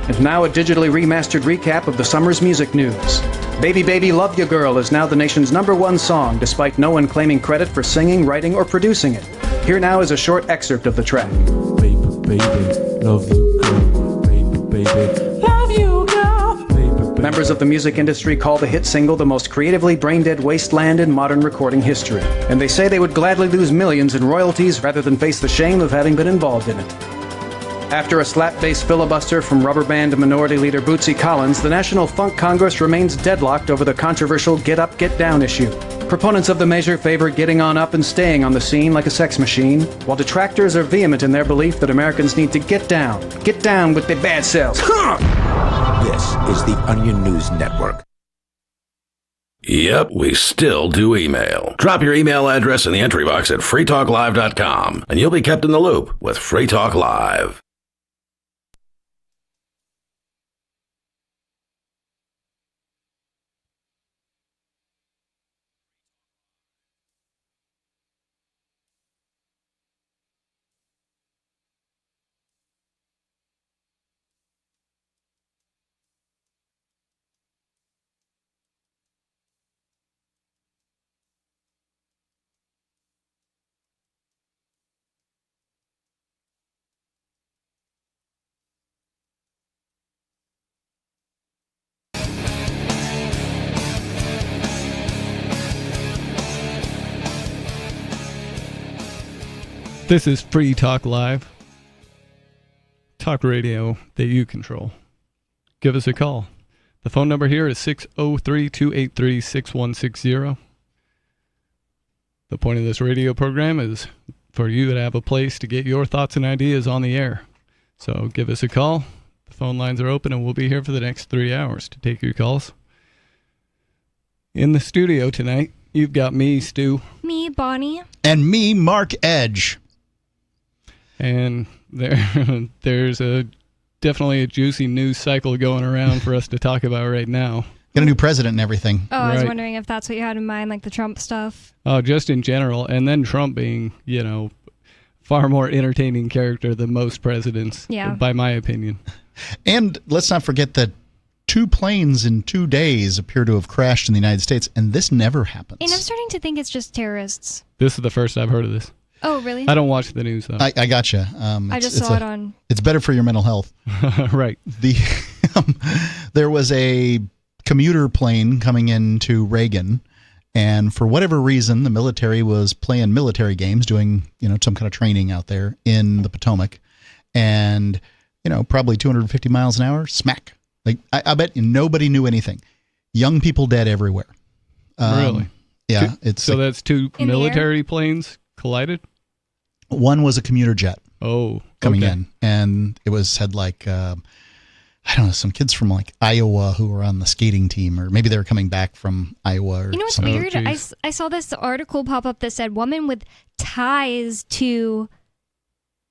And now a digitally remastered recap of the summer's music news. Baby Baby Love Ya Girl is now the nation's #1 song, despite no one claiming credit for singing, writing, or producing it. Here now is a short excerpt of the track. Baby, baby, love you, girl. Baby, baby, love you, girl. Baby, baby. Members of the music industry call the hit single the most creatively brain-dead wasteland in modern recording history. And they say they would gladly lose millions in royalties rather than face the shame of having been involved in it. After a slap-based filibuster from rubber band Minority Leader Bootsy Collins, the National Funk Congress remains deadlocked over the controversial Get Up, Get Down issue. Proponents of the measure favor getting on up and staying on the scene like a sex machine, while detractors are vehement in their belief that Americans need to get down with their bad selves. This is the Onion News Network. Yep, we still do email. Drop your email address in the entry box at freetalklive.com, and you'll be kept in the loop with Free Talk Live. This is Free Talk Live. Talk radio that you control. Give us a call. The phone number here is 603-283-6160. The point of this radio program is for you to have a place to get your thoughts and ideas on the air. So give us a call. The phone lines are open and we'll be here for the next 3 hours to take your calls. In the studio tonight, you've got me, Stu. Me, Bonnie. And me, Mark Edge. And there's definitely a juicy news cycle going around for us to talk about right now. Got a new president and everything. Oh, I was wondering if that's what you had in mind, like the Trump stuff. Oh, just in general. And then Trump being, far more entertaining character than most presidents, by my opinion. And let's not forget that 2 planes in 2 days appear to have crashed in the United States, and this never happens. And I'm starting to think it's just terrorists. This is the first I've heard of this. Oh, really? I don't watch the news, though. I gotcha. I just saw it on... It's better for your mental health. Right. There was a commuter plane coming into Reagan, and for whatever reason, the military was playing military games, doing some kind of training out there in the Potomac, and probably 250 miles an hour, smack. Like I bet nobody knew anything. Young people dead everywhere. Really? Yeah. So that's 2 military planes collided? One was a commuter jet. Oh, coming in, and it had I don't know, some kids from like Iowa who were on the skating team, or maybe they were coming back from Iowa. Or you know what's something. weird? I saw this article pop up that said woman with ties to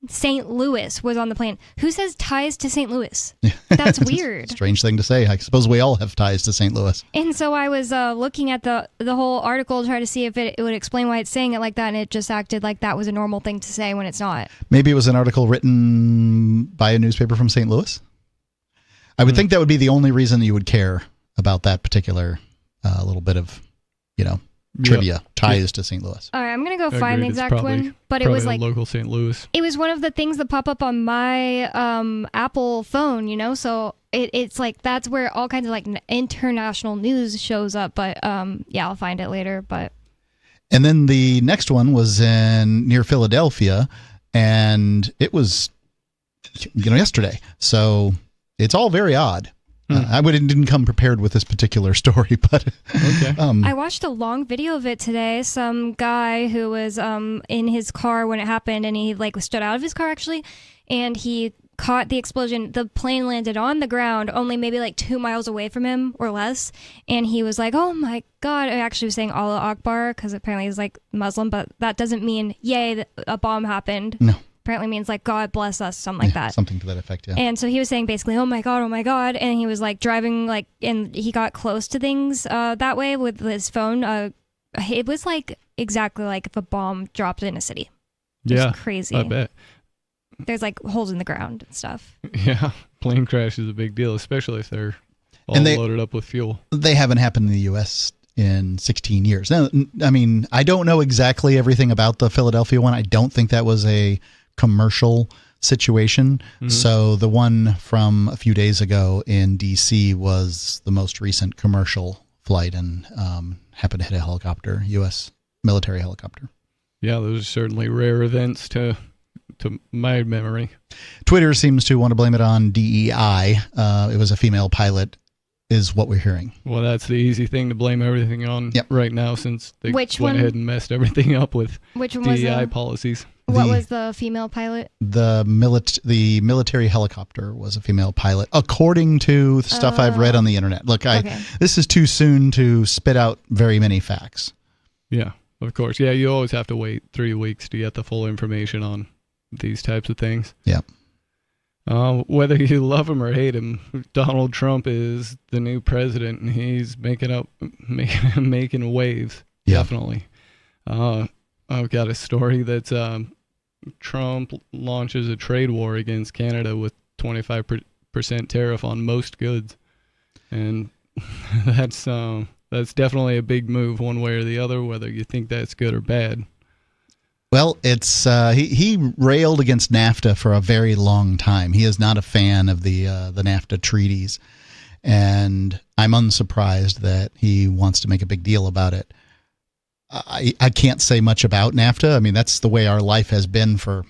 St. Louis was on the plane. Who says ties to St. Louis? That's weird. Strange thing to say. I suppose we all have ties to St. Louis. And so I was looking at the whole article to try to see if it would explain why it's saying it like that, and it just acted like that was a normal thing to say when it's not. Maybe it was an article written by a newspaper from St. Louis? I would think that would be the only reason you would care about that particular little bit of, trivia ties to St. Louis. All right, I'm going to go find the exact one. But it was like local St. Louis. It was one of the things that pop up on my Apple phone, so it's like that's where all kinds of like international news shows up. But I'll find it later. But and then the next one was near Philadelphia, and it was yesterday. So it's all very odd. I didn't come prepared with this particular story, but okay. I watched a long video of it today. Some guy who was in his car when it happened, and he stood out of his car actually, and he caught the explosion. The plane landed on the ground, only maybe 2 miles away from him or less, and he was like, "Oh my God!" I actually was saying Allah Akbar because apparently he's Muslim, but that doesn't mean yay a bomb happened. No. Apparently means God bless us, something like that. Something to that effect, yeah. And so he was saying basically, oh my God, and he was driving and he got close to things that way with his phone. It was exactly like if a bomb dropped in a city. It was crazy. I bet. There's holes in the ground and stuff. Yeah, plane crash is a big deal, especially if they're all And they- loaded up with fuel. They haven't happened in the U.S. in 16 years. Now, I mean, I don't know exactly everything about the Philadelphia one. I don't think that was a commercial situation. So the one from a few days ago in D.C. was the most recent commercial flight and happened to hit a helicopter, U.S. military helicopter. Yeah, those are certainly rare events to my memory. Twitter seems to want to blame it on DEI. It was a female pilot, is what we're hearing. Well, that's the easy thing to blame everything on right now, since they Which went one? ahead and messed everything up with Which one was DEI the, policies. what was the female pilot? The military helicopter was a female pilot, according to stuff I've read on the internet. Look, Okay. this is too soon to spit out very many facts. Yeah, of course. Yeah, you always have to wait 3 weeks to get the full information on these types of things. Yeah. Whether you love him or hate him, Donald Trump is the new president, and he's making waves. Yeah. Definitely. I've got a story that's Trump launches a trade war against Canada with 25% tariff on most goods, and that's definitely a big move one way or the other, whether you think that's good or bad. Well, it's he railed against NAFTA for a very long time. He is not a fan of the NAFTA treaties, and I'm unsurprised that he wants to make a big deal about it. I can't say much about NAFTA. I mean, that's the way our life has been for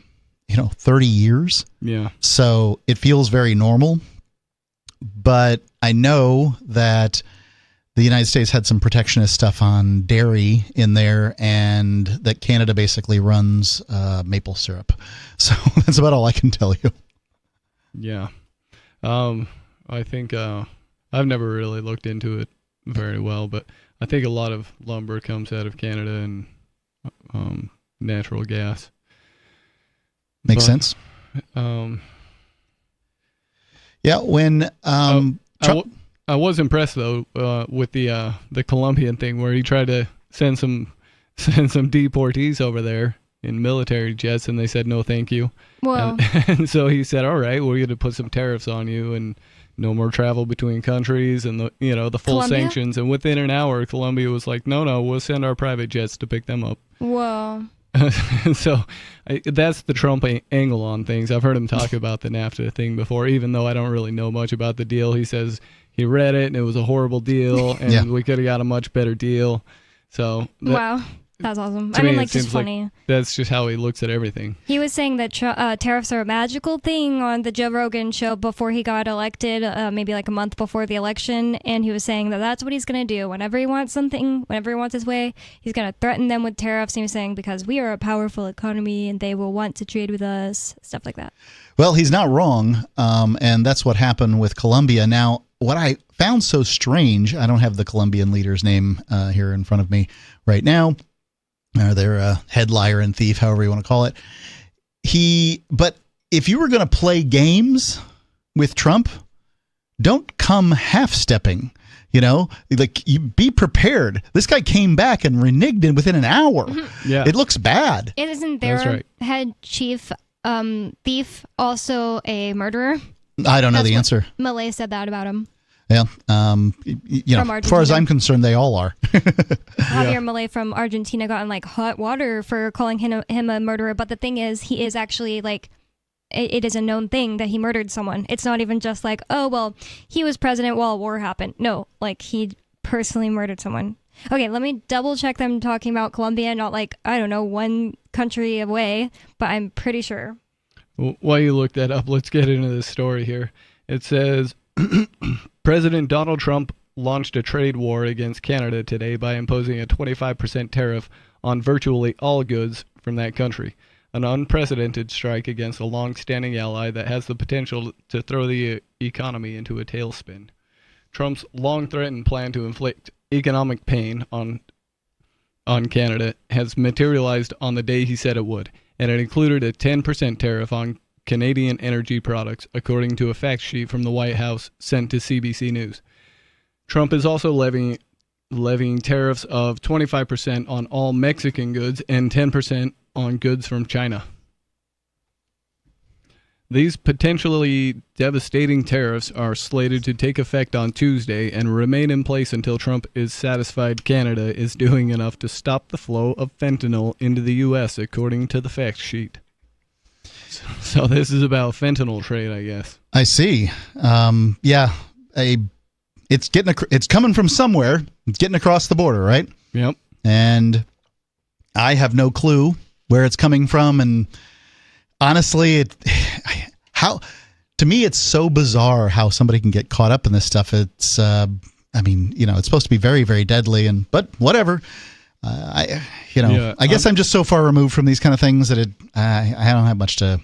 30 years. Yeah. So it feels very normal. But I know that the United States had some protectionist stuff on dairy in there, and that Canada basically runs maple syrup. So that's about all I can tell you. Yeah. I think I've never really looked into it very well, but I think a lot of lumber comes out of Canada and natural gas. Makes sense. Yeah, when I was impressed though with the Colombian thing, where he tried to send some deportees over there in military jets, and they said no, thank you. Well, And so he said, "All right, we're going to put some tariffs on you, and no more travel between countries, and the full Colombia? sanctions." And within an hour, Colombia was like, "No, we'll send our private jets to pick them up." whoa. So that's the Trump angle on things. I've heard him talk about the NAFTA thing before, even though I don't really know much about the deal. He says he read it and it was a horrible deal, and we could have got a much better deal. So Wow. That's awesome. to I me, mean, it like, just seems like funny. that's just how he looks at everything. He was saying that tariffs are a magical thing on the Joe Rogan show before he got elected, maybe like a month before the election. And he was saying that that's what he's going to do. Whenever he wants something, whenever he wants his way, he's going to threaten them with tariffs. And he was saying, because we are a powerful economy and they will want to trade with us, stuff like that. Well, he's not wrong, and that's what happened with Colombia. Now, what I found so strange, I don't have the Colombian leader's name here in front of me right now, or their head liar and thief, however you want to call it. But if you were going to play games with Trump, don't come half-stepping. Like, you be prepared. This guy came back and reneged within an hour. Yeah, It looks bad. Isn't That's their right. head chief thief also a murderer? I don't know That's the what answer. Malay said that about him. Yeah, From as far as Argentina. I'm concerned, they all are. Javier Malay from Argentina got in like hot water for calling him a murderer. But the thing is, he is actually like, it is a known thing that he murdered someone. It's not even just like, oh, well, he was president while war happened. No, like, he personally murdered someone. Okay, let me double check them talking about Colombia, not like, I don't know, one country away, but I'm pretty sure. While you look that up, let's get into this story here. It says, President Donald Trump launched a trade war against Canada today by imposing a 25% tariff on virtually all goods from that country, an unprecedented strike against a long-standing ally that has the potential to throw the economy into a tailspin. Trump's long-threatened plan to inflict economic pain on Canada has materialized on the day he said it would, and it included a 10% tariff on Canadian energy products, according to a fact sheet from the White House sent to CBC News. Trump is also levying tariffs of 25% on all Mexican goods and 10% on goods from China. These potentially devastating tariffs are slated to take effect on Tuesday and remain in place until Trump is satisfied Canada is doing enough to stop the flow of fentanyl into the U.S., according to the fact sheet. So this is about fentanyl trade, I guess. I see. It's coming from somewhere. It's getting across the border, right? Yep. And I have no clue where it's coming from. And honestly, to me, it's so bizarre how somebody can get caught up in this stuff. It's, it's supposed to be very, very deadly. But whatever. I guess I'm just so far removed from these kind of things that I don't have much to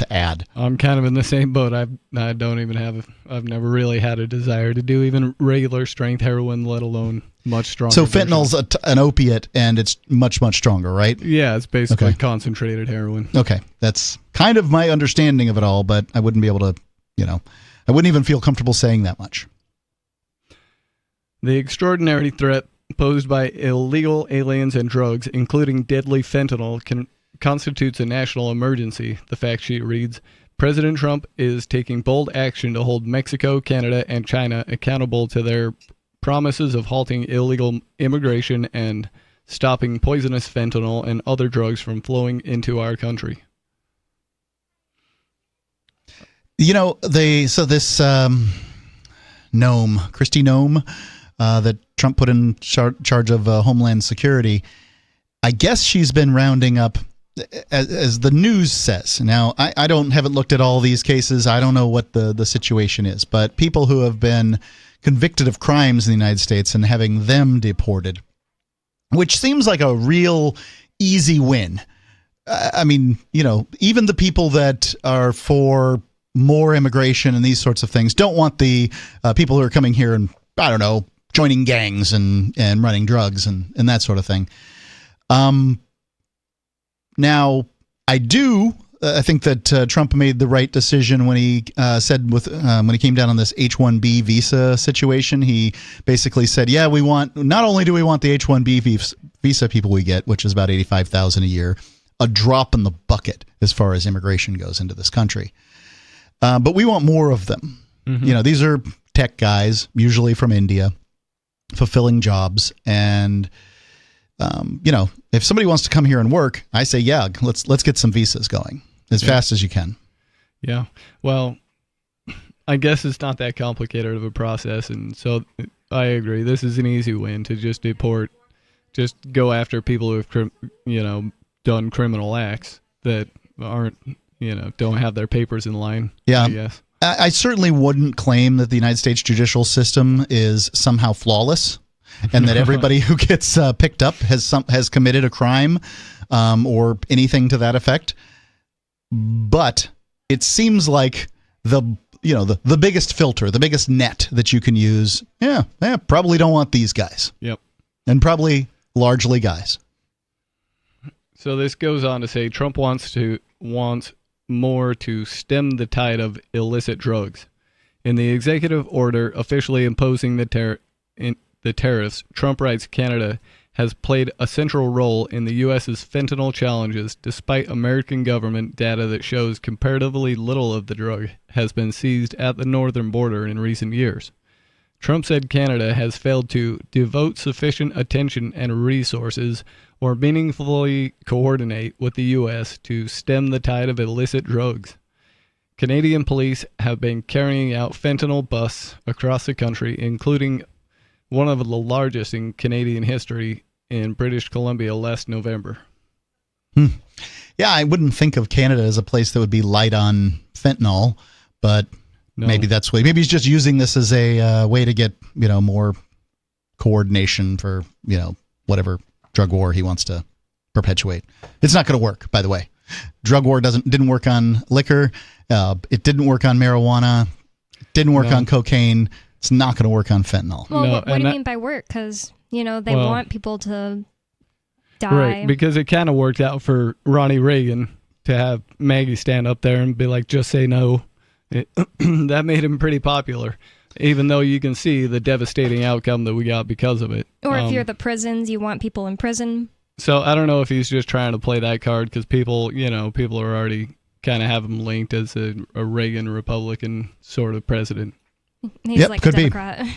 add. I'm kind of in the same boat. I've never really had a desire to do even regular strength heroin, let alone much stronger. So fentanyl's an opiate, and it's much, much stronger, right? Yeah, it's basically concentrated heroin. Okay, that's kind of my understanding of it all, but I wouldn't be able to, I wouldn't even feel comfortable saying that much. The extraordinary threat posed by illegal aliens and drugs, including deadly fentanyl, constitutes a national emergency, the fact sheet reads. President Trump is taking bold action to hold Mexico, Canada, and China accountable to their promises of halting illegal immigration and stopping poisonous fentanyl and other drugs from flowing into our country. This Kristi Noem, that Trump put in charge of Homeland Security, I guess she's been rounding up, as the news says. Now, I haven't looked at all these cases. I don't know what the situation is, but people who have been convicted of crimes in the United States and having them deported, which seems like a real easy win. Even the people that are for more immigration and these sorts of things don't want the people who are coming here and, I don't know, joining gangs and running drugs and that sort of thing. Now, I think that Trump made the right decision when he said when he came down on this H-1B visa situation. He basically said, yeah, not only do we want the H-1B visa people we get, which is about 85,000 a year, a drop in the bucket as far as immigration goes into this country, but we want more of them. Mm-hmm. These are tech guys, usually from India, fulfilling jobs, and if somebody wants to come here and work, I say, yeah, let's get some visas going as fast as you can. Yeah. Well, I guess it's not that complicated of a process, and so I agree. This is an easy win to just deport, just go after people who have, done criminal acts that aren't, don't have their papers in line. Yeah. I guess. I certainly wouldn't claim that the United States judicial system is somehow flawless, and that everybody who gets picked up has committed a crime or anything to that effect. But it seems like the biggest filter, the biggest net that you can use. Yeah, probably don't want these guys. Yep, and probably largely guys. So this goes on to say Trump wants more to stem the tide of illicit drugs. In the executive order officially imposing the tariffs, Trump writes Canada has played a central role in the U.S.'s fentanyl challenges, despite American government data that shows comparatively little of the drug has been seized at the northern border in recent years. Trump said Canada has failed to devote sufficient attention and resources or meaningfully coordinate with the U.S. to stem the tide of illicit drugs. Canadian police have been carrying out fentanyl busts across the country, including one of the largest in Canadian history in British Columbia last November. Yeah, I wouldn't think of Canada as a place that would be light on fentanyl, but maybe that's way. Maybe he's just using this as a way to get more coordination for whatever drug war he wants to perpetuate. It's not going to work, by the way. Drug war didn't work on liquor. It didn't work on marijuana. It didn't work on cocaine. It's not going to work on fentanyl. Well, what do you mean by work? Because, they want people to die. Right, because it kind of worked out for Ronnie Reagan to have Maggie stand up there and be like, just say no. That made him pretty popular, even though you can see the devastating outcome that we got because of it. Or if you're the prisons, you want people in prison. So I don't know if he's just trying to play that card because people are already kind of have him linked as a Reagan Republican sort of president. He's Yep, like could a be. Democrat.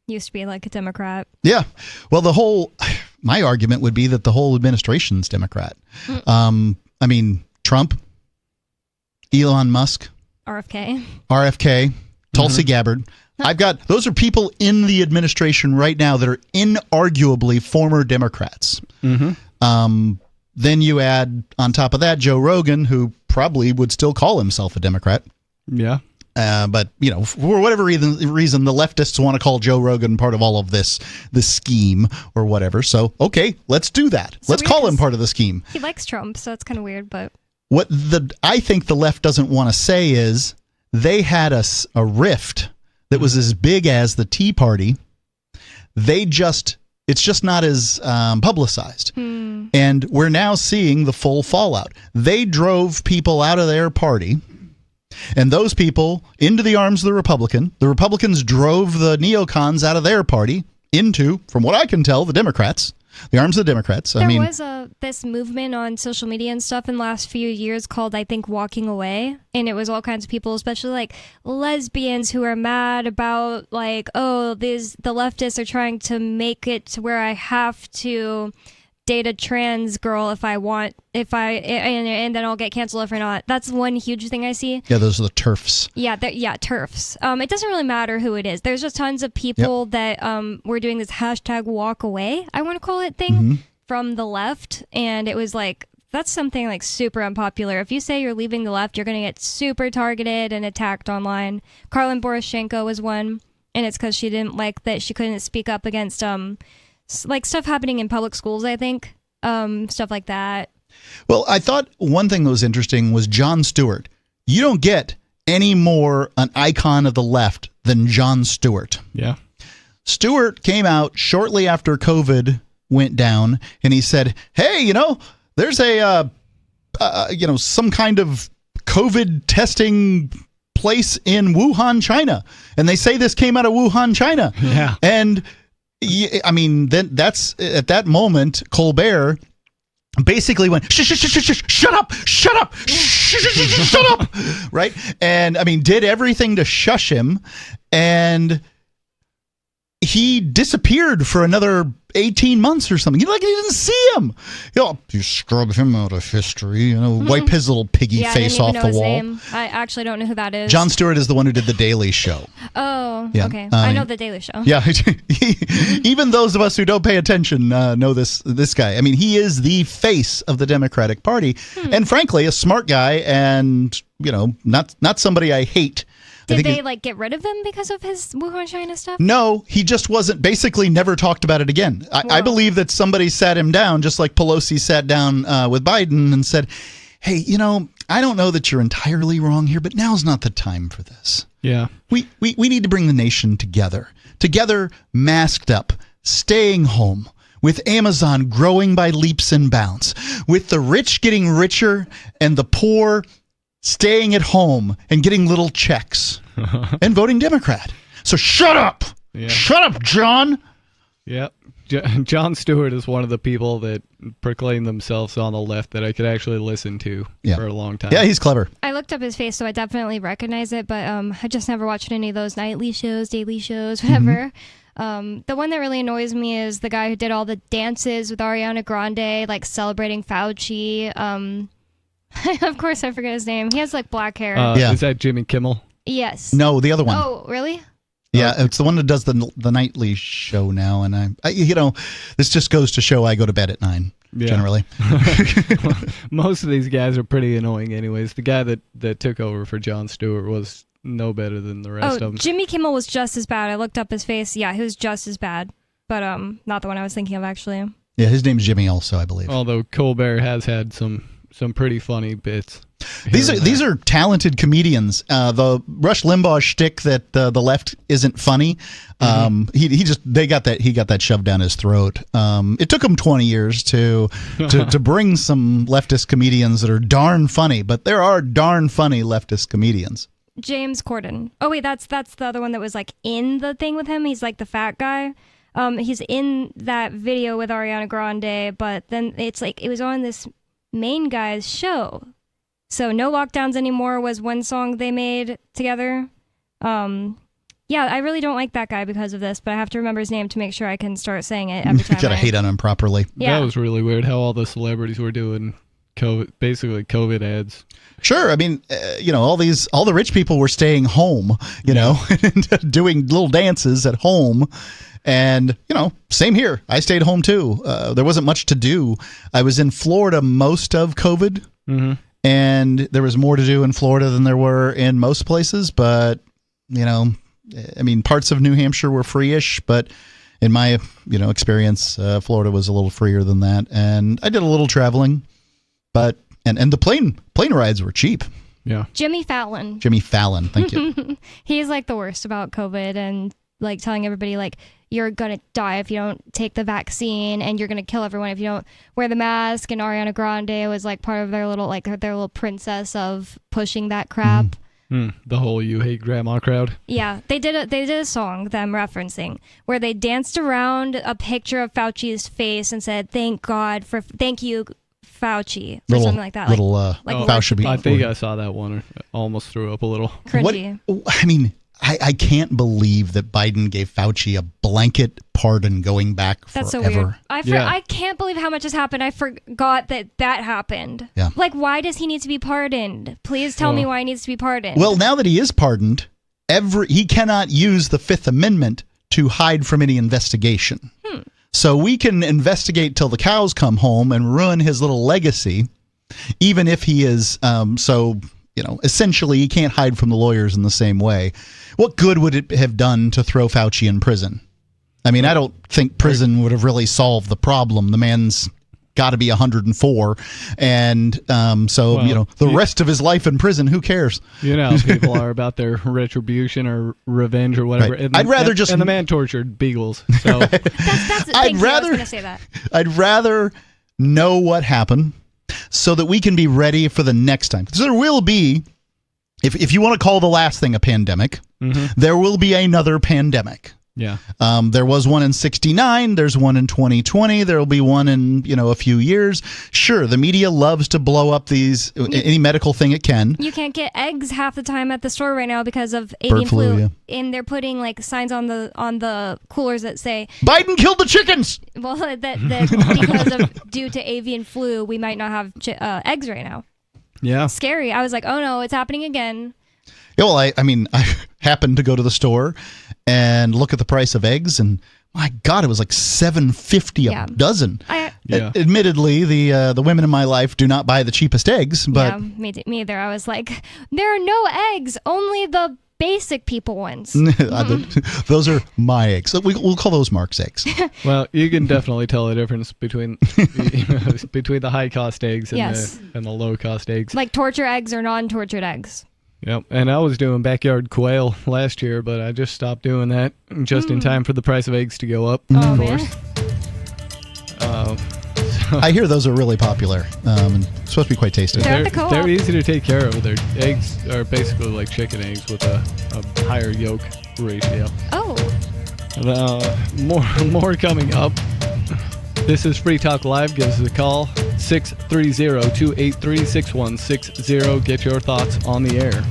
Used to be like a Democrat. Yeah. Well, my argument would be that the whole administration's Democrat. I mean, Trump, Elon Musk, RFK, Tulsi Gabbard. Those are people in the administration right now that are inarguably former Democrats. Then you add on top of that Joe Rogan, who probably would still call himself a Democrat. Yeah. But, for whatever reason, the leftists want to call Joe Rogan part of all of this scheme or whatever. So, okay, let's do that. Let's call him part of the scheme. He likes Trump, so it's kind of weird, but... What I think the left doesn't want to say is they had a rift that was as big as the Tea Party. It's just not as publicized. And we're now seeing the full fallout. They drove people out of their party, and those people into the arms of the Republican. The Republicans drove the neocons out of their party into, from what I can tell, the Democrats. The arms of the Democrats. There was this movement on social media and stuff in the last few years called, I think, Walking Away. And it was all kinds of people, especially like lesbians who are mad about like, oh, the leftists are trying to make it to where I have to date a trans girl and then I'll get canceled if or not. That's one huge thing I see. Yeah, those are the TERFs. Yeah, TERFs. It doesn't really matter who it is. There's just tons of people that were doing this hashtag walk away, I want to call it thing, from the left. And it was like, that's something like super unpopular. If you say you're leaving the left, you're going to get super targeted and attacked online. Karlin Boroshenko was one, and it's because she didn't like that she couldn't speak up against like stuff happening in public schools, I think. Stuff like that. Well, I thought one thing that was interesting was Jon Stewart. You don't get any more an icon of the left than Jon Stewart. Yeah. Stewart came out shortly after COVID went down, and he said, hey, there's some kind of COVID testing place in Wuhan, China. And they say this came out of Wuhan, China. Yeah. And I mean, then that's at that moment, Colbert basically went, shut up, shut up, right? And I mean, did everything to shush him, and he disappeared for another 18 months or something. Like, you didn't see him. You scrub him out of history, wipe his little piggy face off the wall. Name. I actually don't know who that is. Jon Stewart is the one who did The Daily Show. Oh, yeah. Okay. I know The Daily Show. Yeah. Even those of us who don't pay attention know this guy. I mean, he is the face of the Democratic Party, and frankly, a smart guy, and, not somebody I hate. Did they get rid of him because of his Wuhan, China stuff? No, he just wasn't, basically never talked about it again. I believe that somebody sat him down, just like Pelosi sat down with Biden and said, hey, I don't know that you're entirely wrong here, but now's not the time for this. Yeah. We need to bring the nation together, masked up, staying home, with Amazon growing by leaps and bounds, with the rich getting richer and the poor staying at home and getting little checks and voting Democrat. So shut up. Yeah. Shut up, John. Yep. Jon Stewart is one of the people that proclaim themselves on the left that I could actually listen to for a long time. Yeah, he's clever. I looked up his face, so I definitely recognize it, but I just never watched any of those nightly shows, daily shows, whatever. The one that really annoys me is the guy who did all the dances with Ariana Grande, like celebrating Fauci. Of course, I forget his name. He has black hair. Is that Jimmy Kimmel? Yes. No, the other one. Oh, really? Yeah, it's the one that does the nightly show now, and I this just goes to show I go to bed at 9 generally. Most of these guys are pretty annoying, anyways. The guy that took over for Jon Stewart was no better than the rest of them. Jimmy Kimmel was just as bad. I looked up his face. Yeah, he was just as bad, but not the one I was thinking of actually. Yeah, his name's Jimmy also, I believe. Although Colbert has had some pretty funny bits. These are talented comedians. The Rush Limbaugh shtick that the left isn't funny. He got that shoved down his throat. It took him 20 years to bring some leftist comedians that are darn funny, but there are darn funny leftist comedians. James Corden. Oh wait, that's the other one that was in the thing with him. He's the fat guy. He's in that video with Ariana Grande, but then it's it was on this main guy's show. So No Lockdowns Anymore was one song they made together. Yeah, I really don't like that guy because of this, but I have to remember his name to make sure I can start saying it every time. You gotta hate on him properly. Yeah. That was really weird how all the celebrities were doing COVID ads. Sure. I mean, all the rich people were staying home, and doing little dances at home. And, same here. I stayed home too. There wasn't much to do. I was in Florida most of COVID, and there was more to do in Florida than there were in most places. But, parts of New Hampshire were free-ish, but in my, experience, Florida was a little freer than that. And I did a little traveling, but and the plane rides were cheap. Yeah. Jimmy Fallon. Thank you. He's like the worst about COVID and like telling everybody like you're gonna die if you don't take the vaccine and you're gonna kill everyone if you don't wear the mask. And Ariana Grande was like part of their little princess of pushing that crap. The whole "you hate grandma" crowd. Yeah, they did a song them referencing where they danced around a picture of Fauci's face and said thank you Fauci or something like that. Fauci. I think I saw that one. I almost threw up a little. Cringy. I can't believe that Biden gave Fauci a blanket pardon going back forever. That's so weird. I can't believe how much has happened. I forgot that happened. Yeah. Like, why does he need to be pardoned? Please tell me why he needs to be pardoned. Well, now that he is pardoned, he cannot use the Fifth Amendment to hide from any investigation. So we can investigate till the cows come home and ruin his little legacy, even if he is essentially he can't hide from the lawyers in the same way. What good would it have done to throw Fauci in prison? I mean, I don't think prison would have really solved the problem. The man's got to be 104, and the rest of his life in prison, who cares? You know, people are about their retribution or revenge or whatever. Right. And the man tortured beagles. So I was going to say that. I'd rather know what happened so that we can be ready for the next time. Because there will be, if you want to call the last thing a pandemic, there will be another pandemic. Yeah. There was one in 1969. There's one in 2020. There will be one in, a few years. Sure, the media loves to blow up any medical thing it can. You can't get eggs half the time at the store right now because of avian flu. Yeah. And they're putting like signs on the coolers that say Biden killed the chickens. Well, that due to avian flu, we might not have eggs right now. Yeah. Scary. I was like, oh no, it's happening again. Yeah, well, I happened to go to the store and look at the price of eggs, and my God, it was like $7.50 a dozen. Admittedly, the women in my life do not buy the cheapest eggs, but me either. I was like, there are no eggs, only the basic people ones. Those are my eggs. We'll call those Mark's eggs. Well, you can definitely tell the difference between the high cost eggs and the low cost eggs. Like torture eggs or non-tortured eggs. Yep, and I was doing backyard quail last year, but I just stopped doing that just in time for the price of eggs to go up, of course. I hear those are really popular and supposed to be quite tasty. They're easy to take care of. Their eggs are basically like chicken eggs with a higher yolk ratio. Oh. More coming up. This is Free Talk Live. Give us a call, 630-283-6160. Get your thoughts on the air.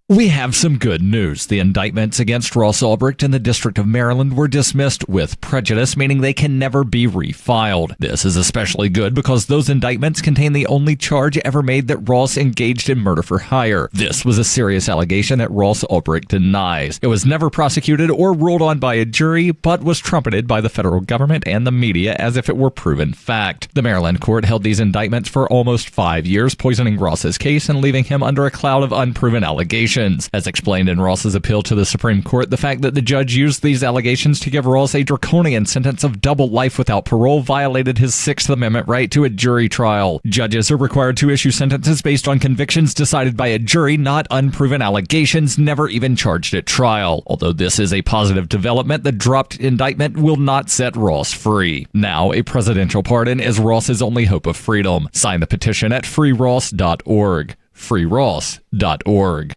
We have some good news. The indictments against Ross Ulbricht in the District of Maryland were dismissed with prejudice, meaning they can never be refiled. This is especially good because those indictments contain the only charge ever made that Ross engaged in murder for hire. This was a serious allegation that Ross Ulbricht denies. It was never prosecuted or ruled on by a jury, but was trumpeted by the federal government and the media as if it were proven fact. The Maryland court held these indictments for almost 5 years, poisoning Ross's case and leaving him under a cloud of unproven allegations. As explained in Ross's appeal to the Supreme Court, the fact that the judge used these allegations to give Ross a draconian sentence of double life without parole violated his Sixth Amendment right to a jury trial. Judges are required to issue sentences based on convictions decided by a jury, not unproven allegations never even charged at trial. Although this is a positive development, the dropped indictment will not set Ross free. Now, a presidential pardon is Ross's only hope of freedom. Sign the petition at freeross.org. freeross.org.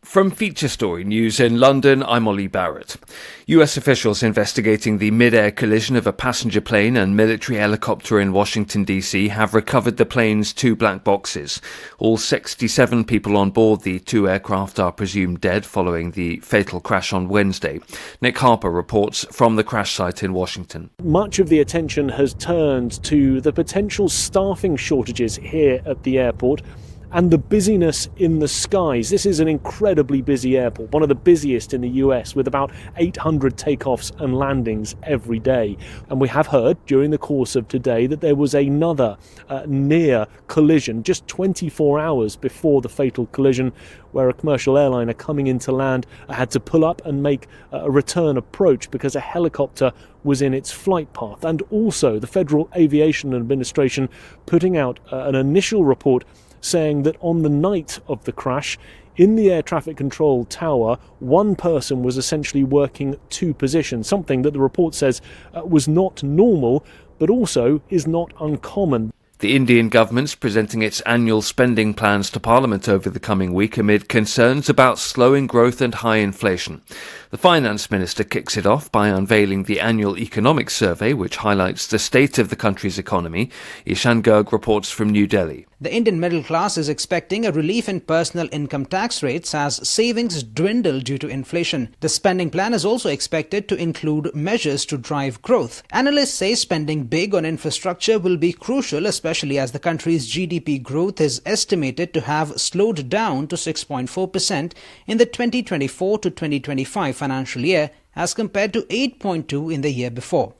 From Feature Story News in London, I'm Ollie Barrett. US officials investigating the mid-air collision of a passenger plane and military helicopter in Washington, D.C. have recovered the plane's 2 black boxes. All 67 people on board the 2 aircraft are presumed dead following the fatal crash on Wednesday. Nick Harper reports from the crash site in Washington. Much of the attention has turned to the potential staffing shortages here at the airport and the busyness in the skies. This is an incredibly busy airport, one of the busiest in the US, with about 800 takeoffs and landings every day. And we have heard during the course of today that there was another near collision just 24 hours before the fatal collision, where a commercial airliner coming into land had to pull up and make a return approach because a helicopter was in its flight path. And also the Federal Aviation Administration putting out an initial report saying that on the night of the crash, in the air traffic control tower, one person was essentially working 2 positions, something that the report says was not normal, but also is not uncommon. The Indian government's presenting its annual spending plans to Parliament over the coming week amid concerns about slowing growth and high inflation. The finance minister kicks it off by unveiling the annual economic survey, which highlights the state of the country's economy. Ishan Garg reports from New Delhi. The Indian middle class is expecting a relief in personal income tax rates as savings dwindle due to inflation. The spending plan is also expected to include measures to drive growth. Analysts say spending big on infrastructure will be crucial, especially as the country's GDP growth is estimated to have slowed down to 6.4% in the 2024 to 2025 financial year as compared to 8.2% in the year before.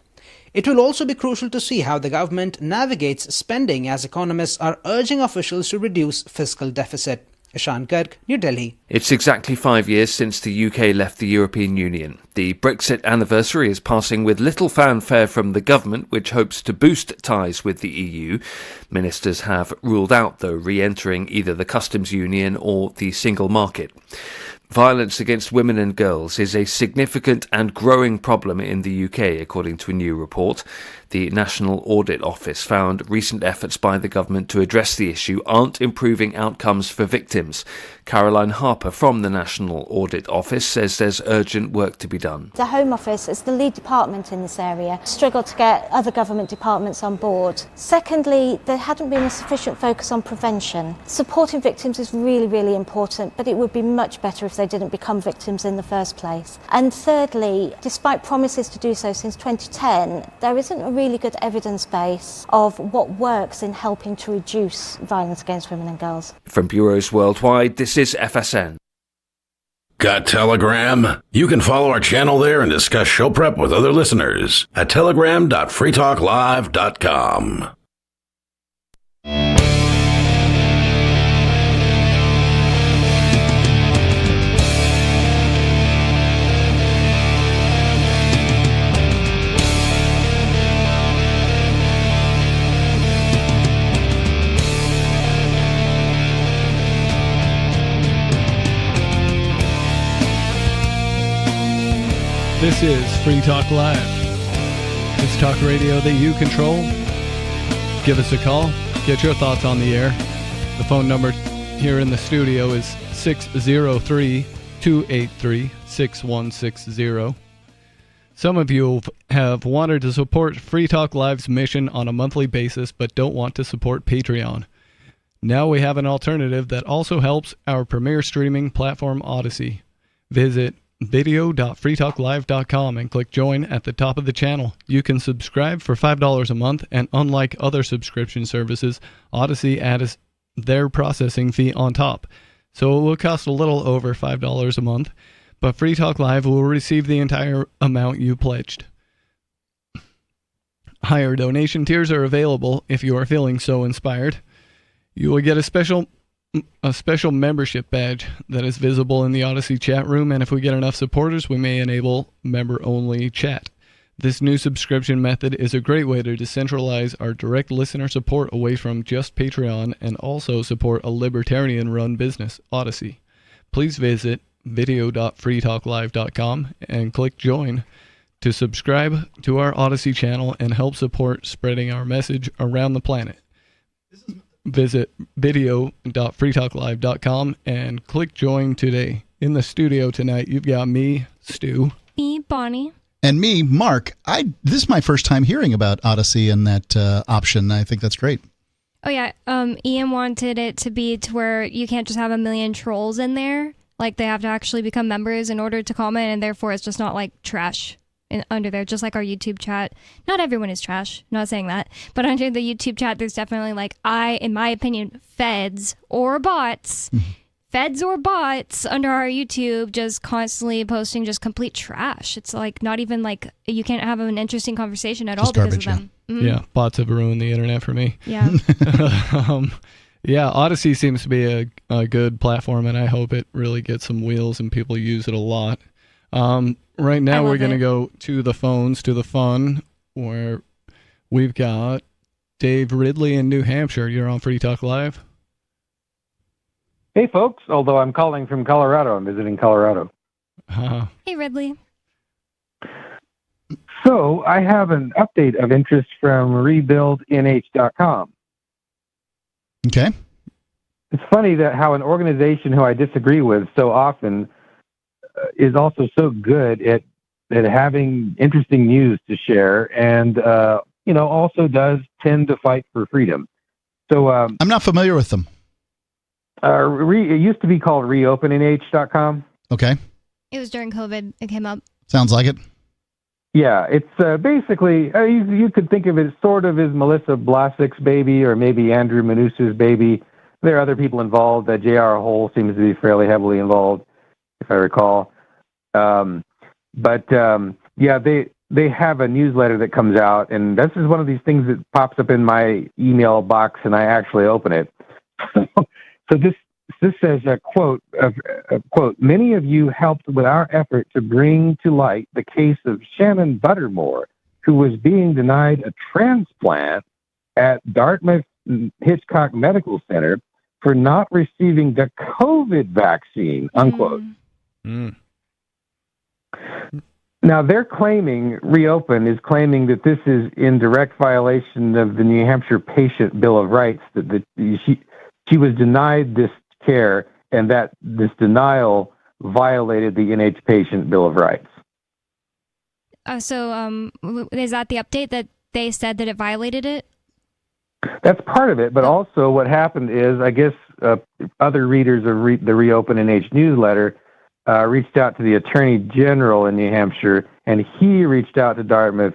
It will also be crucial to see how the government navigates spending as economists are urging officials to reduce fiscal deficit. Ishan Garg, New Delhi. It's exactly 5 years since the UK left the European Union. The Brexit anniversary is passing with little fanfare from the government, which hopes to boost ties with the EU. Ministers have ruled out, though, re-entering either the customs union or the single market. Violence against women and girls is a significant and growing problem in the UK, according to a new report. The National Audit Office found recent efforts by the government to address the issue aren't improving outcomes for victims. Caroline Harper from the National Audit Office says there's urgent work to be done. The Home Office, as the lead department in this area, struggled to get other government departments on board. Secondly, there hadn't been a sufficient focus on prevention. Supporting victims is really, really important, but it would be much better if they didn't become victims in the first place. And thirdly, despite promises to do so since 2010, there isn't a really good evidence base of what works in helping to reduce violence against women and girls. From bureaus worldwide, this is FSN. Got Telegram? You can follow our channel there and discuss show prep with other listeners at telegram.freetalklive.com. This is Free Talk Live. It's talk radio that you control. Give us a call. Get your thoughts on the air. The phone number here in the studio is 603-283-6160. Some of you have wanted to support Free Talk Live's mission on a monthly basis but don't want to support Patreon. Now we have an alternative that also helps our premier streaming platform, Odyssey. Visit video.freetalklive.com and click join at the top of the channel. You can subscribe for $5 a month, and unlike other subscription services, Odyssey adds their processing fee on top. So it will cost a little over $5 a month, but Free Talk Live will receive the entire amount you pledged. Higher donation tiers are available if you are feeling so inspired. You will get a special membership badge that is visible in the Odyssey chat room, and if we get enough supporters, we may enable member-only chat. This new subscription method is a great way to decentralize our direct listener support away from just Patreon and also support a libertarian-run business, Odyssey. Please visit video.freetalklive.com and click join to subscribe to our Odyssey channel and help support spreading our message around the planet. Visit video.freetalklive.com and click join today. in the studio tonight, you've got me, Stu. Me, Bonnie. And me, Mark. This is my first time hearing about Odyssey and that option. I think that's great. Oh, yeah. Ian wanted it to be to where you can't just have a million trolls in there. Like, they have to actually become members in order to comment, and therefore it's just not like trash under there, just like our YouTube chat. Not everyone is trash, not saying that, but under the YouTube chat, there's definitely like, in my opinion, feds or bots under our YouTube just constantly posting just complete trash. It's like not even like you can't have an interesting conversation at all because of them. Yeah, bots have ruined the internet for me. Yeah. Yeah, Odyssey seems to be a good platform, and I hope it really gets some wheels and people use it a lot. Right now, we're going to go to the phones, to the fun, where we've got Dave Ridley in New Hampshire. You're on Free Talk Live. Hey, folks. Although I'm calling from Colorado, I'm visiting Colorado. Hey, Ridley. So I have an update of interest from rebuildnh.com. Okay. It's funny that how an organization who I disagree with so often is also so good at having interesting news to share, and also does tend to fight for freedom. So I'm not familiar with them. It used to be called reopennh.com. Okay. It was during COVID. It came up. Sounds like it. Yeah, it's basically, you could think of it sort of as Melissa Blasik's baby, or maybe Andrew Manusa's baby. There are other people involved. J.R. Hole seems to be fairly heavily involved, if I recall. They have a newsletter that comes out, and this is one of these things that pops up in my email box, and I actually open it. So this says a quote, many of you helped with our effort to bring to light the case of Shannon Buttermore, who was being denied a transplant at Dartmouth Hitchcock Medical Center for not receiving the COVID vaccine, unquote. Now, they're claiming, Reopen is claiming that this is in direct violation of the New Hampshire Patient Bill of Rights, that she was denied this care, and that this denial violated the NH Patient Bill of Rights. So is that the update that they said that it violated it? That's part of it, but also what happened is, I guess other readers of the Reopen NH newsletter reached out to the Attorney General in New Hampshire, and he reached out to Dartmouth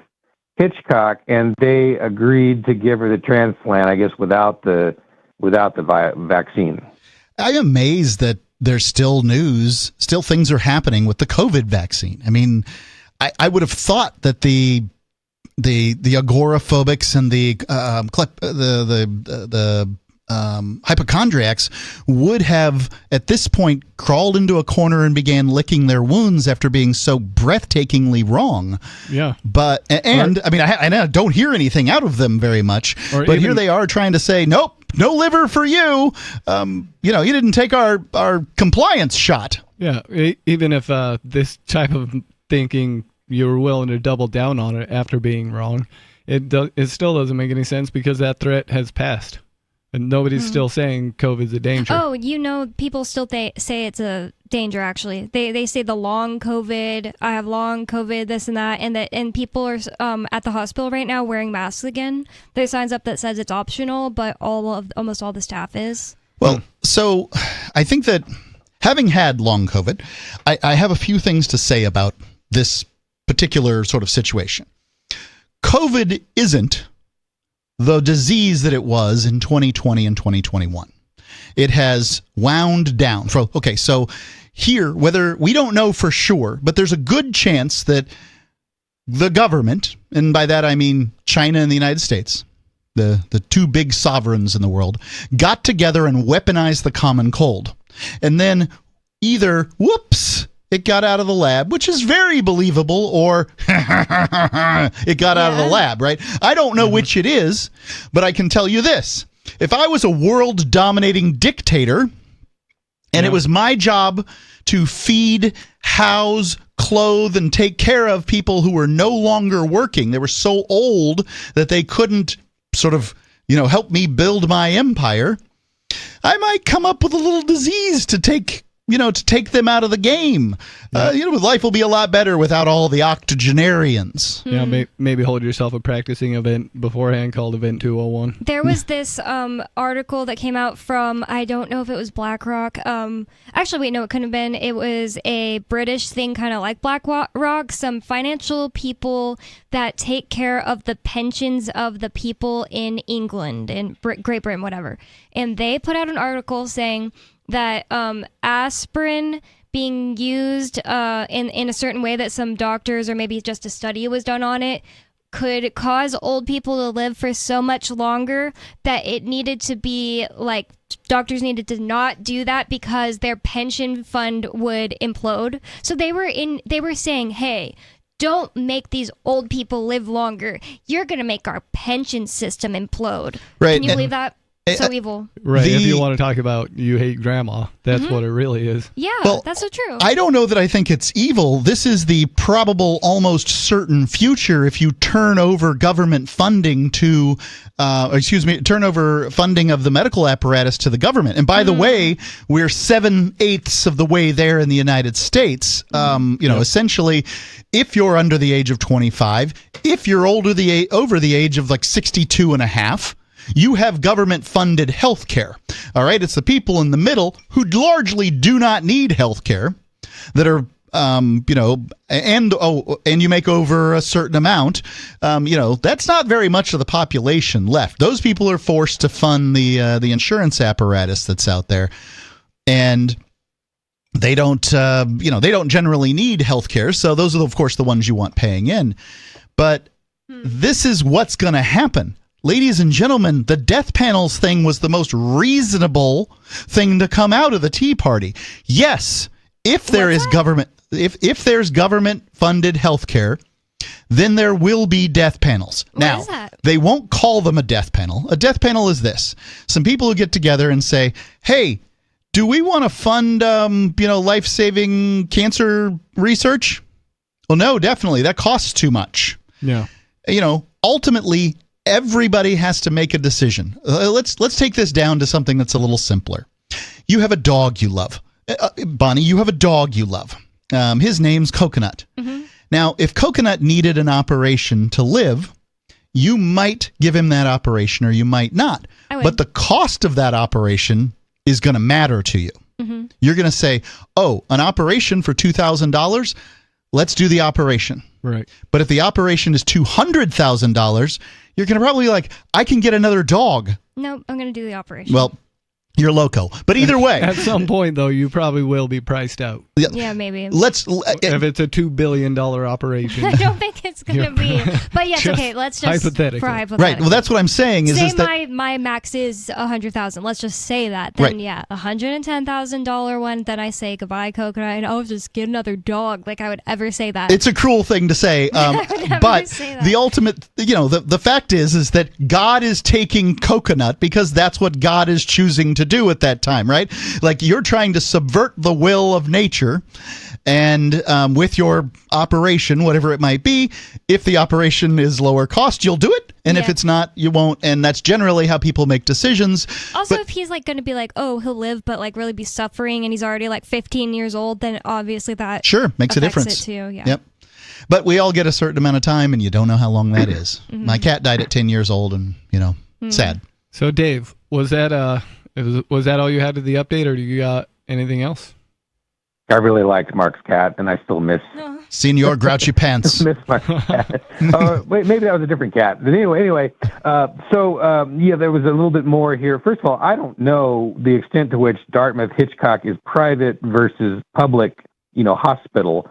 Hitchcock, and they agreed to give her the transplant, I guess, without the vaccine. I'm amazed that there's still news, still things are happening with the COVID vaccine. I mean, I would have thought that the agoraphobics and the hypochondriacs would have at this point crawled into a corner and began licking their wounds after being so breathtakingly wrong. Yeah. But I don't hear anything out of them very much. But here they are trying to say, nope, no liver for you. You didn't take our compliance shot. Yeah. Even if this type of thinking, you were willing to double down on it after being wrong, it still doesn't make any sense, because that threat has passed. And nobody's still saying COVID's a danger. Oh, people still say it's a danger, actually. They say the long COVID, I have long COVID, this and that, and people are at the hospital right now wearing masks again. There's signs up that says it's optional, but almost all the staff is. Well, so I think that having had long COVID, I have a few things to say about this particular sort of situation. COVID isn't the disease that it was in 2020 and 2021. It has wound down. So here, whether we don't know for sure, but there's a good chance that the government, and by that I mean China and the United States, the two big sovereigns in the world, got together and weaponized the common cold. And then either, whoops, it got out of the lab, which is very believable, or it got out of the lab, right? I don't know which it is, but I can tell you this. If I was a world-dominating dictator, and it was my job to feed, house, clothe, and take care of people who were no longer working, they were so old that they couldn't sort of, help me build my empire, I might come up with a little disease to take to take them out of the game. Life will be a lot better without all the octogenarians. Yeah, maybe hold yourself a practicing event beforehand called Event 201. There was this article that came out from, I don't know if it was BlackRock. Actually, wait, no, it couldn't have been. It was a British thing, kind of like BlackRock. Some financial people that take care of the pensions of the people in England, in Great Britain, whatever. And they put out an article saying that aspirin being used in a certain way that some doctors, or maybe just a study was done on it, could cause old people to live for so much longer that it needed to be like doctors needed to not do that because their pension fund would implode. So they were saying, hey, don't make these old people live longer. You're going to make our pension system implode. Right. Can you believe that? So evil. Right. If you want to talk about you hate grandma, that's what it really is. Yeah, that's so true. I don't know that I think it's evil. This is the probable, almost certain future if you turn over government funding to, turn over funding of the medical apparatus to the government. And by the way, we're 7/8 of the way there in the United States. Essentially, if you're under the age of 25, if you're over the age of like 62 and a half, you have government-funded health care. All right? It's the people in the middle who largely do not need health care that are, and you make over a certain amount, that's not very much of the population left. Those people are forced to fund the insurance apparatus that's out there. And they don't generally need health care. So those are, of course, the ones you want paying in. But this is what's going to happen. Ladies and gentlemen, the death panels thing was the most reasonable thing to come out of the Tea Party. Yes, if there is government, if there's government-funded health care, then there will be death panels. Now, they won't call them a death panel. A death panel is this. Some people who get together and say, hey, do we want to fund, life-saving cancer research? Well, no, definitely. That costs too much. Yeah. Ultimately, everybody has to make a decision. Let's take this down to something that's a little simpler. You have a dog you love. Bonnie, you have a dog you love. His name's Coconut. Mm-hmm. Now, if Coconut needed an operation to live, you might give him that operation or you might not. But the cost of that operation is going to matter to you. Mm-hmm. You're going to say, oh, an operation for $2,000? Let's do the operation. Right. But if the operation is $200,000, you're going to probably I can get another dog. No, I'm going to do the operation. Well, you're loco. But either way. At some point, though, you probably will be priced out. Yeah, maybe. If it's a $2 billion operation. I don't think it's going to be. But yes, okay, let's just. Hypothetically. Right. Well, that's what I'm saying. Say my max is $100,000. Let's just say that. Then, yeah, $110,000 one. Then I say goodbye, Coconut, and I'll just get another dog. Like I would ever say that. It's a cruel thing to say. But the ultimate, the fact is that God is taking Coconut because that's what God is choosing to do at that time, right? Like you're trying to subvert the will of nature, and with your operation, whatever it might be, if the operation is lower cost, you'll do it, and if it's not, you won't. And that's generally how people make decisions. Also, if he's going to be oh, he'll live, but really be suffering, and he's already 15 years old, then obviously that makes a difference. It too, yeah. Yep. But we all get a certain amount of time, and you don't know how long that is. Mm-hmm. My cat died at 10 years old, and sad. So, Dave, was that all you had to the update, or do you got anything else? I really liked Mark's cat, and I still miss Senor Grouchy Pants. Miss my cat. Wait, maybe that was a different cat. But anyway, there was a little bit more here. First of all, I don't know the extent to which Dartmouth Hitchcock is private versus public, hospital.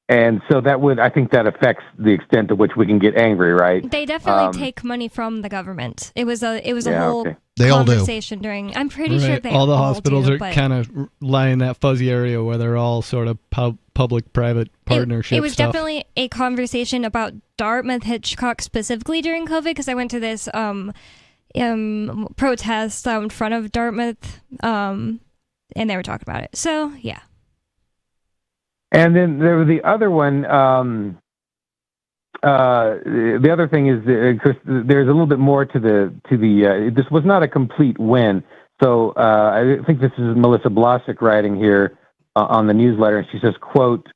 And so I think that affects the extent to which we can get angry, right? They definitely take money from the government. It was a whole conversation during. I'm pretty sure they all the hospitals are kind of lying in that fuzzy area where they're all sort of public-private partnership. It was definitely a conversation about Dartmouth Hitchcock specifically during COVID because I went to this protest out in front of Dartmouth, and they were talking about it. So yeah. And then there was the other one. The other thing is, Chris, there's a little bit more to the. This was not a complete win. So I think this is Melissa Blasick writing here on the newsletter, and she says, quote,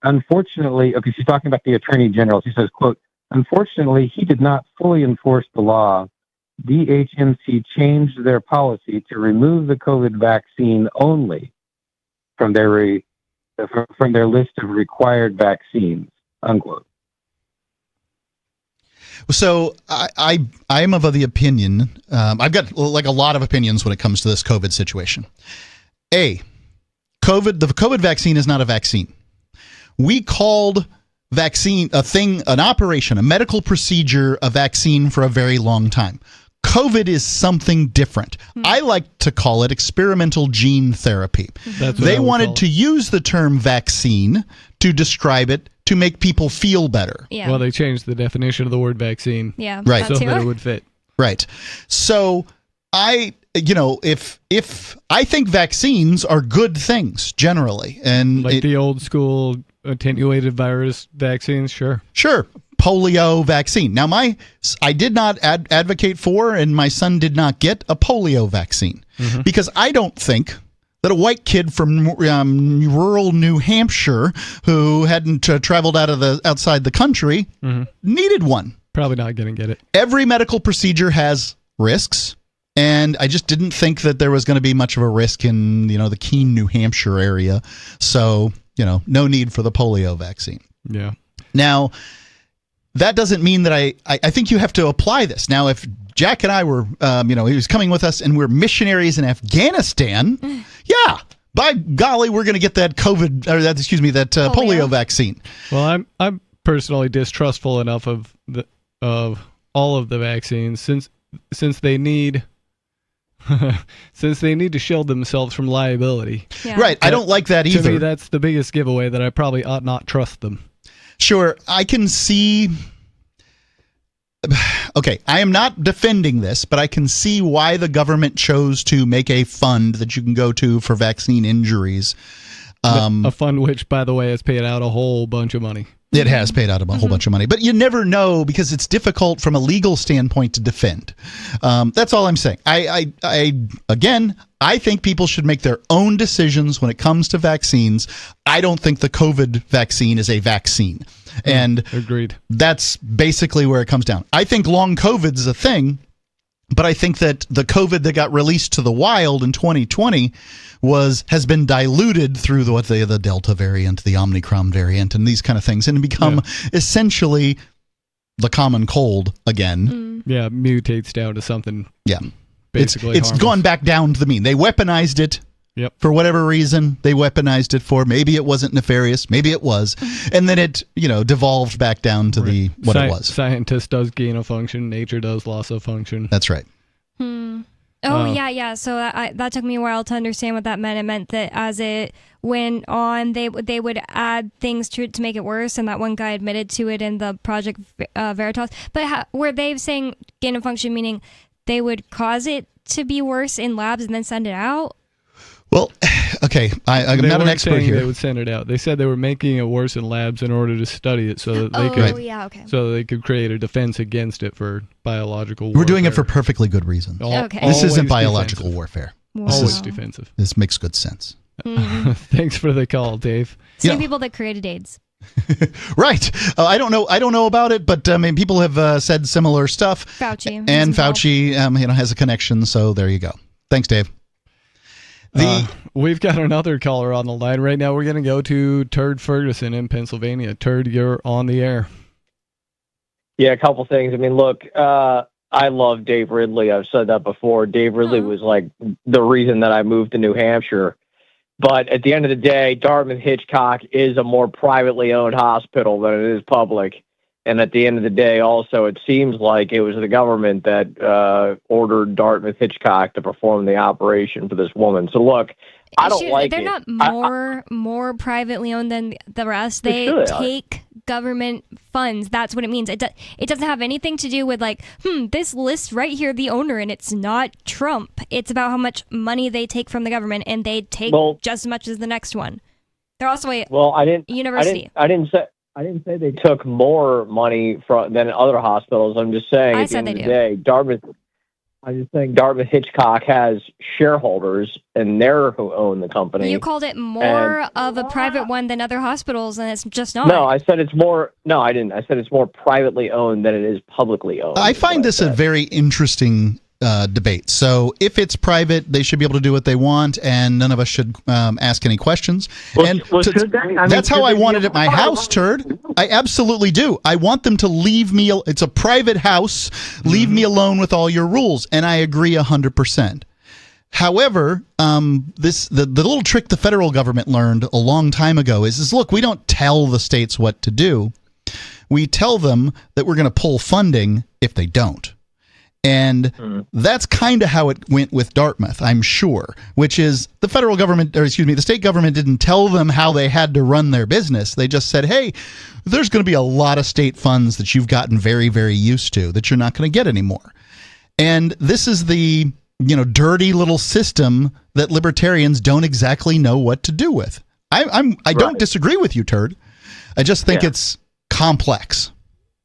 unfortunately, okay, she's talking about the Attorney General. She says, quote, unfortunately, he did not fully enforce the law. DHMC changed their policy to remove the COVID vaccine only from their list of required vaccines, unquote. So I am of the opinion, I've got like a lot of opinions when it comes to this COVID situation. The COVID vaccine is not a vaccine. We called vaccine an operation, a medical procedure, a vaccine for a very long time. COVID is something different. I like to call it experimental gene therapy. They wanted to use the term vaccine to describe it to make people feel better. Yeah. Well, they changed the definition of the word vaccine. Yeah. Right. So that it would fit. Right. So if I think vaccines are good things generally, and like the old school attenuated virus vaccines, sure. Polio vaccine. Now, I did not advocate for, and my son did not get a polio vaccine because I don't think that a white kid from rural New Hampshire who hadn't traveled outside the country needed one. Probably not going to get it. Every medical procedure has risks, and I just didn't think that there was going to be much of a risk in the Keene, New Hampshire area. So no need for the polio vaccine. Yeah. Now, that doesn't mean that I think you have to apply this. Now, if Jack and I were, he was coming with us and we're missionaries in Afghanistan, yeah, by golly, we're going to get that polio vaccine. Well, I'm personally distrustful enough of all of the vaccines since they need to shield themselves from liability. Yeah. Right. I don't like that either. To me, that's the biggest giveaway that I probably ought not trust them. Sure, I can see. Okay, I am not defending this, but I can see why the government chose to make a fund that you can go to for vaccine injuries. A fund which, by the way, has paid out a whole bunch of money. It has paid out a whole bunch of money, but you never know because it's difficult from a legal standpoint to defend. That's all I'm saying. I think people should make their own decisions when it comes to vaccines. I don't think the COVID vaccine is a vaccine. And agreed. That's basically where it comes down. I think long COVID is a thing, but I think that the COVID that got released to the wild in 2020 has been diluted through the Delta variant, the Omicron variant, and these kind of things, and become essentially the common cold again. Yeah, mutates down to something. Yeah. Basically, it's gone back down to the mean. They weaponized it. Yep. For whatever reason, they weaponized it for. Maybe it wasn't nefarious. Maybe it was, and then it devolved back down to it was. Scientist does gain of function. Nature does loss of function. That's right. Yeah. So that took me a while to understand what that meant. It meant that as it went on, they would add things to it to make it worse, and that one guy admitted to it in the Project Veritas. But were they saying gain of function, meaning they would cause it to be worse in labs and then send it out? Well, okay, I'm not an expert here. They would send it out. They said they were making it worse in labs in order to study it so that they could. So they could create a defense against it for biological warfare. We're doing it for perfectly good reasons. Okay. This isn't biological warfare. Wow. Always defensive. This makes good sense. Thanks for the call, Dave. Same people that created AIDS. Right. I don't know about it, but people have said similar stuff. Fauci. And Fauci has a connection, so there you go. Thanks, Dave. We've got another caller on the line right now. We're going to go to Turd Ferguson in Pennsylvania. Turd, you're on the air. Yeah, a couple things. I mean, look, I love Dave Ridley. I've said that before. Dave Ridley was like the reason that I moved to New Hampshire. But at the end of the day, Dartmouth-Hitchcock is a more privately owned hospital than it is public. And at the end of the day, also, it seems like it was the government that ordered Dartmouth-Hitchcock to perform the operation for this woman. So, look, I don't like it. They're not more privately owned than the rest. They take government funds. That's what it means. It doesn't have anything to do with this lists right here the owner, and it's not Trump. It's about how much money they take from the government, and they take just as much as the next one. They're also a university. I didn't say. I didn't say they took more money than other hospitals. I'm just saying I at the said end of they the do. day, I'm just saying Dartmouth Hitchcock has shareholders, and they're who own the company. You called it more of a private one than other hospitals, and it's just not. No, I said it's more. No, I didn't. I said it's more privately owned than it is publicly owned. I find this a very interesting debate. So if it's private, they should be able to do what they want, and none of us should ask any questions. That's how I want it at my house, Turd. I absolutely do. I want them to leave me. It's a private house. Leave me alone with all your rules, and I agree 100%. However, the little trick the federal government learned a long time ago is look, we don't tell the states what to do. We tell them that we're going to pull funding if they don't. And that's kind of how it went with Dartmouth, I'm sure, which is the federal government, or excuse me, the state government didn't tell them how they had to run their business. They just said, hey, there's going to be a lot of state funds that you've gotten very, very used to that you're not going to get anymore. And this is the, dirty little system that libertarians don't exactly know what to do with. I don't disagree with you, Turd. I just think it's complex.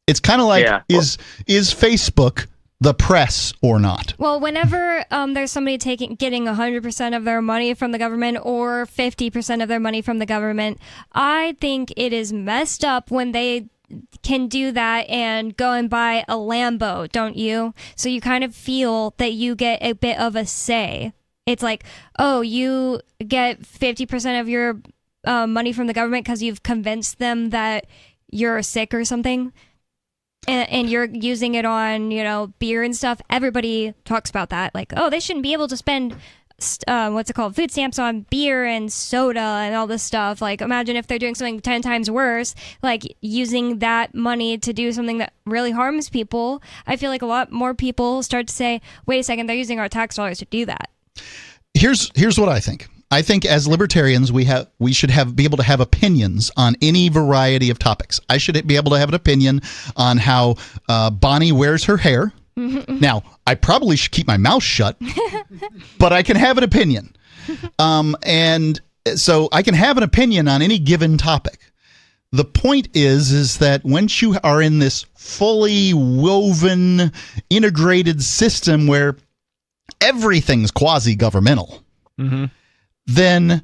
It's kind of like, is Facebook the press or not? Well, whenever there's somebody getting 100% of their money from the government or 50% of their money from the government, I think it is messed up when they can do that and go and buy a Lambo, don't you? So you kind of feel that you get a bit of a say. It's like, oh, you get 50% of your money from the government because you've convinced them that you're sick or something. And you're using it on, beer and stuff. Everybody talks about that. Like, oh, they shouldn't be able to spend, food stamps on beer and soda and all this stuff. Like, imagine if they're doing something 10 times worse, like using that money to do something that really harms people. I feel like a lot more people start to say, wait a second, they're using our tax dollars to do that. Here's what I think. I think as libertarians, we should be able to have opinions on any variety of topics. I should be able to have an opinion on how Bonnie wears her hair. Now, I probably should keep my mouth shut, but I can have an opinion. And so I can have an opinion on any given topic. The point is that once you are in this fully woven, integrated system where everything's quasi-governmental, then,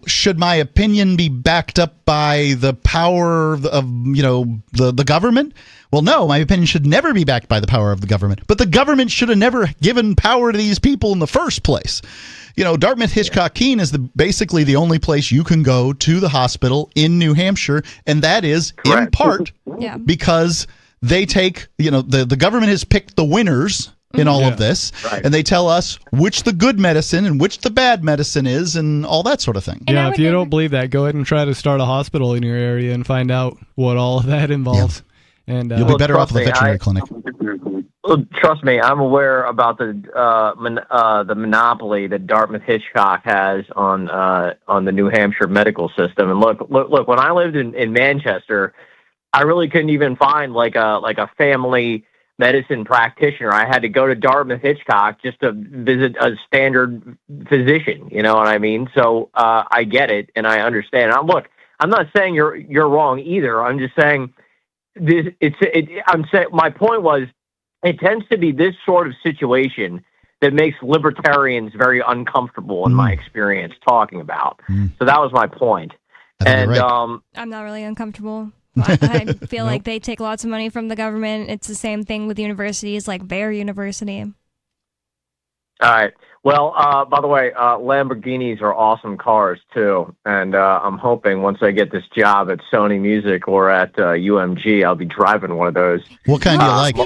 should my opinion be backed up by the power of the government? Well, no, my opinion should never be backed by the power of the government. But the government should have never given power to these people in the first place. Dartmouth Hitchcock Keene is basically the only place you can go to the hospital in New Hampshire, and that is in part because they take, the government has picked the winners in all of this, and they tell us which the good medicine and which the bad medicine is and all that sort of thing. Yeah, if you don't believe that, go ahead and try to start a hospital in your area and find out what all of that involves. Yeah. And you'll be better off at the veterinary clinic. Trust me, I'm aware about the monopoly that Dartmouth Hitchcock has on the New Hampshire medical system. And look, when I lived in Manchester, I really couldn't even find like a family medicine practitioner. I had to go to Dartmouth Hitchcock just to visit a standard physician. You know what I mean? So I get it and I understand. Look, I'm not saying you're wrong either. I'm just saying my point was it tends to be this sort of situation that makes libertarians very uncomfortable in my experience talking about. So that was my point. And right. I'm not really uncomfortable. I feel like they take lots of money from the government. It's the same thing with universities, like their university. All right. Well, by the way, Lamborghinis are awesome cars, too. And I'm hoping once I get this job at Sony Music or at UMG, I'll be driving one of those. What kind do you like?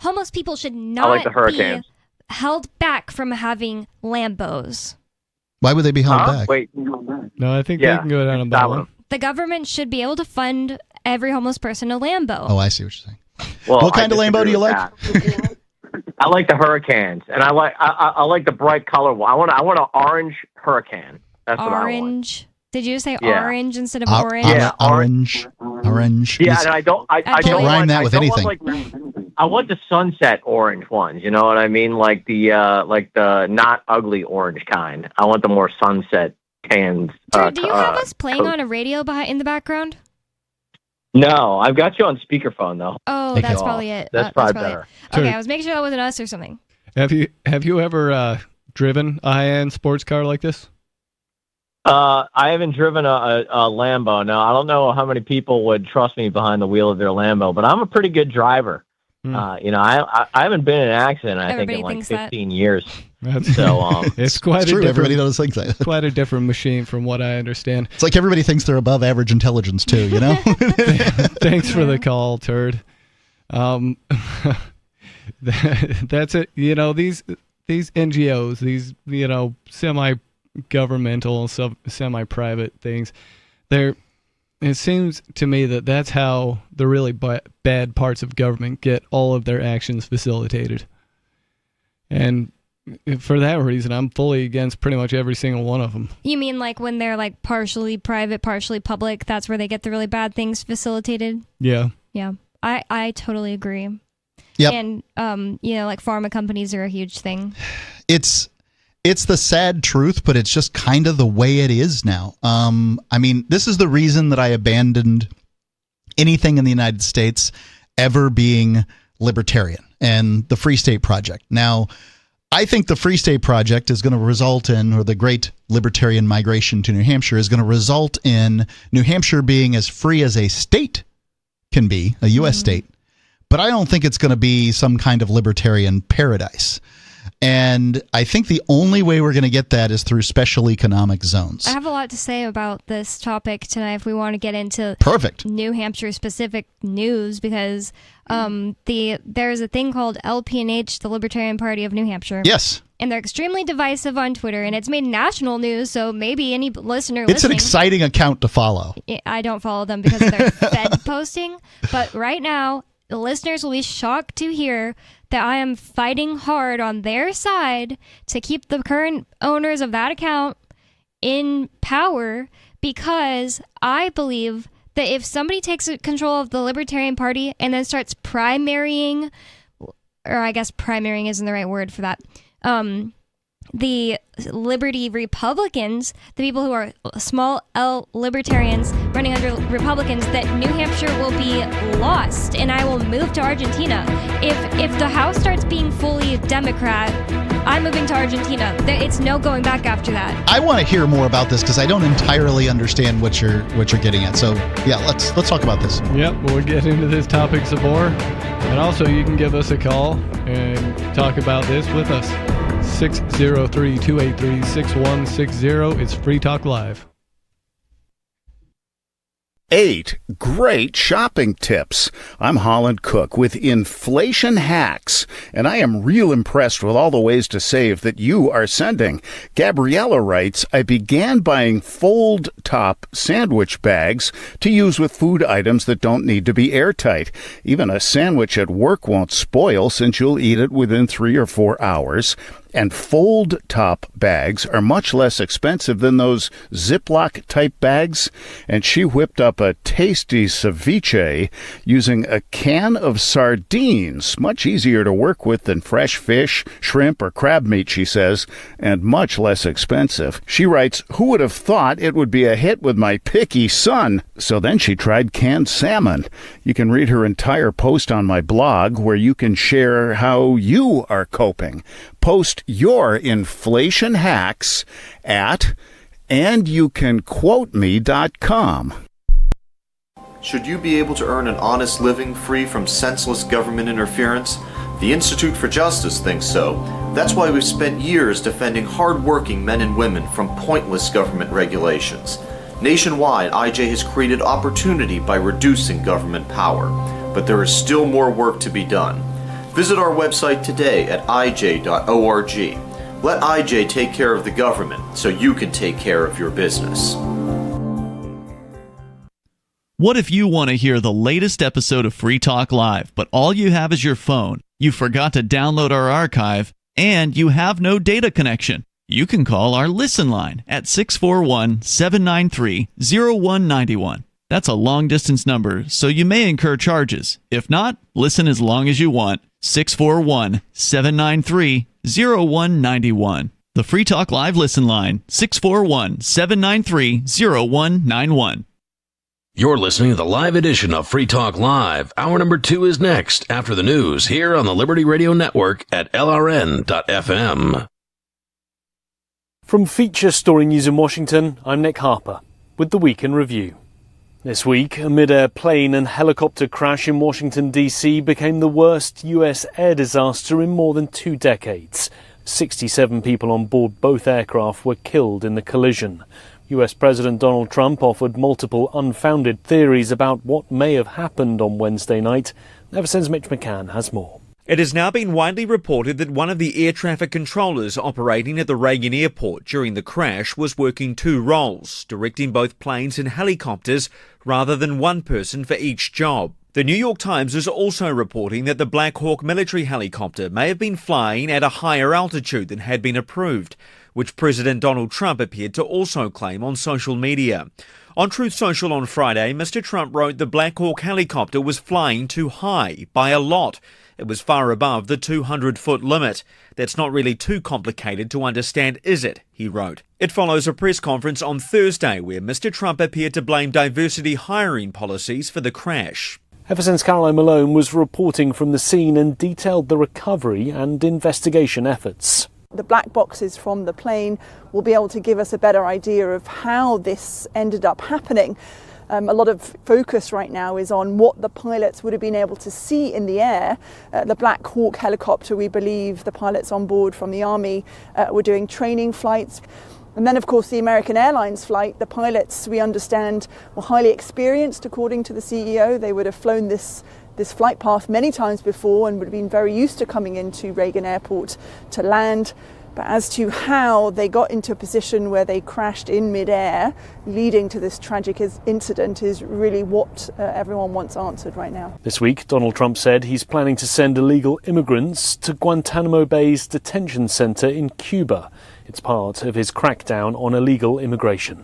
Homeless people should not be held back from having Lambos. Why would they be held back? Wait. No, I think they can go down and buy one. The government should be able to fund every homeless person a Lambo. Oh, I see what you're saying. Well, what kind of Lambo do you like? I like the Hurricanes, and I like the bright color one. I want an orange Huracan. That's what I want. Did you say orange instead of orange? Yeah, orange. Yeah, and I don't rhyme that with anything. I want the sunset orange ones. You know what I mean? Like the not ugly orange kind. I want the more sunset tans. Do you have us playing on a radio in the background? No, I've got you on speakerphone though. Oh, Thank that's you. probably it. That's probably better. Okay, I was making sure that wasn't us or something. Have you ever driven a high-end sports car like this? I haven't driven a Lambo. Now, I don't know how many people would trust me behind the wheel of their Lambo, but I'm a pretty good driver. I haven't been in an accident, I think, in like 15 years. So it's quite true. a different, Everybody does think that. Quite a different machine from what I understand. It's like everybody thinks they're above average intelligence too, you know? Thanks for the call, Turd. That's it. You know, these NGOs, these, you know, semi-governmental, semi-private things, it seems to me that that's how the really bad parts of government get all of their actions facilitated. And for that reason, I'm fully against pretty much every single one of them. You mean like when they're like partially private, partially public, that's where they get the really bad things facilitated? Yeah. Yeah. I totally agree. Yep. And, you know, like pharma companies are a huge thing. It's the sad truth, but it's just kind of the way it is now. I mean, this is the reason that I abandoned anything in the United States ever being libertarian and the Free State Project. Now, I think the Free State Project is going to result in, or the great libertarian migration to New Hampshire is going to result in New Hampshire being as free as a state can be, a U.S. state. But I don't think it's going to be some kind of libertarian paradise. And I think the only way we're going to get that is through special economic zones. I have a lot to say about this topic tonight if we want to get into New Hampshire specific news, because there's a thing called LPNH, the Libertarian Party of New Hampshire. Yes. And they're extremely divisive on Twitter, and it's made national news, so maybe any listener It's listening... an exciting account to follow. I don't follow them because of their Fed posting, but right now, the listeners will be shocked to hear that I am fighting hard on their side to keep the current owners of that account in power, because I believe that if somebody takes control of the Libertarian Party and then starts primarying, or I guess primarying isn't the right word for that, the Liberty Republicans, the people who are small L libertarians running under Republicans, that New Hampshire will be lost and I will move to Argentina. If the House starts being fully Democrat, I'm moving to Argentina. It's no going back after that. I want to hear more about this because I don't entirely understand what you're getting at. So yeah, let's talk about this. Yep, we'll get into this topic some more. And also you can give us a call and talk about this with us. 603-283-6160. It's Free Talk Live. 8 great shopping tips. I'm Holland Cook with Inflation Hacks, and I am real impressed with all the ways to save that you are sending. Gabriella writes, I began buying fold-top sandwich bags to use with food items that don't need to be airtight. Even a sandwich at work won't spoil since you'll eat it within 3 or 4 hours. And fold-top bags are much less expensive than those Ziploc-type bags. And she whipped up a tasty ceviche using a can of sardines. Much easier to work with than fresh fish, shrimp, or crab meat, she says, and much less expensive. She writes, who would have thought it would be a hit with my picky son? So then she tried canned salmon. You can read her entire post on my blog, where you can share how you are coping. Post your inflation hacks at andyoucanquoteme.com. Should you be able to earn an honest living free from senseless government interference? The Institute for Justice thinks so. That's why we've spent years defending hard-working men and women from pointless government regulations. Nationwide, IJ has created opportunity by reducing government power, but there is still more work to be done. Visit our website today at ij.org. Let IJ take care of the government so you can take care of your business. What if you want to hear the latest episode of Free Talk Live, but all you have is your phone, you forgot to download our archive, and you have no data connection? You can call our Listen line at 641-793-0191. That's a long-distance number, so you may incur charges. If not, listen as long as you want. 641-793-0191. The Free Talk Live Listen line, 641-793-0191. You're listening to the live edition of Free Talk Live. Hour number 2 is next after the news here on the Liberty Radio Network at LRN.FM. From Feature Story News in Washington, I'm Nick Harper with the Week in Review. This week, a mid-air plane and helicopter crash in Washington, D.C. became the worst U.S. air disaster in more than 2 decades. 67 people on board both aircraft were killed in the collision. US President Donald Trump offered multiple unfounded theories about what may have happened on Wednesday night. FSN's Mitch McCann has more. It has now been widely reported that one of the air traffic controllers operating at the Reagan Airport during the crash was working 2 roles, directing both planes and helicopters rather than one person for each job. The New York Times is also reporting that the Black Hawk military helicopter may have been flying at a higher altitude than had been approved, which President Donald Trump appeared to also claim on social media. On Truth Social on Friday, Mr. Trump wrote the Black Hawk helicopter was flying too high, by a lot. It was far above the 200-foot limit. That's not really too complicated to understand, is it? He wrote. It follows a press conference on Thursday where Mr. Trump appeared to blame diversity hiring policies for the crash. FSN's Caroline Malone was reporting from the scene and detailed the recovery and investigation efforts. The black boxes from the plane will be able to give us a better idea of how this ended up happening. A lot of focus right now is on what the pilots would have been able to see in the air. The Black Hawk helicopter, we believe the pilots on board from the Army were doing training flights. And then, of course, the American Airlines flight, the pilots, we understand, were highly experienced, according to the CEO. They would have flown this flight path many times before and would have been very used to coming into Reagan Airport to land. But as to how they got into a position where they crashed in midair, leading to this tragic incident, is really what everyone wants answered right now. This week, Donald Trump said he's planning to send illegal immigrants to Guantanamo Bay's detention center in Cuba. It's part of his crackdown on illegal immigration.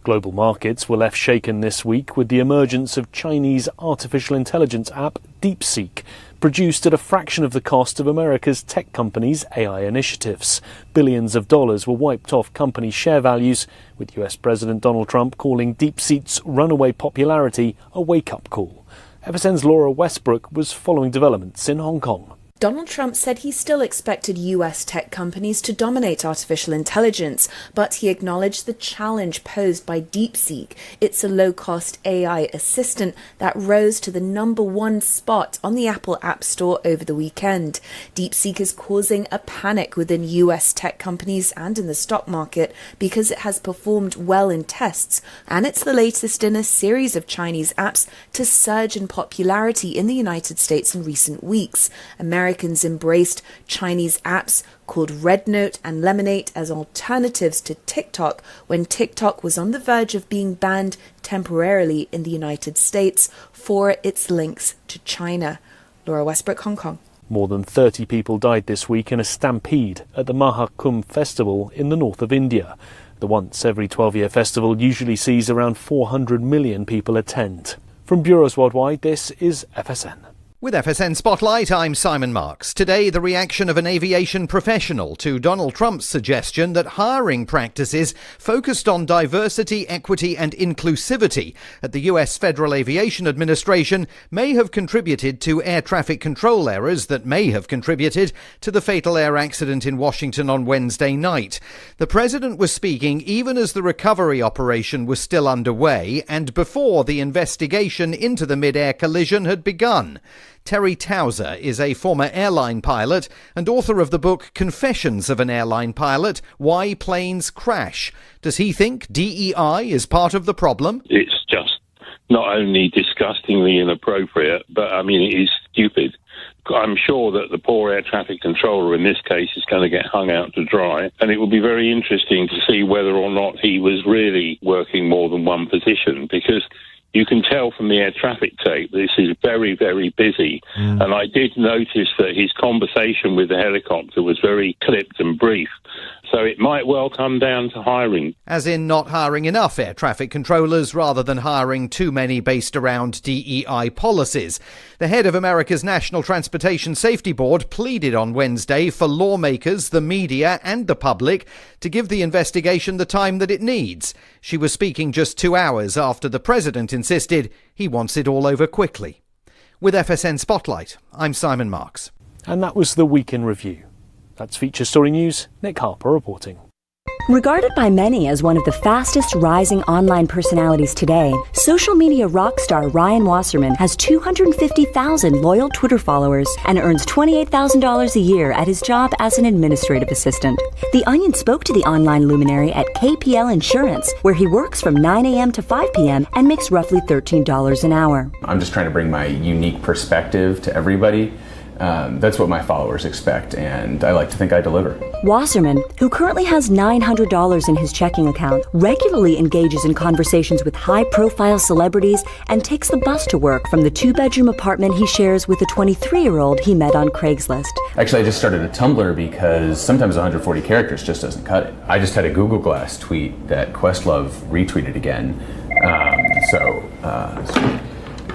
Global markets were left shaken this week with the emergence of Chinese artificial intelligence app DeepSeek, produced at a fraction of the cost of America's tech companies' AI initiatives. Billions of dollars were wiped off company share values, with US President Donald Trump calling DeepSeek's runaway popularity a wake-up call. FSN's Laura Westbrook was following developments in Hong Kong. Donald Trump said he still expected US tech companies to dominate artificial intelligence, but he acknowledged the challenge posed by DeepSeek. It's a low-cost AI assistant that rose to the #1 spot on the Apple App Store over the weekend. DeepSeek is causing a panic within US tech companies and in the stock market because it has performed well in tests, and it's the latest in a series of Chinese apps to surge in popularity in the United States in recent weeks. Americans embraced Chinese apps called Red Note and Lemonade as alternatives to TikTok when TikTok was on the verge of being banned temporarily in the United States for its links to China. Laura Westbrook, Hong Kong. More than 30 people died this week in a stampede at the Maha Kumbh festival in the north of India. The once every 12-year festival usually sees around 400 million people attend. From bureaus worldwide, this is FSN. With FSN Spotlight, I'm Simon Marks. Today, the reaction of an aviation professional to Donald Trump's suggestion that hiring practices focused on diversity, equity and inclusivity at the US Federal Aviation Administration may have contributed to air traffic control errors that may have contributed to the fatal air accident in Washington on Wednesday night. The president was speaking even as the recovery operation was still underway and before the investigation into the mid-air collision had begun. Terry Towser is a former airline pilot and author of the book Confessions of an Airline Pilot, Why Planes Crash. Does he think DEI is part of the problem? It's just not only disgustingly inappropriate, but I mean, it is stupid. I'm sure that the poor air traffic controller in this case is going to get hung out to dry, and it will be very interesting to see whether or not he was really working more than one position, because you can tell from the air traffic tape this is very, very busy. And I did notice that his conversation with the helicopter was very clipped and brief. So it might well come down to hiring. As in not hiring enough air traffic controllers rather than hiring too many based around DEI policies. The head of America's National Transportation Safety Board pleaded on Wednesday for lawmakers, the media and the public to give the investigation the time that it needs. She was speaking just 2 hours after the president insisted he wants it all over quickly. With FSN Spotlight, I'm Simon Marks. And that was the Week in Review. That's Feature Story News. Nick Harper reporting. Regarded by many as one of the fastest rising online personalities today, social media rock star Ryan Wasserman has 250,000 loyal Twitter followers and earns $28,000 a year at his job as an administrative assistant. The Onion spoke to the online luminary at KPL Insurance, where he works from 9 a.m. to 5 p.m. and makes roughly $13 an hour. I'm just trying to bring my unique perspective to everybody. That's what my followers expect, and I like to think I deliver. Wasserman, who currently has $900 in his checking account, regularly engages in conversations with high-profile celebrities and takes the bus to work from the 2-bedroom apartment he shares with a 23-year-old he met on Craigslist. Actually, I just started a Tumblr because sometimes 140 characters just doesn't cut it. I just had a Google Glass tweet that Questlove retweeted again.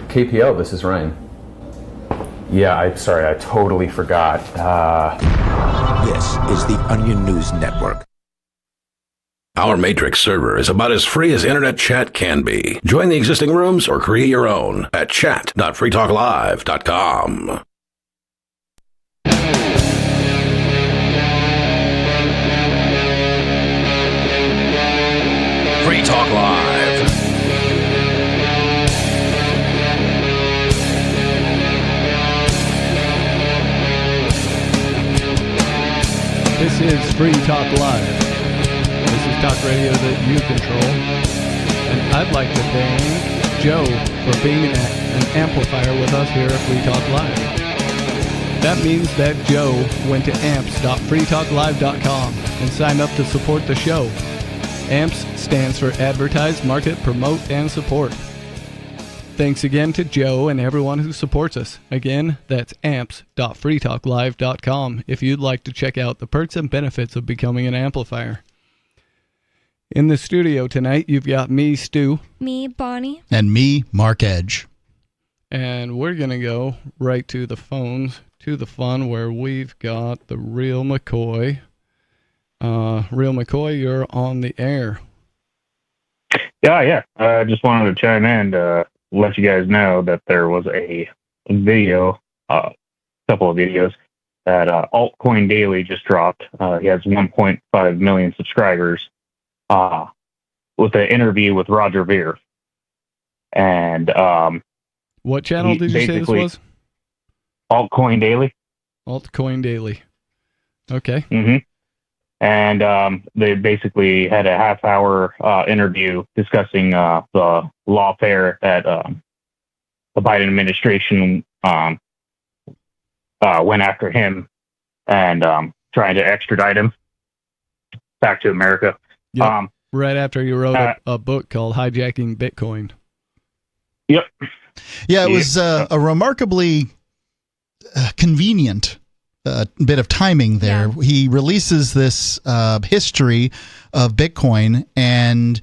KPL, this is Ryan. Yeah, I'm sorry, I totally forgot. This is the Onion News Network. Our Matrix server is about as free as internet chat can be. Join the existing rooms or create your own at chat.freetalklive.com. Free Talk Live. This is Free Talk Live. This is talk radio that you control. And I'd like to thank Joe for being an amplifier with us here at Free Talk Live. That means that Joe went to amps.freetalklive.com and signed up to support the show. AMPS stands for Advertise, Market, Promote, and Support. Thanks again to Joe and everyone who supports us. Again, that's amps.freetalklive.com if you'd like to check out the perks and benefits of becoming an amplifier. In the studio tonight, you've got me, Stu. Me, Bonnie. And me, Mark Edge. And we're going to go right to the phones, to the fun, where we've got the Real McCoy. Real McCoy, you're on the air. Yeah. I just wanted to chime in to let you guys know that there was a video, couple of videos, that Altcoin Daily just dropped. He has 1.5 million subscribers with an interview with Roger Ver. And what channel did you say this was? Altcoin Daily. Altcoin Daily. Okay. Mm-hmm. And they basically had a half-hour interview discussing the lawfare that the Biden administration went after him and trying to extradite him back to America. Yep. Right after you wrote a book called Hijacking Bitcoin. Yep. Yeah, it was a remarkably convenient bit of timing there. Yeah. He releases this history of Bitcoin, and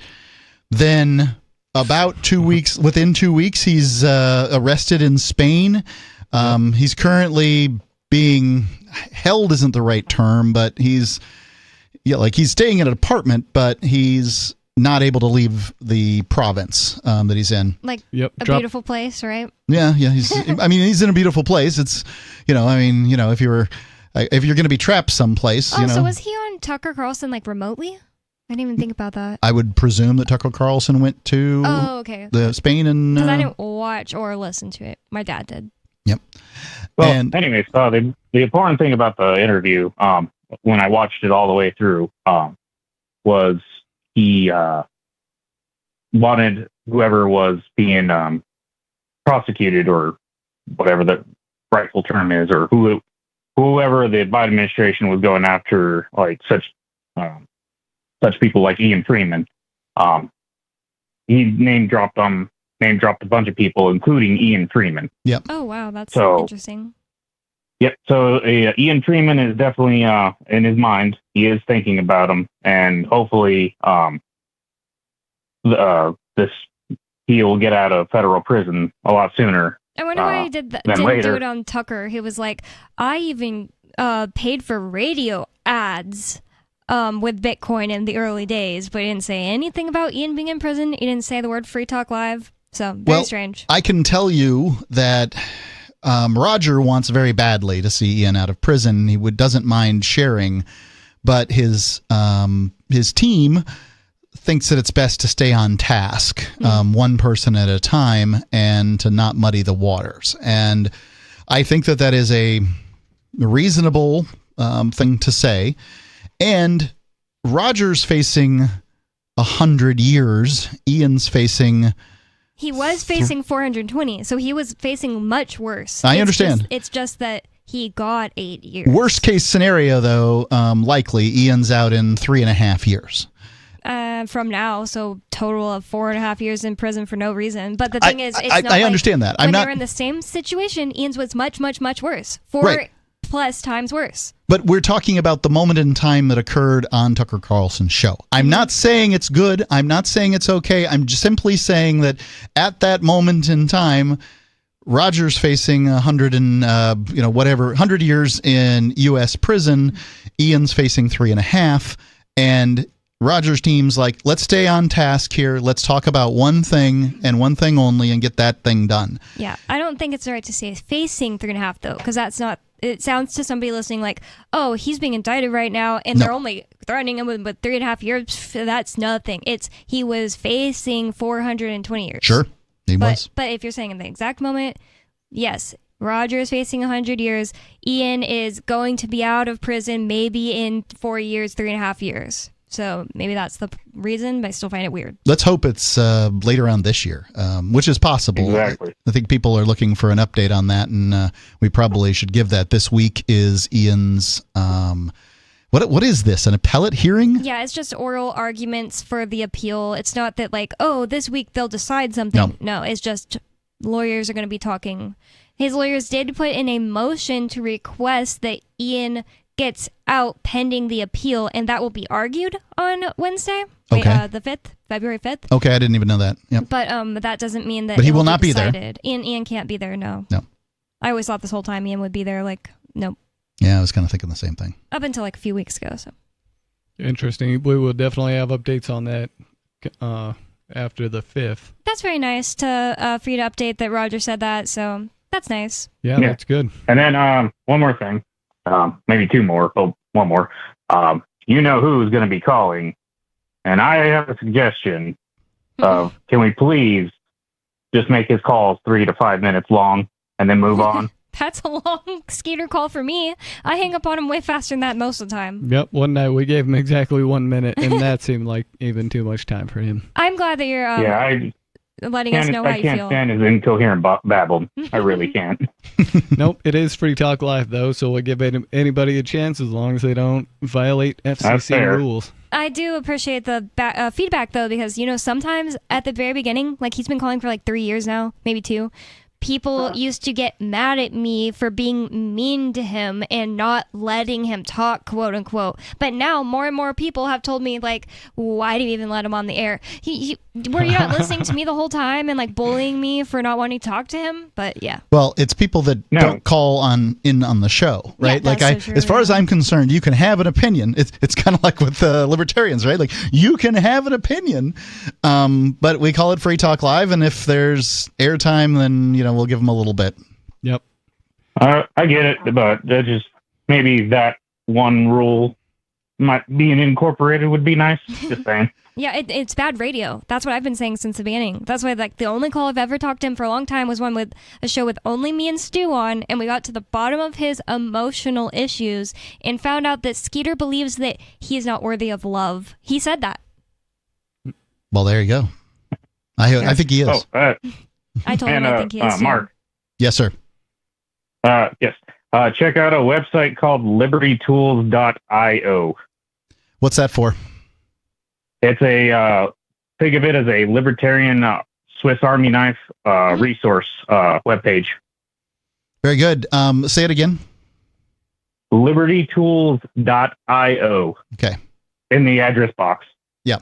then about 2 weeks, within 2 weeks, he's arrested in Spain. He's currently being held, isn't the right term, but he's staying in an apartment, but he's not able to leave the province that he's in. Like a beautiful place, right? Yeah. He's in a beautiful place. It's, if you're going to be trapped someplace, So was he on Tucker Carlson remotely? I didn't even think about that. I would presume that Tucker Carlson went to the Spain and because I didn't watch or listen to it. My dad did. Yep. Well, anyways, the important thing about the interview, when I watched it all the way through, was he wanted whoever was being prosecuted, or whatever the rightful term is, or whoever the Biden administration was going after, such people like Ian Freeman. He name dropped a bunch of people, including Ian Freeman. Yep. Oh wow, that's so interesting. Yep. So Ian Freeman is definitely in his mind. He is thinking about him, and hopefully, he will get out of federal prison a lot sooner. I wonder why he didn't do it on Tucker. He was like, I even paid for radio ads with Bitcoin in the early days, but he didn't say anything about Ian being in prison. He didn't say the word Free Talk Live. So, very strange. I can tell you that Roger wants very badly to see Ian out of prison. He doesn't mind sharing, but his team thinks that it's best to stay on task, one person at a time, and to not muddy the waters. And I think that is a reasonable thing to say. And Roger's facing 100 years. Ian's facing... He was facing 420, so he was facing much worse. I understand. It's just that he got 8 years. Worst case scenario, though, likely Ian's out in 3.5 years. From now, so total of 4.5 years in prison for no reason. But the thing is, it's not I understand that. When they're in the same situation, Ian's was much, much, much worse. 4+ times worse. But we're talking about the moment in time that occurred on Tucker Carlson's show. I'm not saying it's good. I'm not saying it's okay. I'm just simply saying that at that moment in time, Roger's facing 100 years in U.S. prison. Ian's facing 3.5, and Roger's team's like, let's stay on task here. Let's talk about one thing and one thing only and get that thing done. Yeah, I don't think it's right to say facing 3.5 though, because that's not. It sounds to somebody listening like, oh, he's being indicted right now, and they're only threatening him with 3.5 years. That's nothing. He was facing 420 years. Sure, he was. But if you're saying in the exact moment, yes, Roger is facing 100 years. Ian is going to be out of prison maybe in 4 years, 3.5 years. So maybe that's the reason, but I still find it weird. Let's hope it's later on this year, which is possible. Exactly. I think people are looking for an update on that, and we probably should give that. This week is Ian's, what is this, an appellate hearing? Yeah, it's just oral arguments for the appeal. It's not that like, oh, this week they'll decide something. No, it's just lawyers are going to be talking. His lawyers did put in a motion to request that Ian gets out pending the appeal, and that will be argued on Wednesday, the 5th, February 5th. Okay, I didn't even know that. Yep. But that doesn't mean that. But he will not be there. Ian can't be there. No. I always thought this whole time Ian would be there. Like, nope. Yeah, I was kind of thinking the same thing. Up until like a few weeks ago. So. Interesting. We will definitely have updates on that after the 5th. That's very nice for you to update that Roger said that. So that's nice. Yeah, that's good. And then one more thing. Maybe two more. Oh, one more. You know who's going to be calling, and I have a suggestion. Can we please just make his calls 3 to 5 minutes long and then move on? That's a long Skeeter call for me. I hang up on him way faster than that most of the time. Yep, one night we gave him exactly 1 minute, and that seemed like even too much time for him. I'm glad that you're letting us know how you feel. I can't stand his incoherent babble. I really can't. Nope, it is Free Talk Live, though, so we'll give anybody a chance as long as they don't violate FCC rules. I do appreciate the feedback, though, because, sometimes at the very beginning, like he's been calling for like 3 years now, maybe 2, people used to get mad at me for being mean to him and not letting him talk, quote unquote. But now more and more people have told me, like, why do you even let him on the air? Were you not listening to me the whole time and like bullying me for not wanting to talk to him? But yeah. Well, it's people that don't call in on the show, right? Yeah, like that's so true, as far as I'm concerned, you can have an opinion. It's kind of like with libertarians, right? Like you can have an opinion, but we call it Free Talk Live, and if there's airtime, then we'll give them a little bit. Yep. I get it, but just maybe that one rule being incorporated would be nice. Just saying. Yeah, it's bad radio. That's what I've been saying since the beginning. That's why, like, the only call I've ever talked to him for a long time was one with a show with only me and Stu on, and we got to the bottom of his emotional issues and found out that Skeeter believes that he is not worthy of love. He said that. Well, there you go. I think he is. I told him I think he is too. Mark. Yes, sir. Yes. Check out a website called libertytools.io. What's that for? It's think of it as a libertarian Swiss Army knife resource webpage. Very good. Say it again. libertytools.io. Okay. In the address box. Yeah.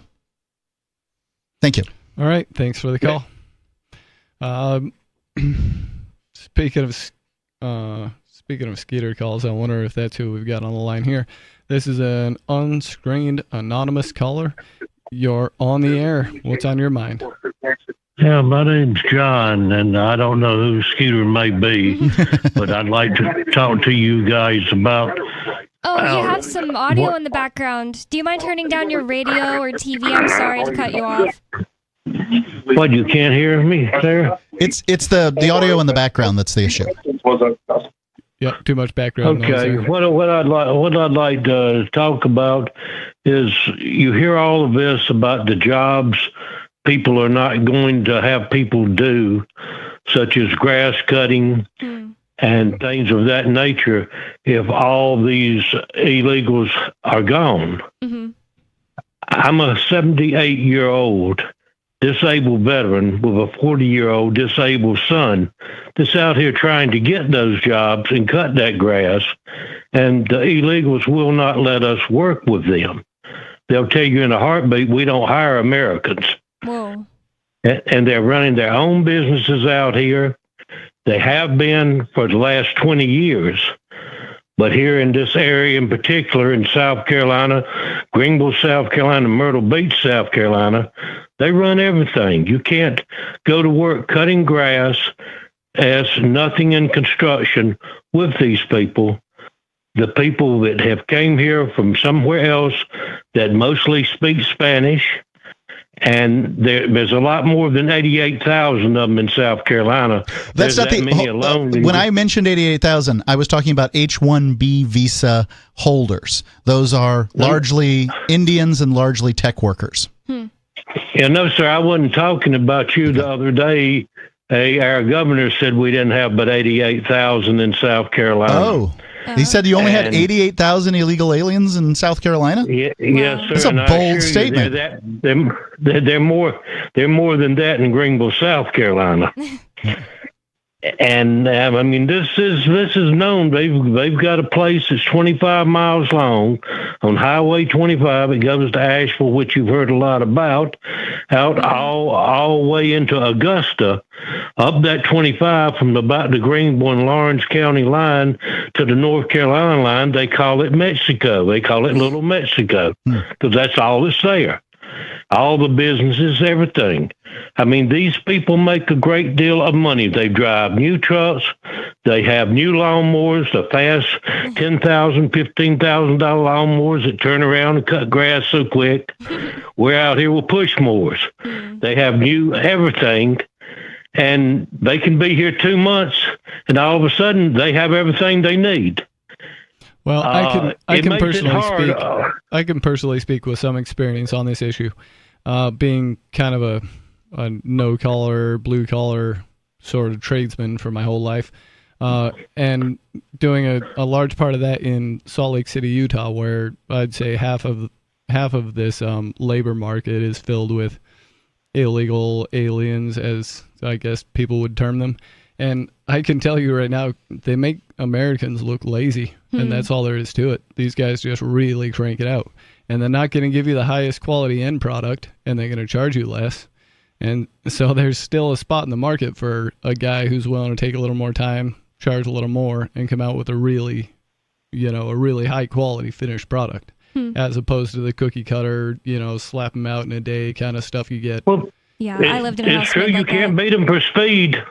Thank you. All right. Thanks for the call. Speaking of Skeeter calls, I wonder if that's who we've got on the line here. This is an unscreened anonymous caller. You're on the air. What's on your mind? Yeah, my name's John, and I don't know who Skeeter may be, but I'd like to talk to you guys about... Oh, you have some audio in the background. Do you mind turning down your radio or TV? I'm sorry to cut you off. What, you can't hear me there? It's the audio in the background that's the issue. Yep, too much background noise Okay, there. what I'd like to talk about is you hear all of this about the jobs people are not going to have people do, such as grass cutting and things of that nature, if all these illegals are gone. Mm-hmm. I'm a 78-year-old disabled veteran with a 40-year-old disabled son that's out here trying to get those jobs and cut that grass, and the illegals will not let us work with them. They'll tell you in a heartbeat, we don't hire Americans. Whoa. And they're running their own businesses out here. They have been for the last 20 years. But here in this area in particular, in South Carolina, Greenville, South Carolina, Myrtle Beach, South Carolina, they run everything. You can't go to work cutting grass as nothing in construction with these people. The people that have came here from somewhere else that mostly speak Spanish, and there's a lot more than 88,000 of them in South Carolina. That's not many alone. When I mentioned 88,000, I was talking about H-1B visa holders. Those are largely Indians and largely tech workers. Yeah, no, sir, I wasn't talking about you the other day. Our governor said we didn't have but 88,000 in South Carolina. Oh. He said you only had 88,000 illegal aliens in South Carolina? Yes, sir. That's a bold statement. They're more than that in Greenville, South Carolina. And I mean, this is known. They've got a place that's 25 miles long on Highway 25. It goes to Asheville, which you've heard a lot about, out all the way into Augusta, up that 25 from about the Greenville and Lawrence County line to the North Carolina line. They call it Mexico. They call it Little Mexico because that's all that's there. All the businesses, everything. I mean, these people make a great deal of money. They drive new trucks. They have new lawnmowers, the fast $10,000, $15,000 lawnmowers that turn around and cut grass so quick. We're out here with push mowers. They have new everything, and they can be here 2 months, and all of a sudden they have everything they need. Well, I can personally speak with some experience on this issue, being kind of a no-collar, blue-collar sort of tradesman for my whole life, and doing a large part of that in Salt Lake City, Utah, where I'd say half of this labor market is filled with illegal aliens, as I guess people would term them. And I can tell you right now, they make Americans look lazy, and that's all there is to it. These guys just really crank it out. And they're not going to give you the highest quality end product, and they're going to charge you less. And so there's still a spot in the market for a guy who's willing to take a little more time, charge a little more, and come out with a really high quality finished product, as opposed to the cookie cutter, slap them out in a day kind of stuff you get. Well, I lived in a house. It's true. You can't beat them for speed.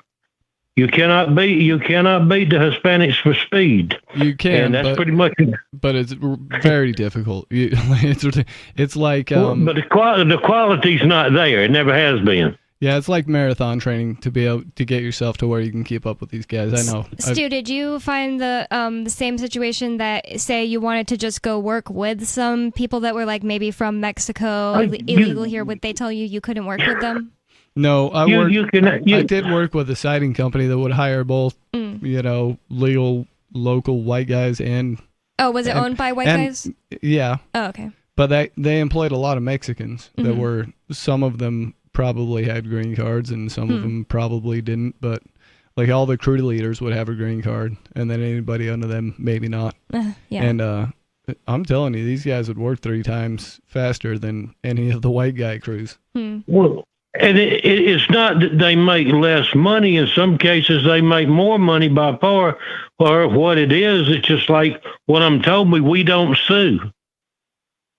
You cannot beat the Hispanics for speed. You can, and that's pretty much. But it's very difficult. It's like. But the quality's not there. It never has been. Yeah, it's like marathon training to be able to get yourself to where you can keep up with these guys. I know. Stu, did you find the same situation that, say, you wanted to just go work with some people that were like maybe from Mexico, illegal here? Would they tell you couldn't work with them? No, I did work with a siding company that would hire both, legal local white guys and. Oh, was it owned by white guys? Yeah. Oh, okay. But they employed a lot of Mexicans that were, some of them probably had green cards and some of them probably didn't, but Like all the crew leaders would have a green card, and then anybody under them maybe not. Yeah. And I'm telling you, these guys would work 3 times faster than any of the white guy crews. Well, and it's not that they make less money. In some cases, they make more money by far. Or what it is, it's just like what I'm told me, we don't sue.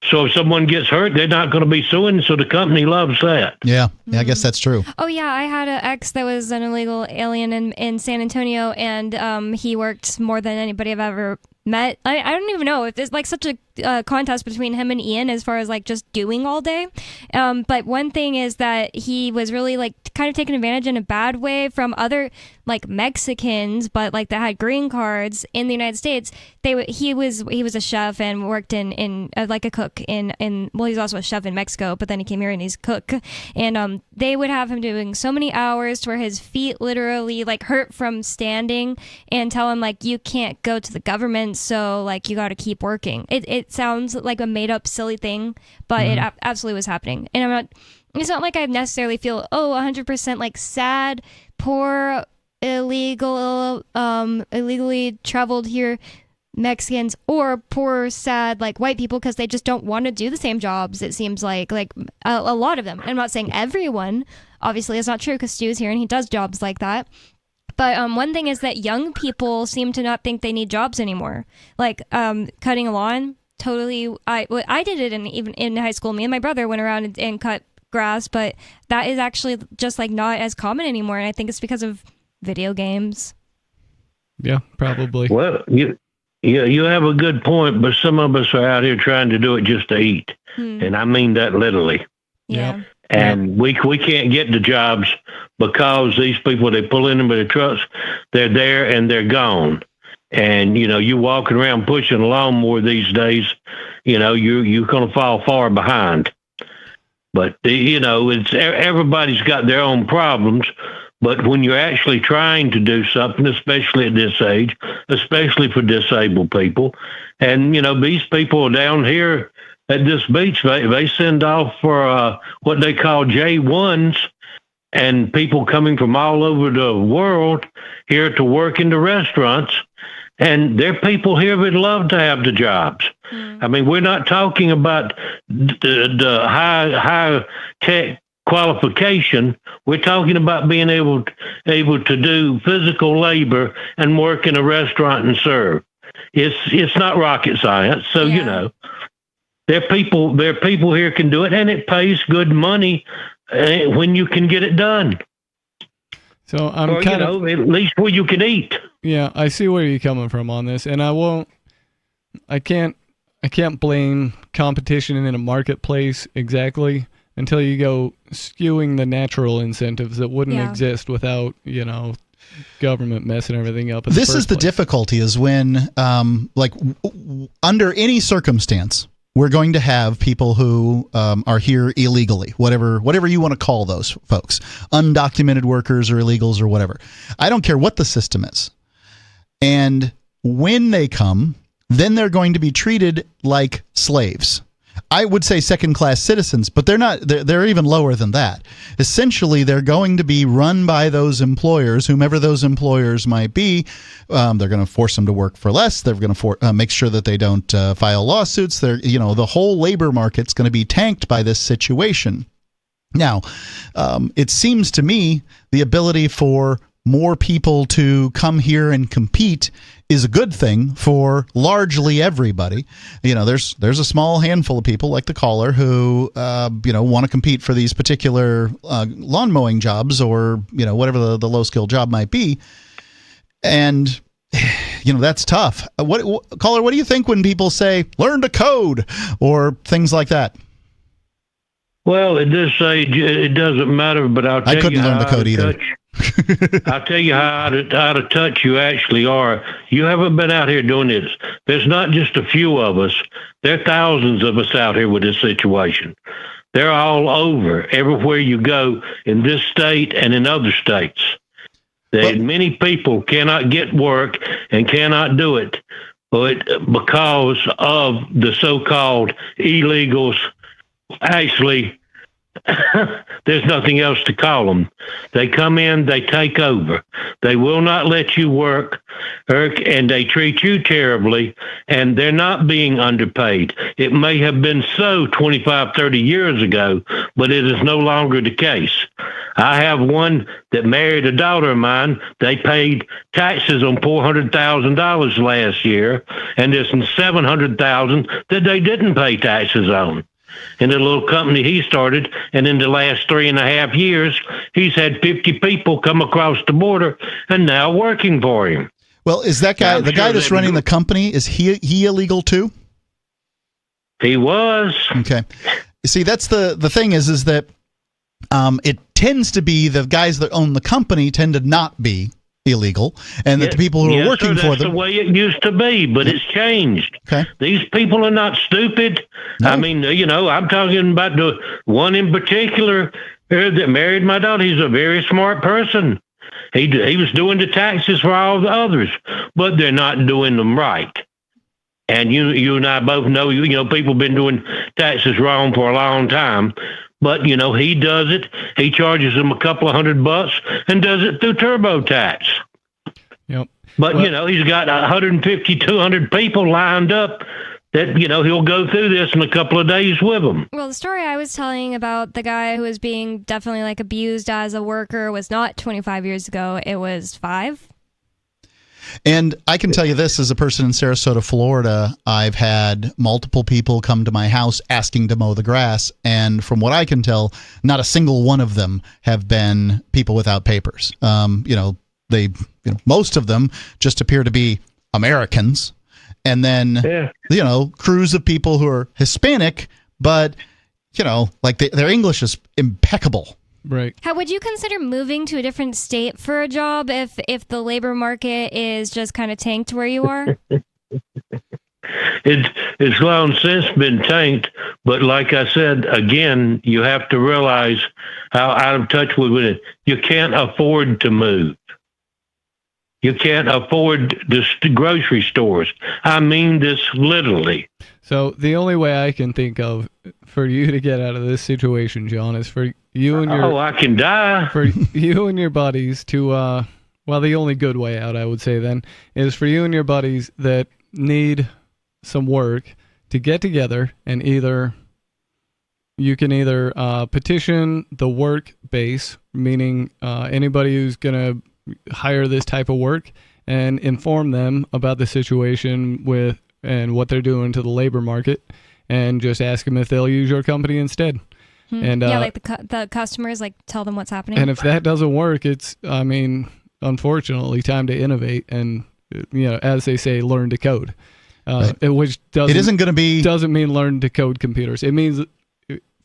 So if someone gets hurt, they're not going to be suing, so the company loves that. Yeah, I guess that's true. Oh, yeah, I had an ex that was an illegal alien in San Antonio, and he worked more than anybody I've ever met. I don't even know if there's like such a contest between him and Ian as far as like just doing all day. But one thing is that he was really like kind of taken advantage in a bad way from other like Mexicans, but like that had green cards in the United States. He was a chef and worked in like a cook in well, he's also a chef in Mexico, but then he came here and he's a cook. And they would have him doing so many hours to where his feet literally like hurt from standing, and tell him like, you can't go to the government, so like you got to keep working. It sounds like a made up silly thing, but it absolutely was happening. And it's not like I necessarily feel 100% like sad, poor, illegally traveled here Mexicans, or poor, sad, like white people, because they just don't want to do the same jobs. It seems like a lot of them. I'm not saying everyone, obviously it's not true, because Stu's here and he does jobs like that. But one thing is that young people seem to not think they need jobs anymore. Like cutting a lawn, totally. I did it even in high school. Me and my brother went around and cut grass, but that is actually just like not as common anymore. And I think it's because of video games. Yeah, probably. Well, you have a good point, but some of us are out here trying to do it just to eat. And I mean that literally. Yeah. And we can't get the jobs because these people, they pull in them with the trucks, they're there and they're gone. And, you walking around pushing a lawnmower these days, you're going to fall far behind. But, it's everybody's got their own problems. But when you're actually trying to do something, especially at this age, especially for disabled people, and, these people down here at this beach, they send off for what they call J1s, and people coming from all over the world here to work in the restaurants. And there are people here that love to have the jobs. I mean, we're not talking about the high tech qualification. We're talking about being able to do physical labor and work in a restaurant and serve. It's not rocket science. So, there are people here can do it, and it pays good money when you can get it done. So I'm or, kind of at least where you can eat. Yeah, I see where you're coming from on this, and I can't blame competition in a marketplace exactly until you go skewing the natural incentives that wouldn't exist without, government messing everything up. This is the difficulty, is when, under any circumstance, we're going to have people who are here illegally, whatever you want to call those folks, undocumented workers or illegals or whatever. I don't care what the system is. And when they come, then they're going to be treated like slaves. I would say second-class citizens, but they're not. They're even lower than that. Essentially, they're going to be run by those employers, whomever those employers might be. They're going to force them to work for less. They're going to make sure that they don't file lawsuits. The whole labor market's going to be tanked by this situation. Now, it seems to me the ability for more people to come here and compete is a good thing for largely everybody. There's a small handful of people like the caller who want to compete for these particular lawn mowing jobs or whatever the low skill job might be, and that's tough. Caller, what do you think when people say learn to code or things like that? Well, at this age, it doesn't matter. But I couldn't learn to code either. I'll tell you how out of touch you actually are. You haven't been out here doing this. There's not just a few of us. There are thousands of us out here with this situation. They're all over, everywhere you go in this state and in other states. Many people cannot get work and cannot do it because of the so-called illegals actually there's nothing else to call them. They come in, they take over. They will not let you work, and they treat you terribly, and they're not being underpaid. It may have been so 25, 30 years ago, but it is no longer the case. I have one that married a daughter of mine. They paid taxes on $400,000 last year, and there's some $700,000 that they didn't pay taxes on. In the little company he started, and in the last 3.5 years, he's had 50 people come across the border and now working for him. Well, is that guy, the guy that's running the company, is he illegal too? He was. Okay. See, that's the thing is that it tends to be the guys that own the company tend to not be illegal, and that the people who are working for them. That's the way it used to be, but it's changed. Okay. These people are not stupid. No. I mean, I'm talking about the one in particular that married my daughter. He's a very smart person. He was doing the taxes for all the others, but they're not doing them right. And you and I both know, people have been doing taxes wrong for a long time. But, he does it. He charges them a couple of $100 and does it through TurboTax. Yep. But, he's got 150, 200 people lined up that, he'll go through this in a couple of days with them. Well, the story I was telling about the guy who was being definitely abused as a worker was not 25 years ago. It was 5. And I can tell you this, as a person in Sarasota, Florida, I've had multiple people come to my house asking to mow the grass, and from what I can tell, not a single one of them have been people without papers. Most of them just appear to be Americans, and then crews of people who are Hispanic, but their English is impeccable. Right. How would you consider moving to a different state for a job if the labor market is just kind of tanked where you are? It's long since been tanked, but like I said, again, you have to realize how out of touch we're with it. You can't afford to move. You can't afford the grocery stores. I mean this literally. So the only way I can think of for you to get out of this situation, John, is for you and your... I can die. For you and your buddies to... the only good way out, I would say then, is for you and your buddies that need some work to get together and you can either petition the work base, meaning anybody who's going to hire this type of work, and inform them about the situation and what they're doing to the labor market, and just ask them if they'll use your company instead. And the customers, tell them what's happening. And if that doesn't work, it's, unfortunately, time to innovate and, as they say, learn to code. Right. Which doesn't mean learn to code computers. It means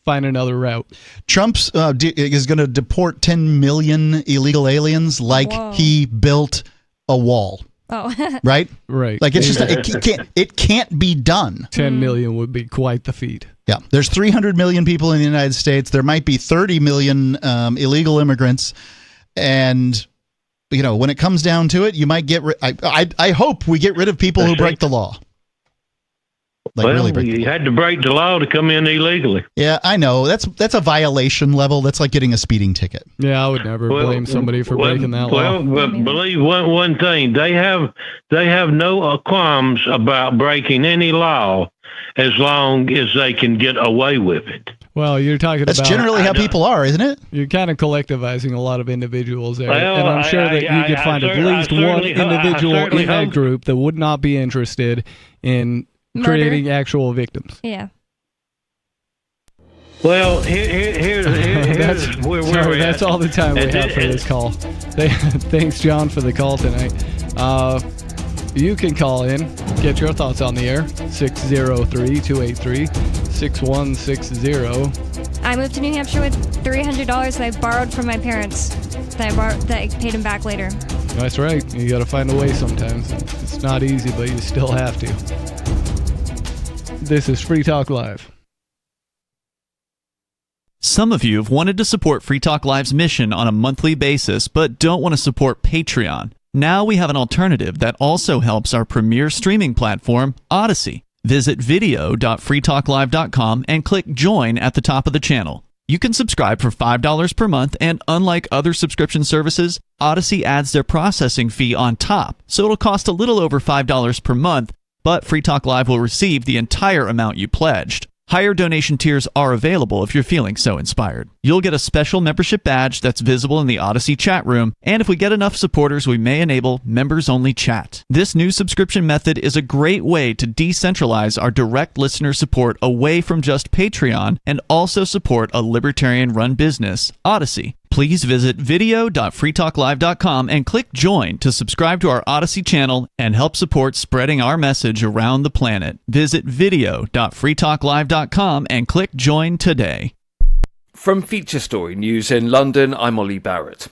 find another route. Trump's is going to deport 10 million illegal aliens like he built a wall. Oh. Right? Right. It's just it can't be done. 10 million would be quite the feat. Yeah. There's 300 million people in the United States. There might be 30 million illegal immigrants, and when it comes down to it, you might get I hope we get rid of people who break the law. You had to break the law to come in illegally. Yeah, I know. That's a violation level. That's like getting a speeding ticket. Yeah, I would never blame somebody for breaking that law. Well, believe one thing. They have no qualms about breaking any law as long as they can get away with it. Well, you're talking That's about... That's generally how people are, isn't it? You're kind of collectivizing a lot of individuals there. And I'm sure that you could find at least one individual in that group that would not be interested in creating actual victims. Yeah. Well, here's where we're at. That's all the time we have for this call. Thanks, John, for the call tonight. You can call in, get your thoughts on the air, 603-283-6160. I moved to New Hampshire with $300 that I borrowed from my parents. That I paid them back later. That's right. You got to find a way sometimes. It's not easy, but you still have to. This is Free Talk Live. Some of you have wanted to support Free Talk Live's mission on a monthly basis, but don't want to support Patreon. Now we have an alternative that also helps our premier streaming platform, Odyssey. Visit video.freetalklive.com and click Join at the top of the channel. You can subscribe for $5 per month, and unlike other subscription services, Odyssey adds their processing fee on top, so it'll cost a little over $5 per month, but Free Talk Live will receive the entire amount you pledged. Higher donation tiers are available if you're feeling so inspired. You'll get a special membership badge that's visible in the Odyssey chat room, and if we get enough supporters, we may enable members-only chat. This new subscription method is a great way to decentralize our direct listener support away from just Patreon and also support a libertarian-run business, Odyssey. Please visit video.freetalklive.com and click join to subscribe to our Odyssey channel and help support spreading our message around the planet. Visit video.freetalklive.com and click join today. From Feature Story News in London, I'm Ollie Barrett.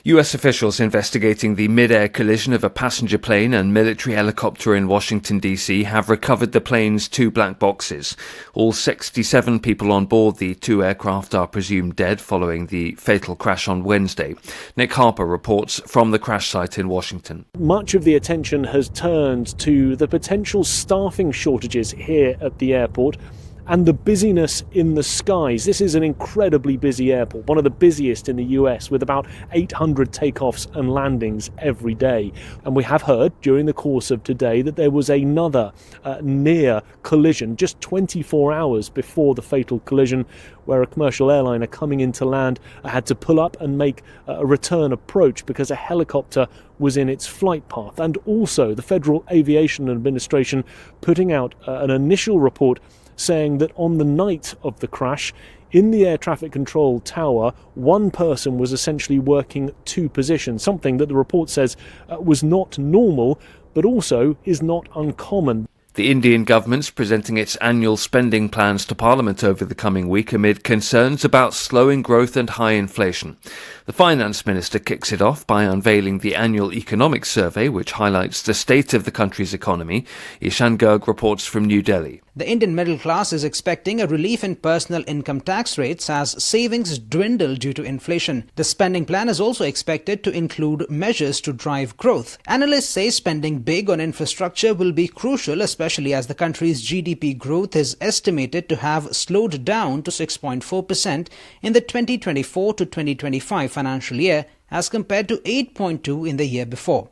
US officials investigating the mid-air collision of a passenger plane and military helicopter in Washington, D.C. have recovered the plane's 2 black boxes. All 67 people on board the 2 aircraft are presumed dead following the fatal crash on Wednesday. Nick Harper reports from the crash site in Washington. Much of the attention has turned to the potential staffing shortages here at the airport and the busyness in the skies. This is an incredibly busy airport, one of the busiest in the US, with about 800 takeoffs and landings every day. And we have heard during the course of today that there was another near collision just 24 hours before the fatal collision, where a commercial airliner coming into land had to pull up and make a return approach because a helicopter was in its flight path. And also the Federal Aviation Administration putting out an initial report saying that on the night of the crash, in the air traffic control tower, one person was essentially working 2 positions, something that the report says was not normal, but also is not uncommon. The Indian government's presenting its annual spending plans to Parliament over the coming week amid concerns about slowing growth and high inflation. The finance minister kicks it off by unveiling the annual economic survey, which highlights the state of the country's economy. Ishan Garg reports from New Delhi. The Indian middle class is expecting a relief in personal income tax rates as savings dwindle due to inflation. The spending plan is also expected to include measures to drive growth. Analysts say spending big on infrastructure will be crucial, especially as the country's GDP growth is estimated to have slowed down to 6.4% in the 2024 to 2025 financial year as compared to 8.2% in the year before.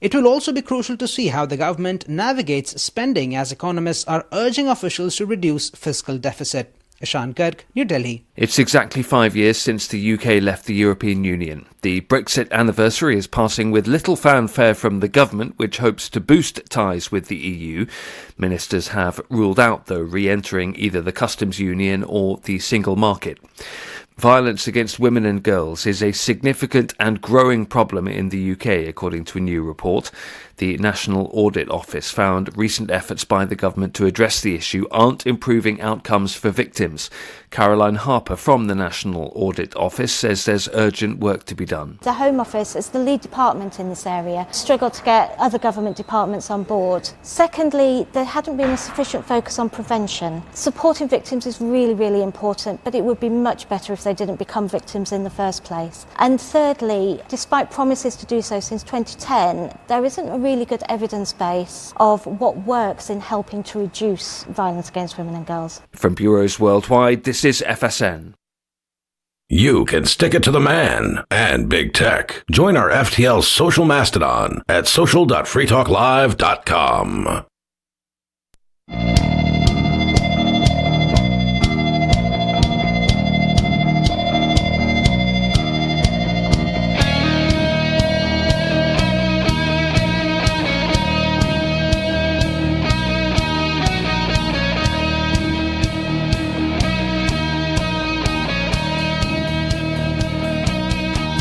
It will also be crucial to see how the government navigates spending as economists are urging officials to reduce fiscal deficit. Ishan Garg, New Delhi. It's exactly 5 years since the UK left the European Union. The Brexit anniversary is passing with little fanfare from the government, which hopes to boost ties with the EU. Ministers have ruled out, though, re-entering either the customs union or the single market. Violence against women and girls is a significant and growing problem in the UK, according to a new report. The National Audit Office found recent efforts by the government to address the issue aren't improving outcomes for victims. Caroline Harper from the National Audit Office says there's urgent work to be done. The Home Office, as the lead department in this area, struggled to get other government departments on board. Secondly, there hadn't been a sufficient focus on prevention. Supporting victims is really, really important, but it would be much better if they didn't become victims in the first place. And thirdly, despite promises to do so since 2010, there isn't a really good evidence base of what works in helping to reduce violence against women and girls. From bureaus worldwide, this is FSN. You can stick it to the man and big tech. Join our FTL social mastodon at social.freetalklive.com.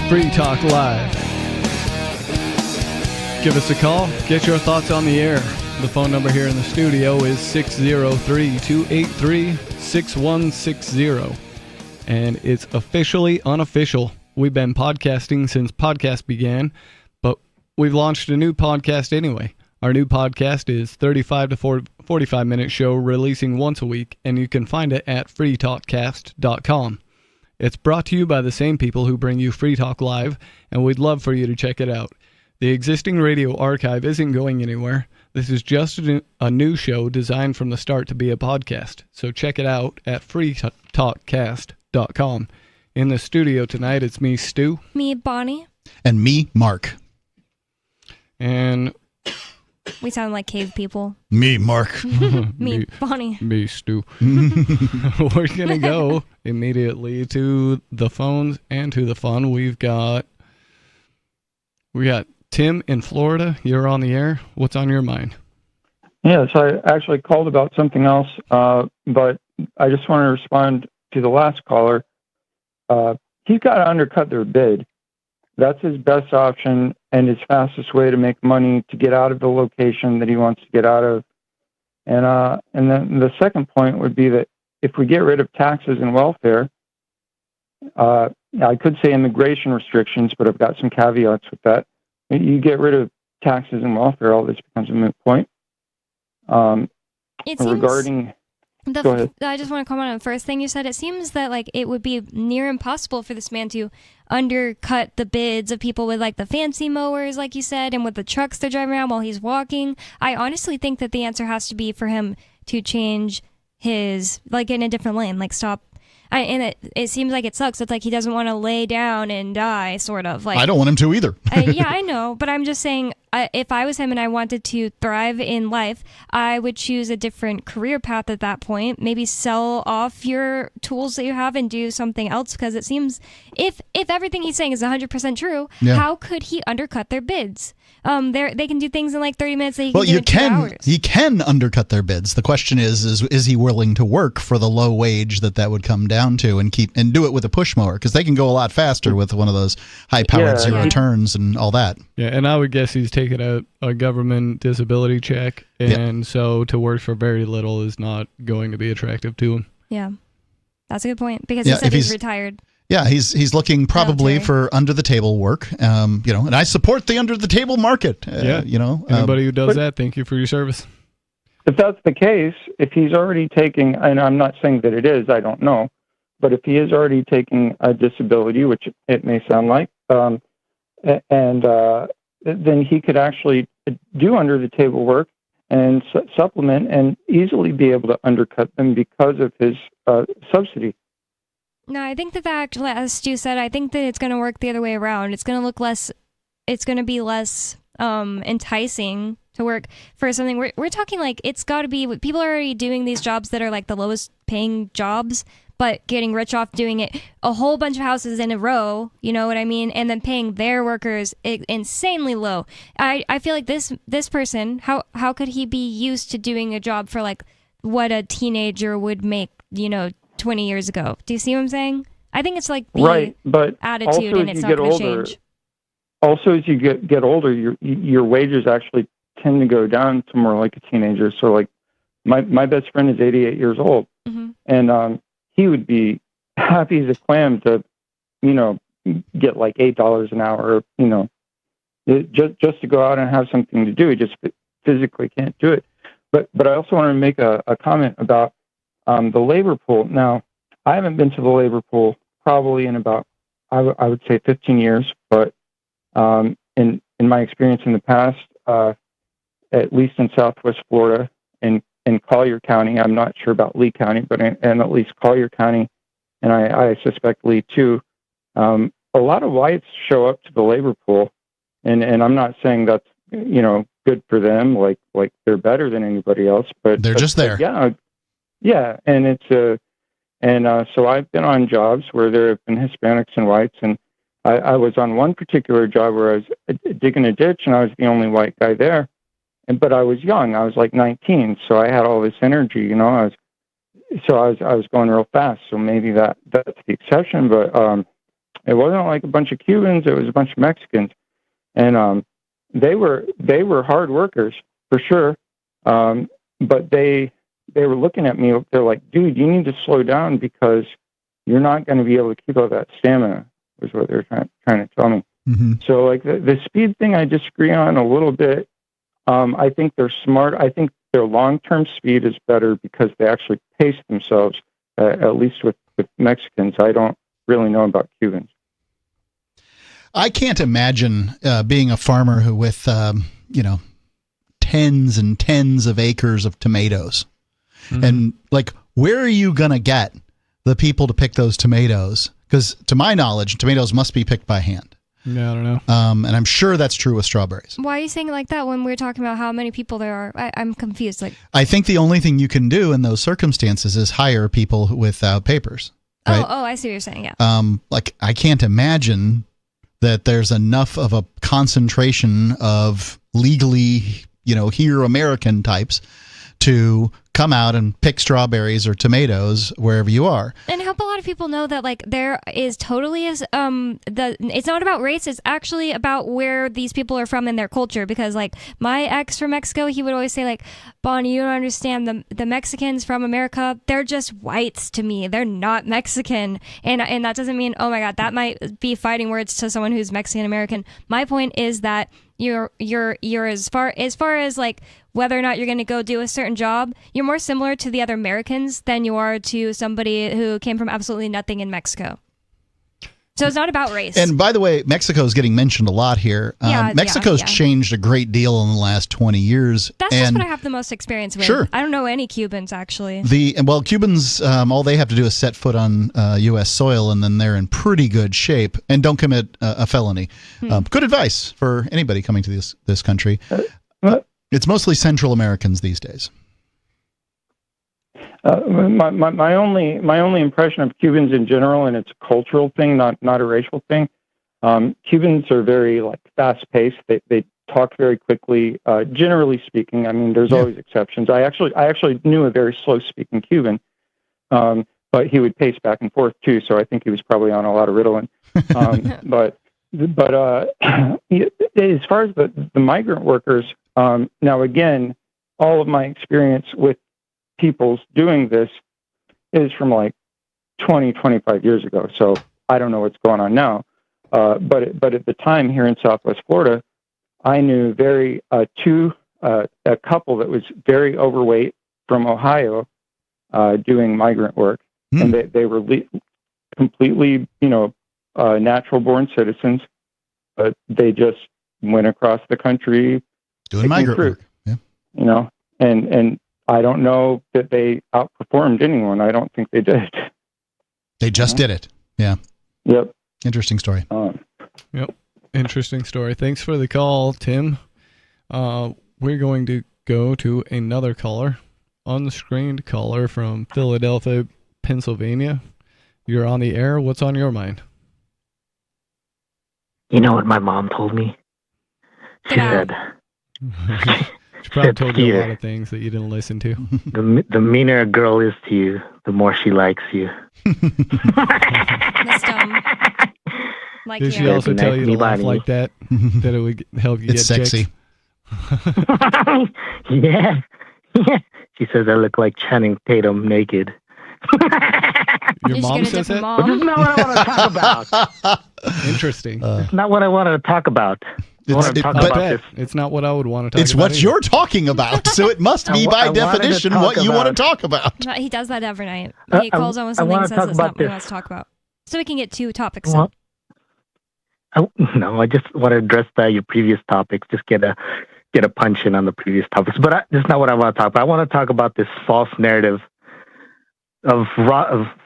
Free Talk Live. Give us a call. Get your thoughts on the air. The phone number here in the studio is 603-283-6160. And it's officially unofficial. We've been podcasting since podcasts began, but we've launched a new podcast anyway. Our new podcast is 35 to 45-minute show releasing once a week, and you can find it at freetalkcast.com. It's brought to you by the same people who bring you Free Talk Live, and we'd love for you to check it out. The existing radio archive isn't going anywhere. This is just a new show designed from the start to be a podcast, so check it out at freetalkcast.com. LibertyRadio.com. In the studio tonight, it's me, Stu. Me, Bonnie. And me, Mark. And we sound like cave people. Me, Mark. Me, Bonnie. Me, Stu. We're going to go immediately to the phones and to the fun. We got Tim in Florida. You're on the air. What's on your mind? Yes, I actually called about something else, but I just want to respond to the last caller. He's got to undercut their bid. That's his best option and his fastest way to make money to get out of the location that he wants to get out of. And then the second point would be that if we get rid of taxes and welfare, I could say immigration restrictions, but I've got some caveats with that. You get rid of taxes and welfare, all this becomes a moot point. It seems regarding... Go ahead. I just want to comment on the first thing you said. It seems that like it would be near impossible for this man to undercut the bids of people with like the fancy mowers, like you said, and with the trucks they're driving around while he's walking. I honestly think that the answer has to be for him to change his, like, in a different lane, like stop. And it seems like it sucks. It's like he doesn't want to lay down and die, sort of. Like I don't want him to either. Yeah, I know. But I'm just saying, if I was him and I wanted to thrive in life, I would choose a different career path at that point. Maybe sell off your tools that you have and do something else. Because it seems, if everything he's saying is 100% true, how could he undercut their bids? They can do things in like 30 minutes that he can do in 2 hours. He can undercut their bids. The question is he willing to work for the low wage that would come down to and do it with a push mower, because they can go a lot faster with one of those high-powered zero turns and all that. Yeah, and I would guess he's taking a government disability check, and so to work for very little is not going to be attractive to him. Yeah, that's a good point, because he said he's retired. Yeah, he's looking probably for under the table work, and I support the under the table market. Anybody who does that, thank you for your service. If that's the case, if he's already taking, and I'm not saying that it is, I don't know, but if he is already taking a disability, which it may sound like, then he could actually do under the table work and supplement and easily be able to undercut them because of his subsidy. No, I think that actually, as Stu said, I think that it's going to work the other way around. It's going to look less, it's going to be less enticing to work for something. We're talking like it's got to be, people are already doing these jobs that are like the lowest paying jobs, but getting rich off doing it a whole bunch of houses in a row, you know what I mean? And then paying their workers insanely low. I feel like this person, how could he be used to doing a job for like what a teenager would make, 20 years ago? Do you see what I'm saying? I think it's like the but attitude, and it's not going to change. Also, as you get older, your wages actually tend to go down to more like a teenager. So, like my best friend is 88 years old, and he would be happy as a clam to, get like $8 an hour, just to go out and have something to do. He just physically can't do it. But I also want to make a comment about the labor pool. Now, I haven't been to the labor pool probably in about, I would say 15 years, but in my experience in the past, at least in Southwest Florida, in Collier County, I'm not sure about Lee County, but in at least Collier County, and I suspect Lee too, a lot of whites show up to the labor pool, and I'm not saying that's, good for them, like they're better than anybody else, but they're just there. Yeah, and it's so I've been on jobs where there have been Hispanics and whites, and I was on one particular job where I was digging a ditch, and I was the only white guy there, but I was young. I was like 19, so I had all this energy, I was going real fast. So maybe that's the exception, but it wasn't like a bunch of Cubans. It was a bunch of Mexicans, and they were hard workers for sure, but they were looking at me. They're like, dude, you need to slow down because you're not going to be able to keep up that stamina, was what they're trying to tell me. Mm-hmm. So like the speed thing, I disagree on a little bit. I think they're smart. I think their long-term speed is better because they actually pace themselves, at least with Mexicans. I don't really know about Cubans. I can't imagine being a farmer who with, tens and tens of acres of tomatoes. Mm-hmm. And like, where are you going to get the people to pick those tomatoes? Because to my knowledge, tomatoes must be picked by hand. Yeah, I don't know. And I'm sure that's true with strawberries. Why are you saying it like that when we're talking about how many people there are? I'm confused. Like, I think the only thing you can do in those circumstances is hire people without papers. Right? Oh, I see what you're saying. Yeah. Like, I can't imagine that there's enough of a concentration of legally, here American types to come out and pick strawberries or tomatoes wherever you are. And help a lot of people know that like there is totally it's not about race, it's actually about where these people are from and their culture. Because like my ex from Mexico, he would always say like, Bonnie, you don't understand, the Mexicans from America, they're just whites to me, they're not Mexican. And that doesn't mean, oh my god, that might be fighting words to someone who's Mexican American. My point is that you're as far as like whether or not you're going to go do a certain job, you're more similar to the other Americans than you are to somebody who came from absolutely nothing in Mexico. So it's not about race. And by the way, Mexico is getting mentioned a lot here. Mexico's changed a great deal in the last 20 years. That's just what I have the most experience with. Sure. I don't know any Cubans, actually. Cubans, all they have to do is set foot on U.S. soil, and then they're in pretty good shape and don't commit a felony. Good advice for anybody coming to this country. It's mostly Central Americans these days. My only impression of Cubans in general, and it's a cultural thing, not a racial thing. Cubans are very fast paced. They talk very quickly. Generally speaking, I mean, there's always exceptions. I actually knew a very slow speaking Cuban, but he would pace back and forth too. So I think he was probably on a lot of Ritalin. But as far as the migrant workers, now again, all of my experience with people's doing this is from 20-25 years ago. So I don't know what's going on now. But at the time here in Southwest Florida, I knew a couple that was very overweight from Ohio, doing migrant work, and they were completely, natural born citizens, but they just went across the country doing migrant work. Yeah. And I don't know that they outperformed anyone. I don't think they did. They just did it. Yeah. Yep. Interesting story. Yep. Interesting story. Thanks for the call, Tim. We're going to go to another caller, unscreened caller from Philadelphia, Pennsylvania. You're on the air. What's on your mind? You know what my mom told me? She said... She probably told you a lot of things that you didn't listen to. The meaner a girl is to you, the more she likes you. That's dumb. Did she also tell you to laugh like that? That it would help you get sexy. Yeah. She says I look like Channing Tatum naked. Your mom says that? But this is not what I want to talk about. Interesting. It's not what I wanted to talk about. It's not what I would want to talk about. It's what you're talking about, so it must be by definition what you want to talk about. He does that every night. He calls almost something and says it's not what he wants to talk about. So we can get two topics in. No, I just want to address your previous topics. Just get a punch in on the previous topics. But that's not what I want to talk about. I want to talk about this false narrative of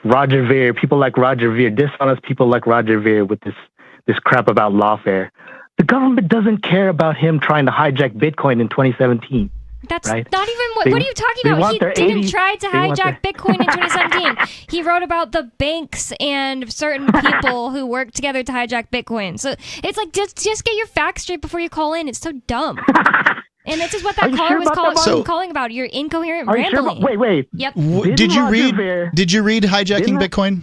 Roger Ver, people like Roger Ver, dishonest people like Roger Ver with this crap about lawfare. The government doesn't care about him trying to hijack Bitcoin in 2017. That's right? not even what are you talking about? He didn't try to hijack Bitcoin in 2017. He wrote about the banks and certain people who work together to hijack Bitcoin. So it's like, just get your facts straight before you call in. It's so dumb. And this is what that caller was calling about. You're incoherent rambling. Sure wait. Yep. Did you read Hijacking Bitcoin?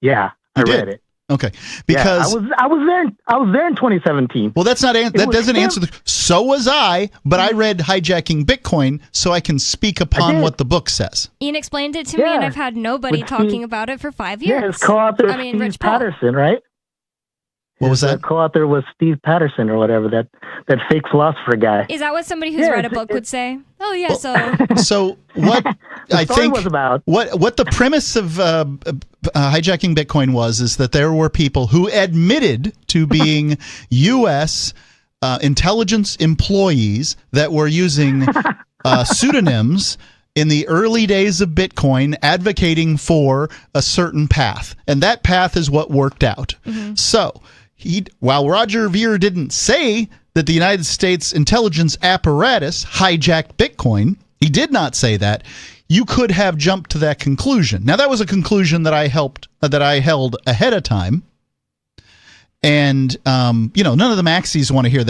Yeah, I read it. Okay, because I was there in 2017. Well, that doesn't answer the. So was I, but I read Hijacking Bitcoin, so I can speak upon what the book says. Ian explained it to me, and I've had nobody talking about it for 5 years. Yeah, his co-author Steve Patterson, right? What was that? The co-author was Steve Patterson or whatever, that fake philosopher guy. Is that what somebody who's read a book would say? Oh yeah, So what I think was about what the premise of hijacking Bitcoin is that there were people who admitted to being U.S. Intelligence employees that were using pseudonyms in the early days of Bitcoin advocating for a certain path, and that path is what worked out. So, while Roger Ver didn't say that the United States intelligence apparatus hijacked Bitcoin, he did not say that. You could have jumped to that conclusion. Now, that was a conclusion that I held ahead of time. And none of the maxis want to hear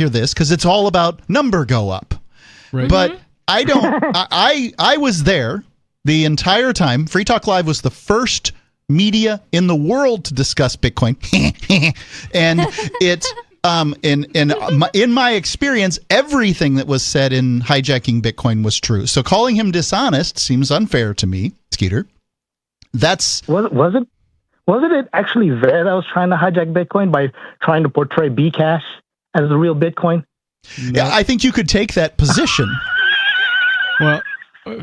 this because it's all about number go up. Right. But I don't. I was there the entire time. Free Talk Live was the first media in the world to discuss Bitcoin, and it. In my experience, everything that was said in hijacking Bitcoin was true. So calling him dishonest seems unfair to me, Skeeter. Wasn't it actually Ver that was trying to hijack Bitcoin by trying to portray Bcash as the real Bitcoin? No. Yeah, I think you could take that position. Well,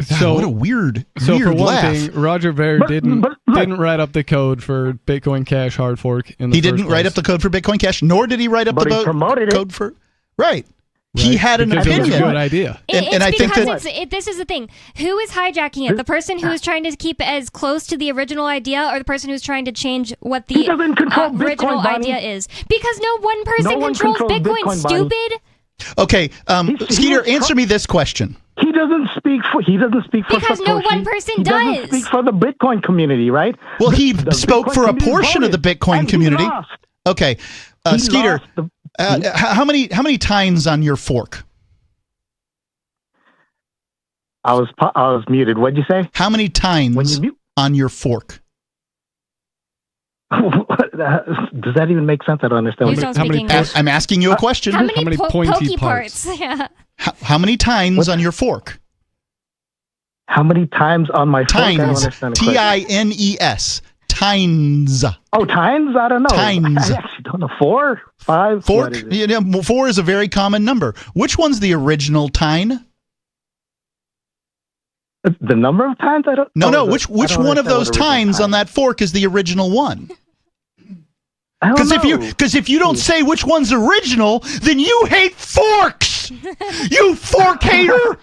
so what a weird for one laugh. thing, Roger Ver didn't write up the code for Bitcoin Cash hard fork. He didn't write up the code for Bitcoin Cash, nor did he write up the code for. Right. He had an opinion. It was a good idea. And I think that this is the thing. Who is hijacking it? The person who is trying to keep it as close to the original idea, or the person who's trying to change what the original idea is? Because no one person controls Bitcoin, stupid. Okay, Skeeter, answer me this question. He doesn't speak for because Satoshi. No one person he doesn't speak for the Bitcoin community, right? Well, he spoke for a portion of the Bitcoin community. Okay, Skeeter, how many tines on your fork? I was muted. What'd you say? How many tines on your fork? Does that even make sense? I don't understand. I'm asking you a question. How many pointy pokey parts? Yeah. How many tines on your fork? How many times on my fork? I don't understand the question. Tines. Tines. Oh, tines? I don't know. Tines. I actually don't know. 4, 5. Fork. 4 is a very common number. Which one's the original tine? The number of tines? I don't. No. Which one of those tines on that fork is the original one? Because if you don't say which one's original, then you hate forks. You fork hater.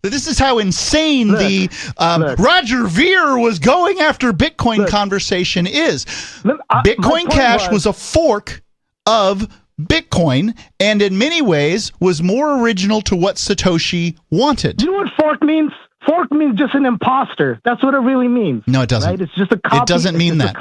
This is how insane the Roger Ver was going after Bitcoin conversation is. Bitcoin Cash was a fork of Bitcoin, and in many ways was more original to what Satoshi wanted. Do you know what fork means? Fork means just an imposter. That's what it really means. No, it doesn't. Right? It's just a copy. It doesn't mean that.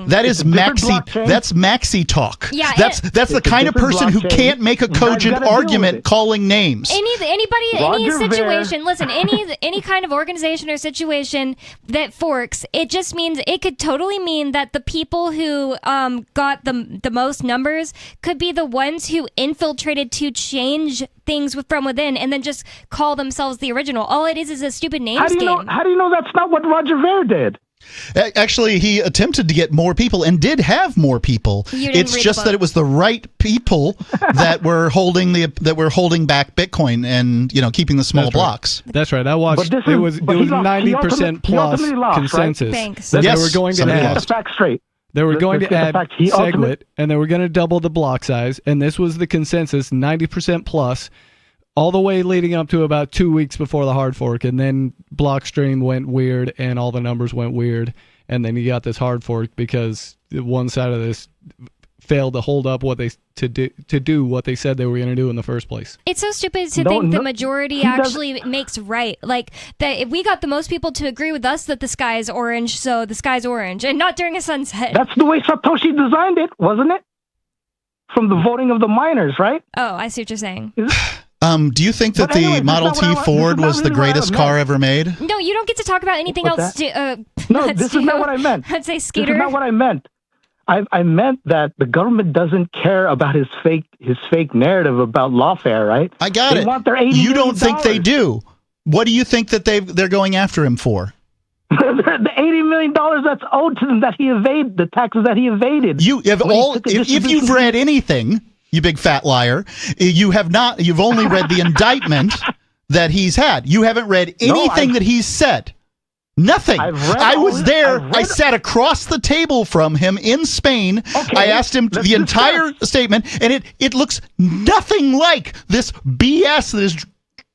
That is maxi. That's maxi talk. Yeah, that's the kind of person who can't make a cogent argument calling names. Any situation. Listen, any kind of organization or situation that forks, it just means it could totally mean that the people who got the most numbers could be the ones who infiltrated to change things from within and then just call themselves the original. All it is a stupid names game. How do you know that's not what Roger Ver did? Actually, he attempted to get more people and did have more people. It's just that it was the right people that were holding back Bitcoin and keeping the small blocks. That's right. I watched. It was 90% plus consensus. That they were going to add. Back straight. They were going to add SegWit, and they were going to double the block size, and this was the consensus, 90% plus, all the way leading up to about 2 weeks before the hard fork, and then Blockstream went weird, and all the numbers went weird, and then you got this hard fork because one side of this failed to hold up to do what they said they were going to do in the first place. It's so stupid to think the majority actually makes right. Like that, if we got the most people to agree with us that the sky is orange, so the sky's orange, and not during a sunset. That's the way Satoshi designed it, wasn't it? From the voting of the miners, right? Oh, I see what you're saying. Do you think that the Model T Ford was the greatest car ever made? No, you don't get to talk about anything else. No, this is not what I meant. I'd say Skeeter. This is not what I meant. I meant that the government doesn't care about his fake narrative about lawfare, right? I got it. They want their $80 You don't think they do? What do you think that they're going after him for? The $80 million that's owed to them, that he evaded, the taxes that he evaded. If you've read anything, you big fat liar, you have not. You've only read the indictment that he's had. You haven't read anything that he's said. Nothing. I was there. I sat across the table from him in Spain. Okay, I asked him the entire statement, and it looks nothing like this BS that is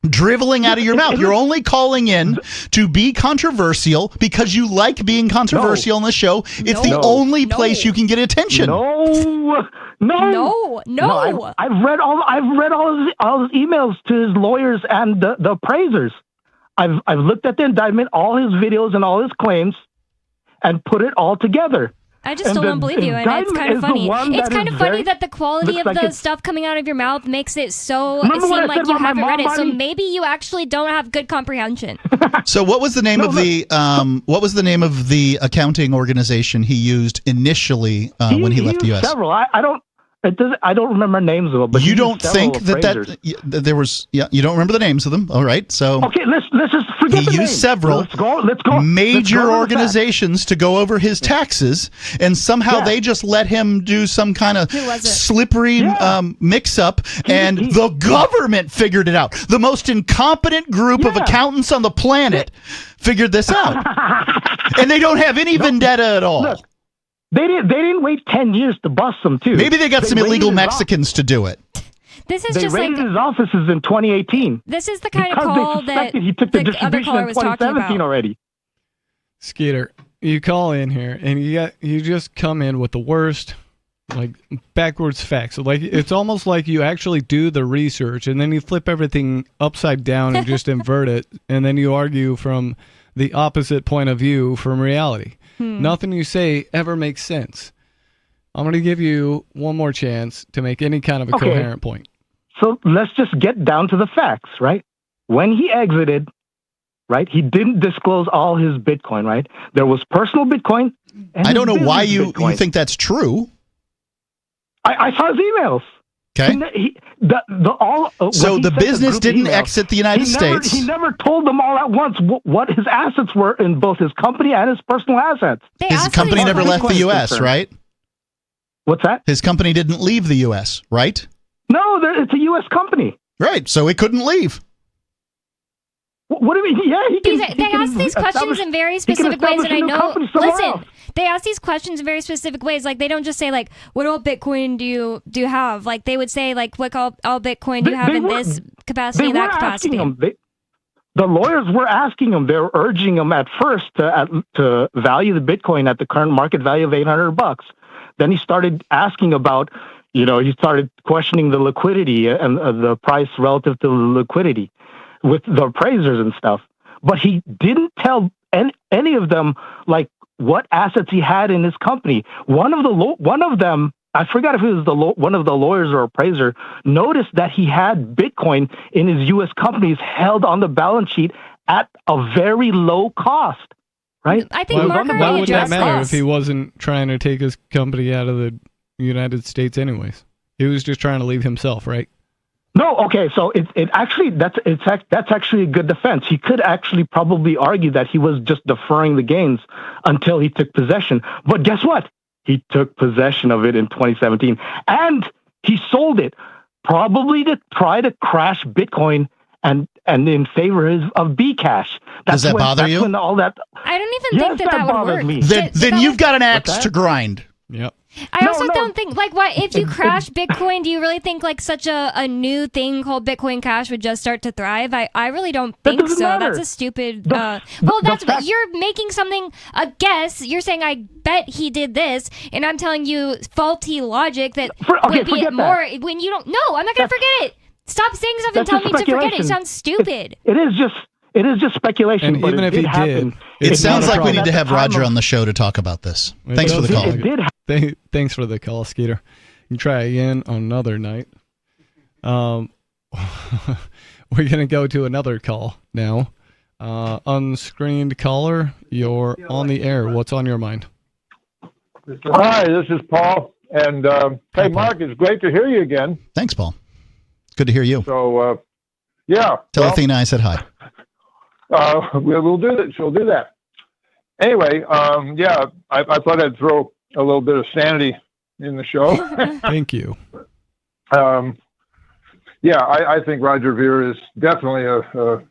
driveling out of your mouth. You're only calling in to be controversial because you like being controversial on the show. It's the only place you can get attention. No. I've read all his emails to his lawyers and the appraisers. I've looked at the indictment, all his videos and all his claims, and put it all together. I just still don't believe you, and it's kind of funny. It's kind of funny that the quality of the stuff coming out of your mouth makes it so seem like you haven't read it. So maybe you actually don't have good comprehension. So what was the name of the accounting organization he used initially when he left the U.S.? Several. I don't remember names of them. But you don't think that there was? Yeah, you don't remember the names of them. All right, so okay, let's just forget. He used several major organizations to go over his taxes, and somehow they just let him do some kind of slippery mix-up, and the government figured it out. The most incompetent group of accountants on the planet figured this out, and they don't have any vendetta at all. Look, They didn't wait 10 years to bust them, too. Maybe they got some illegal Mexicans to do it. This is they just raided his offices in 2018. This is the kind of call that he took the other distribution caller in was talking 2017 about. already. Skeeter, you call in here and you just come in with the worst, like, backwards facts. Like, it's almost like you actually do the research and then you flip everything upside down and just invert it, and then you argue from the opposite point of view from reality. Nothing you say ever makes sense. I'm going to give you one more chance to make any kind of a coherent point. So let's just get down to the facts, right? When he exited, right, he didn't disclose all his Bitcoin, right? There was personal Bitcoin. And I don't know why you think that's true. I saw his emails. Okay. So the business didn't exit the United States. He never told them all at once what his assets were in both his company and his personal assets. His company never left the U.S., right? What's that? His company didn't leave the U.S., right? No, it's a U.S. company. Right, so it couldn't leave. What do you mean? Yeah, they ask these questions in very specific ways, and I know. Listen, they ask these questions in very specific ways. Like, they don't just say, like, what all Bitcoin do you have? Like, they would say, like, what all Bitcoin do you have in this capacity, that capacity? The lawyers were asking him. They were urging him at first to value the Bitcoin at the current market value of $800. Then he started asking about, he started questioning the liquidity and the price relative to the liquidity with the appraisers and stuff. But he didn't tell any of them, like, what assets he had in his company. One of them, I forgot if it was one of the lawyers or appraiser, noticed that he had Bitcoin in his U.S. companies held on the balance sheet at a very low cost, right? I think why would that matter if he wasn't trying to take his company out of the United States anyways? He was just trying to leave himself, right? No, okay, so that's actually a good defense. He could actually probably argue that he was just deferring the gains until he took possession. But guess what? He took possession of it in 2017, and he sold it probably to try to crash Bitcoin and in favor of Bcash. Does that bother you? I don't even think that would work. Me. Then you've got an axe to grind. Yep. I also don't think, like, what if you crash Bitcoin? Do you really think, like, such a new thing called Bitcoin Cash would just start to thrive? I really don't think so. Matter. That's a stupid. You're making something a guess. You're saying I bet he did this, and I'm telling you faulty logic that would be more when you don't. No, I'm not gonna forget it. Stop saying stuff and tell me to forget it. It sounds stupid. It is just speculation. And but even if he did, it sounds like we need to have Roger on the show to talk about this. Thanks for the call. Thanks for the call, Skeeter. You can try again on another night. We're gonna go to another call now. Unscreened caller, you're on the air. What's on your mind? Hi, this is Paul. And hey, Mark, it's great to hear you again. Thanks, Paul. Good to hear you. So, yeah. Tell Athena I said hi. We'll do that. She'll do that. Anyway, yeah, I thought I'd throw a little bit of sanity in the show. Thank you. Yeah, I think Roger Ver is definitely a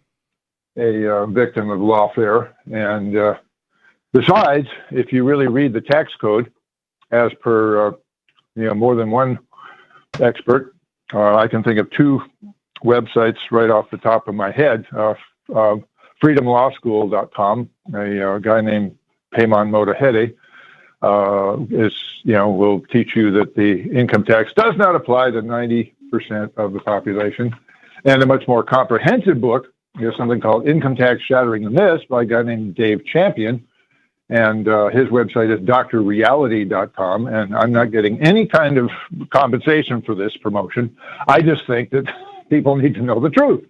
victim of lawfare. And besides, if you really read the tax code, as per more than one expert, I can think of two websites right off the top of my head. Freedomlawschool.com, a guy named Payman Mottahedeh, will teach you that the income tax does not apply to 90% of the population. And a much more comprehensive book is something called Income Tax Shattering the Myths by a guy named Dave Champion. And his website is drreality.com. And I'm not getting any kind of compensation for this promotion. I just think that people need to know the truth.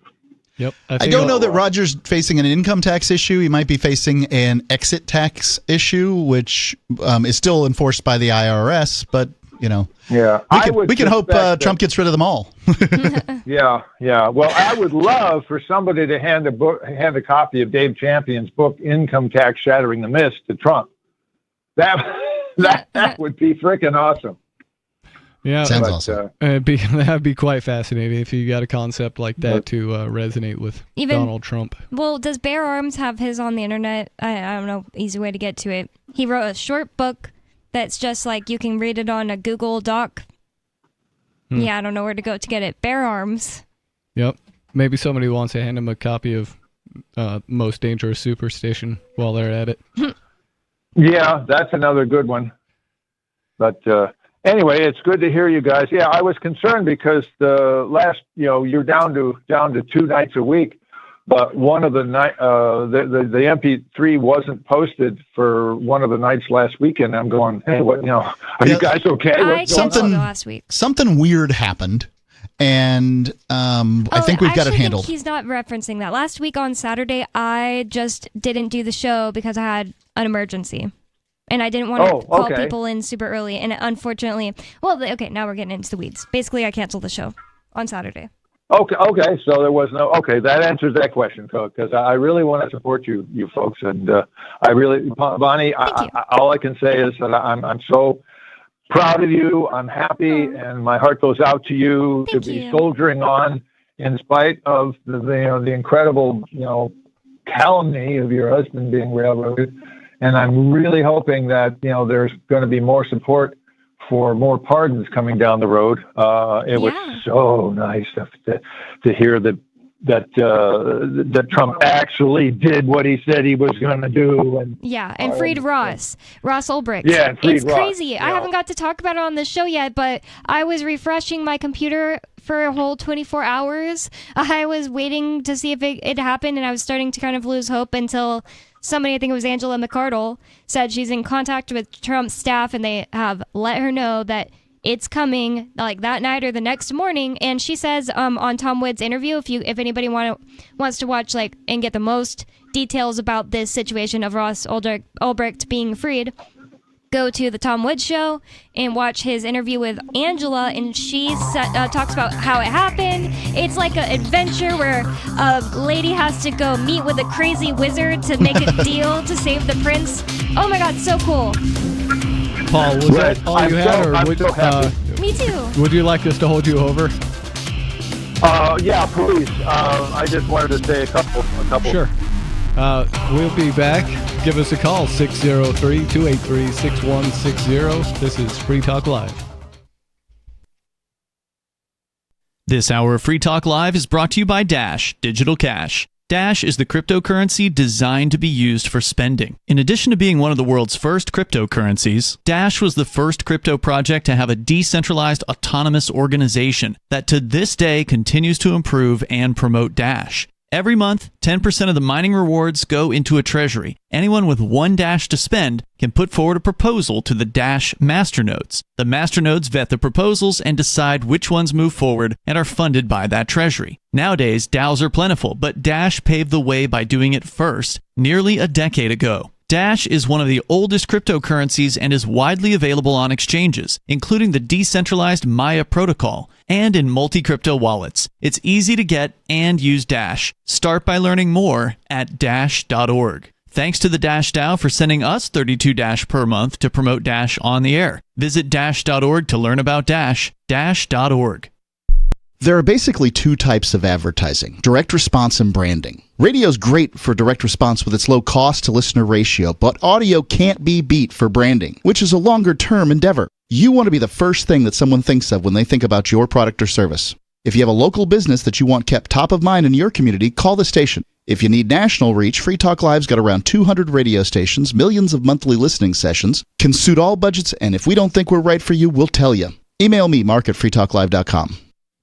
Yep. I don't know that Roger's facing an income tax issue. He might be facing an exit tax issue, which is still enforced by the IRS. But, yeah, we can hope Trump gets rid of them all. Yeah. Well, I would love for somebody to hand a copy of Dave Champion's book, Income Tax Shattering the Myths, to Trump. That would be freaking awesome. Yeah, sounds awesome. That'd be quite fascinating if you got a concept like that to resonate with Donald Trump. Well, does Bear Arms have his on the internet? I don't know, easy way to get to it. He wrote a short book that's just like you can read it on a Google Doc. Yeah, I don't know where to go to get it. Bear Arms. Yep. Maybe somebody wants to hand him a copy of Most Dangerous Superstition while they're at it. Yeah, that's another good one. But anyway, it's good to hear you guys. Yeah, I was concerned because the last, you're down to 2 nights a week, but one of the night, the MP3 wasn't posted for one of the nights last weekend. I'm going, hey, what? Are you guys okay? I canceled last week. Something weird happened, and I think we've got it handled. He's not referencing that. Last week on Saturday, I just didn't do the show because I had an emergency. And I didn't want to call people in super early. And unfortunately, now we're getting into the weeds. Basically, I canceled the show on Saturday. Okay. So there was that answers that question, because I really want to support you folks. And I really, Bonnie, all I can say is that I'm so proud of you. I'm happy, and my heart goes out to you to be soldiering on in spite of the incredible, calumny of your husband being railroaded. And I'm really hoping that, there's going to be more support for more pardons coming down the road. It was so nice to hear that Trump actually did what he said he was going to do. And freed Ross Ulbricht. Yeah, and freed it's Ross. Crazy. Yeah. I haven't got to talk about it on the show yet, but I was refreshing my computer for a whole 24 hours. I was waiting to see if it happened, and I was starting to kind of lose hope until somebody, I think it was Angela McArdle, said she's in contact with Trump's staff, and they have let her know that it's coming like that night or the next morning. And she says on Tom Wood's interview, if anybody wants to watch and get the most details about this situation of Ross Ulbricht being freed, go to the Tom Wood Show and watch his interview with Angela, and she talks about how it happened. It's like an adventure where a lady has to go meet with a crazy wizard to make a deal to save the prince. Oh my God, so cool. Paul, was that all you had, or me too. Would you like us to hold you over? Yeah, please. I just wanted to say a couple. Sure. We'll be back. Give us a call, 603-283-6160. This is Free Talk Live. This hour of Free Talk Live is brought to you by Dash Digital Cash. Dash is the cryptocurrency designed to be used for spending. In addition to being one of the world's first cryptocurrencies, Dash was the first crypto project to have a decentralized autonomous organization that to this day continues to improve and promote Dash. Every month, 10% of the mining rewards go into a treasury. Anyone with one Dash to spend can put forward a proposal to the Dash masternodes. The masternodes vet the proposals and decide which ones move forward and are funded by that treasury. Nowadays, DAOs are plentiful, but Dash paved the way by doing it first, nearly a decade ago. Dash is one of the oldest cryptocurrencies and is widely available on exchanges, including the decentralized Maya protocol, and in multi-crypto wallets. It's easy to get and use Dash. Start by learning more at dash.org. Thanks to the Dash DAO for sending us 32 Dash per month to promote Dash on the air. Visit dash.org to learn about Dash. Dash.org. There are basically 2 types of advertising, direct response and branding. Radio's great for direct response with its low cost to listener ratio, but audio can't be beat for branding, which is a longer term endeavor. You want to be the first thing that someone thinks of when they think about your product or service. If you have a local business that you want kept top of mind in your community, call the station. If you need national reach, Free Talk Live's got around 200 radio stations, millions of monthly listening sessions, can suit all budgets, and if we don't think we're right for you, we'll tell you. Email me, mark@freetalklive.com.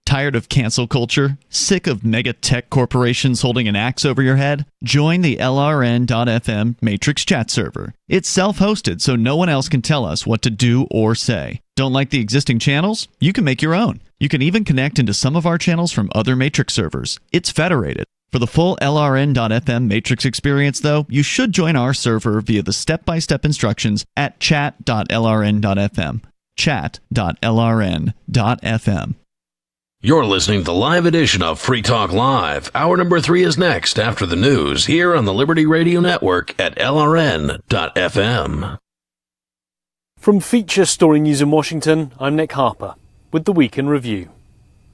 Tired of cancel culture? Sick of mega tech corporations holding an axe over your head? Join the LRN.FM Matrix chat server. It's self-hosted, so no one else can tell us what to do or say. Don't like the existing channels? You can make your own. You can even connect into some of our channels from other Matrix servers. It's federated. For the full LRN.FM Matrix experience, though, you should join our server via the step-by-step instructions at chat.lrn.fm. chat.lrn.fm. You're listening to the live edition of Free Talk Live. Hour number 3 is next after the news here on the Liberty Radio Network at LRN.FM. From Feature Story News in Washington, I'm Nick Harper with the Week in Review.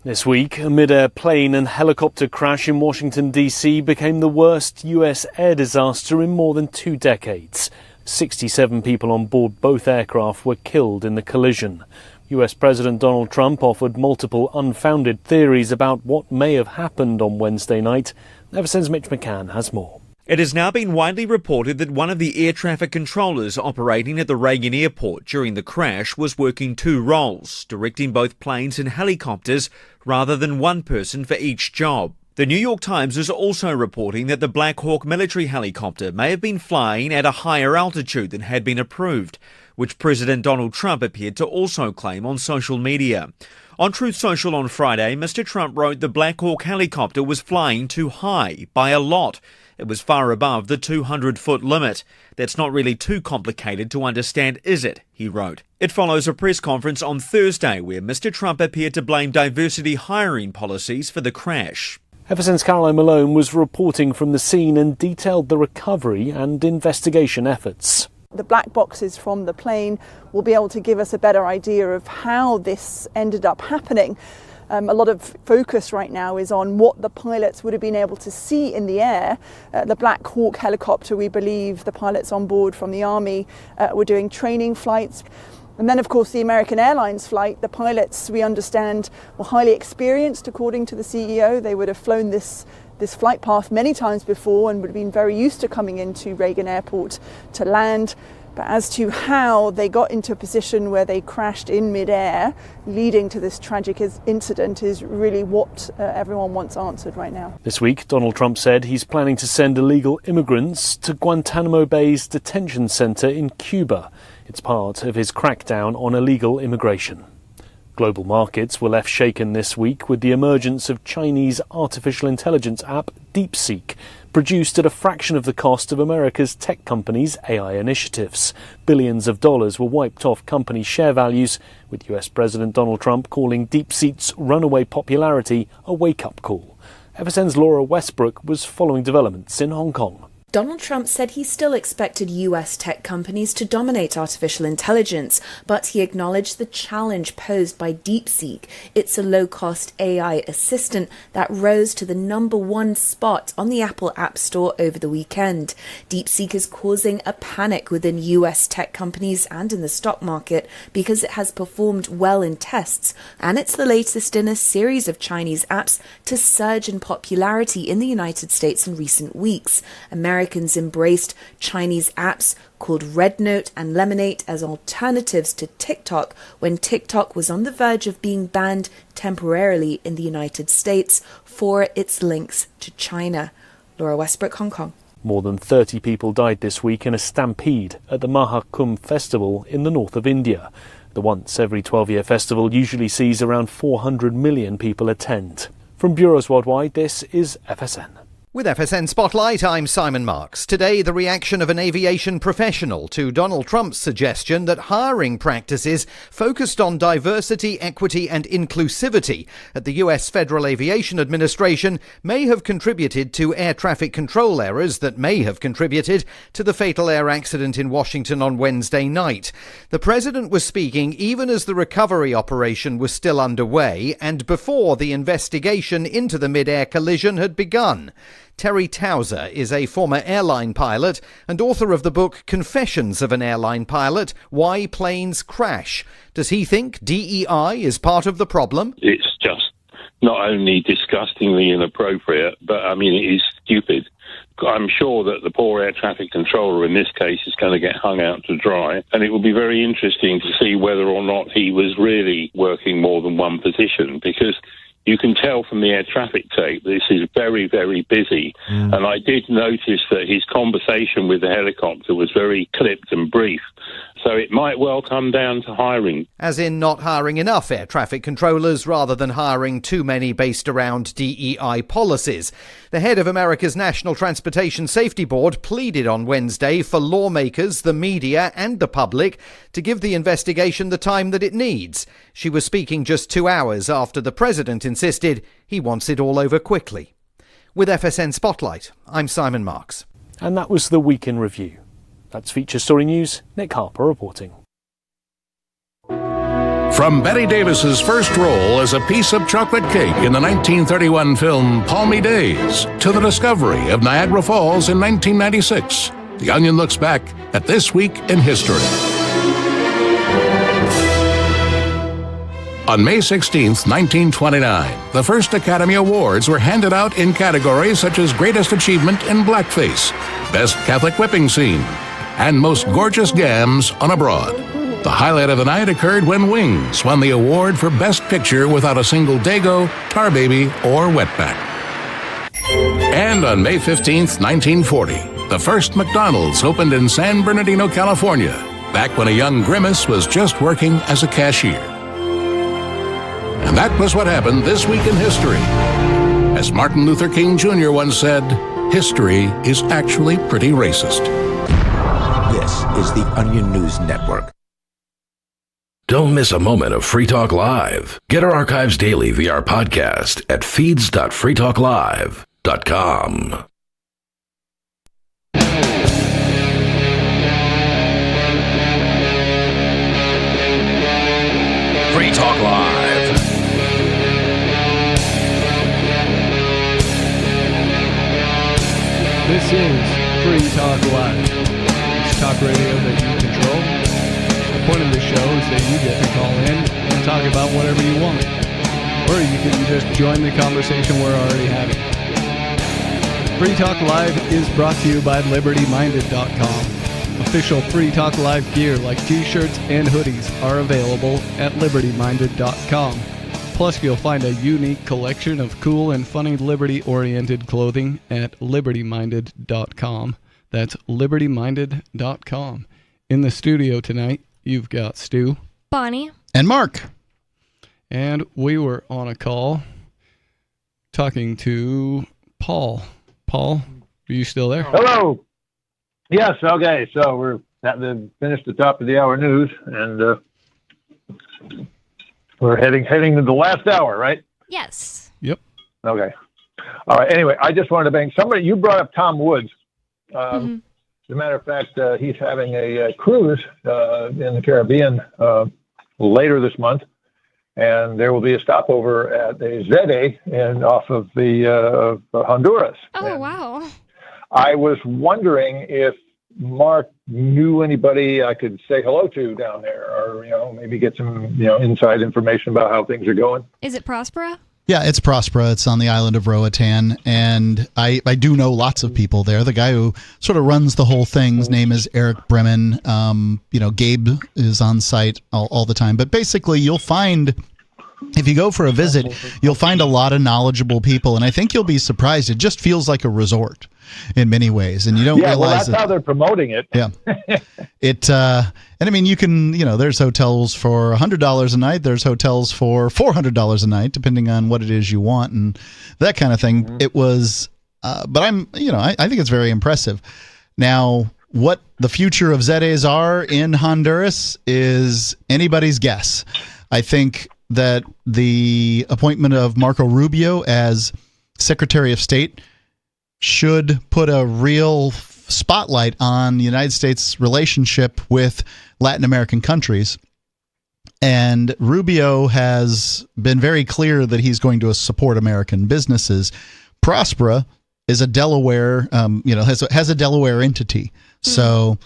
This week, a mid-air plane and helicopter crash in Washington, D.C. became the worst U.S. air disaster in more than 2 decades. 67 people on board both aircraft were killed in the collision. US President Donald Trump offered multiple unfounded theories about what may have happened on Wednesday night. FSN's Mitch McCann has more. It has now been widely reported that one of the air traffic controllers operating at the Reagan Airport during the crash was working 2 roles, directing both planes and helicopters rather than one person for each job. The New York Times is also reporting that the Black Hawk military helicopter may have been flying at a higher altitude than had been approved, which President Donald Trump appeared to also claim on social media. On Truth Social on Friday, Mr. Trump wrote the Black Hawk helicopter was flying too high, by a lot. It was far above the 200-foot limit. That's not really too complicated to understand, is it? He wrote. It follows a press conference on Thursday where Mr. Trump appeared to blame diversity hiring policies for the crash. FSN's Caroline Malone was reporting from the scene and detailed the recovery and investigation efforts. The black boxes from the plane will be able to give us a better idea of how this ended up happening. A lot of focus right now is on what the pilots would have been able to see in the air. The Black Hawk helicopter, we believe the pilots on board from the Army were doing training flights. And then, of course, the American Airlines flight, the pilots, we understand, were highly experienced, according to the CEO. They would have flown this flight path many times before and would have been very used to coming into Reagan Airport to land. But as to how they got into a position where they crashed in midair, leading to this tragic incident, is really what everyone wants answered right now. This week, Donald Trump said he's planning to send illegal immigrants to Guantanamo Bay's detention center in Cuba. It's part of his crackdown on illegal immigration. Global markets were left shaken this week with the emergence of Chinese artificial intelligence app DeepSeek, produced at a fraction of the cost of America's tech companies' AI initiatives. Billions of dollars were wiped off company share values, with US President Donald Trump calling DeepSeek's runaway popularity a wake-up call. FSN's Laura Westbrook was following developments in Hong Kong. Donald Trump said he still expected US tech companies to dominate artificial intelligence, but he acknowledged the challenge posed by DeepSeek. It's a low-cost AI assistant that rose to the #1 spot on the Apple App Store over the weekend. DeepSeek is causing a panic within US tech companies and in the stock market because it has performed well in tests, and it's the latest in a series of Chinese apps to surge in popularity in the United States in recent weeks. Americans embraced Chinese apps called Red Note and Lemonade as alternatives to TikTok when TikTok was on the verge of being banned temporarily in the United States for its links to China. Laura Westbrook, Hong Kong. More than 30 people died this week in a stampede at the Maha Kumbh festival in the north of India. The once every 12-year festival usually sees around 400 million people attend. From bureaus worldwide, this is FSN. With FSN Spotlight, I'm Simon Marks. Today, the reaction of an aviation professional to Donald Trump's suggestion that hiring practices focused on diversity, equity and inclusivity at the US Federal Aviation Administration may have contributed to air traffic control errors that may have contributed to the fatal air accident in Washington on Wednesday night. The president was speaking even as the recovery operation was still underway and before the investigation into the mid-air collision had begun. Terry Towser is a former airline pilot and author of the book Confessions of an Airline Pilot, Why Planes Crash. Does he think DEI is part of the problem? It's just not only disgustingly inappropriate, but I mean, it is stupid. I'm sure that the poor air traffic controller in this case is going to get hung out to dry, and it will be very interesting to see whether or not he was really working more than one position, because you can tell from the air traffic tape this is very, very busy. And I did notice that his conversation with the helicopter was very clipped and brief. So it might well come down to hiring. As in not hiring enough air traffic controllers rather than hiring too many based around DEI policies. The head of America's National Transportation Safety Board pleaded on Wednesday for lawmakers, the media and the public to give the investigation the time that it needs. She was speaking just 2 hours after the president insisted he wants it all over quickly. With FSN Spotlight, I'm Simon Marks. And that was the Week in Review. That's Feature Story News. Nick Harper reporting. From Betty Davis's first role as a piece of chocolate cake in the 1931 film Palmy Days to the discovery of Niagara Falls in 1996, The Onion looks back at this week in history. On May 16, 1929, the first Academy Awards were handed out in categories such as Greatest Achievement in Blackface, Best Catholic Whipping Scene, and Most Gorgeous Gams on a Broad. The highlight of the night occurred when Wings won the award for Best Picture without a single Dago, Tar Baby, or Wetback. And on May 15, 1940, the first McDonald's opened in San Bernardino, California, back when a young Grimace was just working as a cashier. And that was what happened this week in history. As Martin Luther King Jr. once said, history is actually pretty racist. This is the Onion News Network. Don't miss a moment of Free Talk Live. Get our archives daily via our podcast at feeds.freetalklive.com. Free Talk Live. This is Free Talk Live. It's talk radio that you control. The point of the show is that you get to call in and talk about whatever you want. Or you can just join the conversation we're already having. Free Talk Live is brought to you by LibertyMinded.com. Official Free Talk Live gear like t-shirts and hoodies are available at LibertyMinded.com. Plus, you'll find a unique collection of cool and funny Liberty-oriented clothing at LibertyMinded.com. That's LibertyMinded.com. In the studio tonight, you've got Stu. Bonnie. And Mark. And we were on a call talking to Paul. Paul, are you still there? Hello. Yes, okay. So we're at finished the top of the hour news, and we're heading to the last hour, right? Yes. Yep. Okay. All right. Anyway, I just wanted to bring you brought up Tom Woods. As a matter of fact, he's having a cruise in the Caribbean later this month, and there will be a stopover at a Zede off of the Honduras. Oh, and wow. I was wondering if Mark knew anybody I could say hello to down there, or maybe get some inside information about how things are going. Is it Prospera? Yeah, it's Prospera. It's on the island of Roatan, and I do know lots of people there. The guy who sort of runs the whole thing, his name is Eric Bremen. Gabe is on site all the time. But basically, you'll find, if you go for a visit, you'll find a lot of knowledgeable people, and I think you'll be surprised. It just feels like a resort in many ways, and you don't realize that's how they're promoting it. Yeah. And I mean, you can, there's hotels for $100 a night. There's hotels for $400 a night, depending on what it is you want and that kind of thing. Mm-hmm. It was, but I think it's very impressive. Now, what the future of Zedes are in Honduras is anybody's guess. I think that the appointment of Marco Rubio as Secretary of State should put a real spotlight on the United States' relationship with Latin American countries. And Rubio has been very clear that he's going to support American businesses. Prospera is a Delaware, has a Delaware entity. So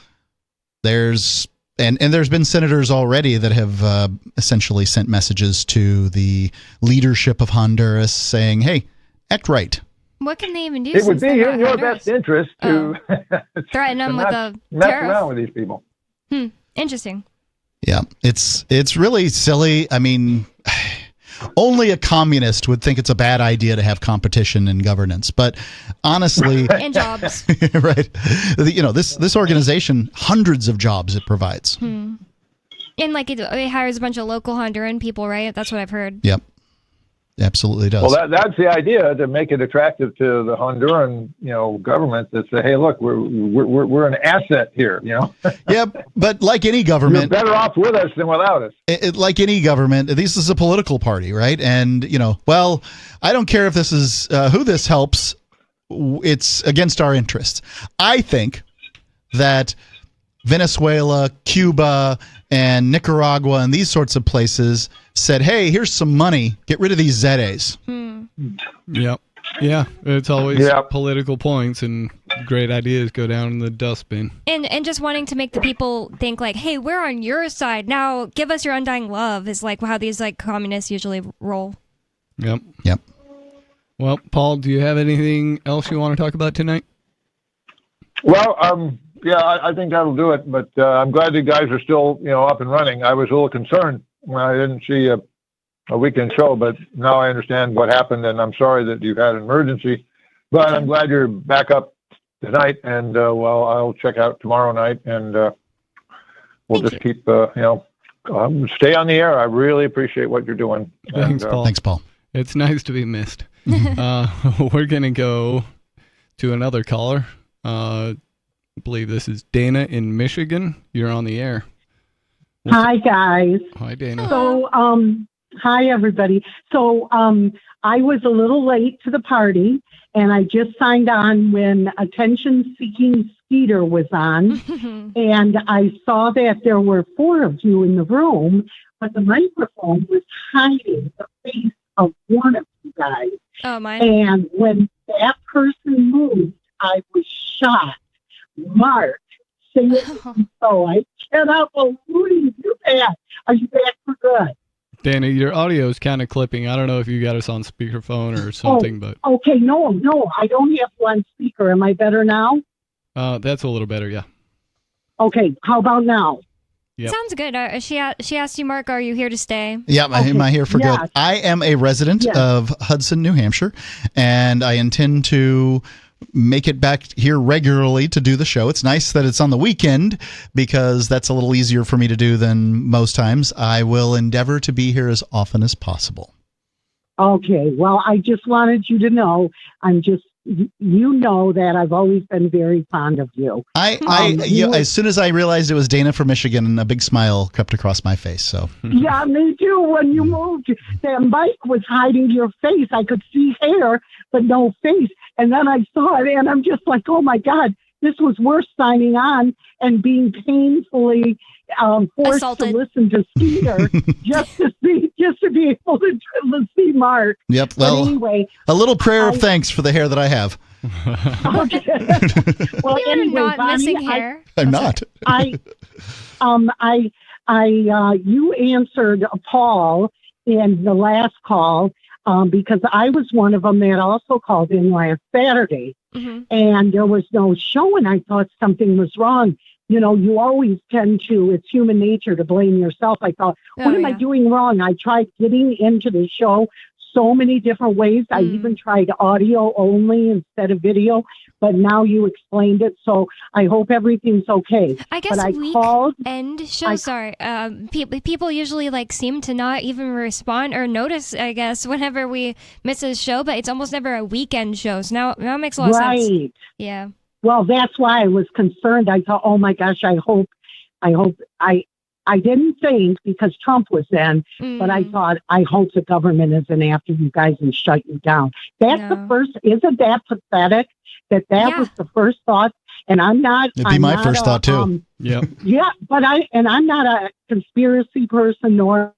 there's And there's been senators already that have essentially sent messages to the leadership of Honduras saying, hey, act right. What can they even do? It would be in your best interest to threaten them with a mess tariff. around with these people. Interesting. Yeah, it's really silly. I mean, only a communist would think it's a bad idea to have competition in governance. But honestly, and jobs, right? This organization, hundreds of jobs it provides. And like it hires a bunch of local Honduran people, right? That's what I've heard. Yep. Absolutely does. Well, that's the idea, to make it attractive to the Honduran, government, to say, hey, look, we're an asset here, Yeah, but like any government, you're better off with us than without us. Like any government, this is a political party, right? And well, I don't care if this is who this helps. It's against our interests. I think that Venezuela, Cuba, and Nicaragua and these sorts of places said, hey, here's some money. Get rid of these ZEs. Yep. Yeah, it's always political points, and great ideas go down in the dustbin. And just wanting to make the people think like, hey, we're on your side. Now give us your undying love is like how these like communists usually roll. Yep. Well, Paul, do you have anything else you want to talk about tonight? Well, I think that'll do it. But I'm glad you guys are still, up and running. I was a little concerned when I didn't see a weekend show, but now I understand what happened, and I'm sorry that you've had an emergency. But I'm glad you're back up tonight, and I'll check out tomorrow night, and we'll just keep, stay on the air. I really appreciate what you're doing. Thanks, Paul. Thanks, Paul. It's nice to be missed. We're gonna go to another caller. I believe this is Dana in Michigan. You're on the air. Hi, guys. Hi, Dana. So, hi, everybody. So, I was a little late to the party, and I just signed on when Attention Seeking Skeeter was on, and I saw that there were 4 of you in the room, but the microphone was hiding the face of one of you guys. Oh, mine. And when that person moved, I was shocked. Mark, say it so. I cannot believe you're back. Are you back for good? Dana, your audio is kind of clipping. I don't know if you got us on speakerphone or something, but okay, no, I don't have one speaker. Am I better now? That's a little better, yeah. Okay, how about now? Yep. Sounds good. She asked you, Mark, are you here to stay? Yeah, am I here for good? I am a resident of Hudson, New Hampshire, and I intend to make it back here regularly to do the show. It's nice that it's on the weekend because that's a little easier for me to do than most times. I will endeavor to be here as often as possible. Okay, well, I just wanted you to know, you know that I've always been very fond of you. As soon as I realized it was Dana from Michigan, a big smile crept across my face. So yeah, me too. When you moved, that mic was hiding your face. I could see hair, but no face. And then I saw it, and I'm just like, oh my God, this was worse signing on and being painfully forced assaulted to listen to Skeeter just to be able to see Mark. Yep. Well, but anyway, a little prayer of thanks for the hair that I have. Okay. Well, You're anyway, not Bonnie, missing hair. I'm not. You answered Paul in the last call because I was one of them that also called in last Saturday, and there was no show, and I thought something was wrong. You always tend to, it's human nature to blame yourself. I thought, what am I doing wrong? I tried getting into the show so many different ways. I even tried audio only instead of video, but now you explained it, so I hope everything's okay. I guess but weekend shows, people usually seem to not even respond or notice, I guess, whenever we miss a show, but it's almost never a weekend show. So now it makes a lot of sense. Right. Yeah. Well, that's why I was concerned. I thought, oh my gosh, I hope I didn't think because Trump was in, but I thought, I hope the government isn't after you guys and shut you down. That's the first, isn't that pathetic that was the first thought? And I'm not. It'd be my first thought too. Yeah. Yeah, but I'm not a conspiracy person nor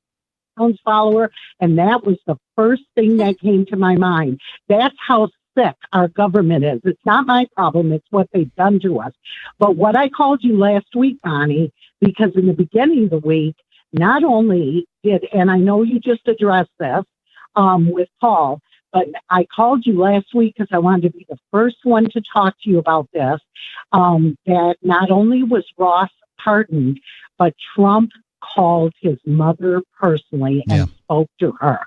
a follower. And that was the first thing that came to my mind. That's how sick our government is. It's not my problem. It's what they've done to us. But what I called you last week, Bonnie, because in the beginning of the week, not only did, and I know you just addressed this with Paul, but I called you last week because I wanted to be the first one to talk to you about this, that not only was Ross pardoned, but Trump called his mother personally and spoke to her.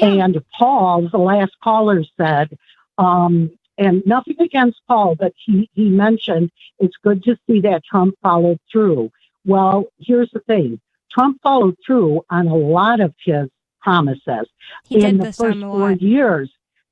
And Paul, the last caller, said, and nothing against Paul, but he mentioned it's good to see that Trump followed through. Well, here's the thing. Trump followed through on a lot of his promises in the first 4 years,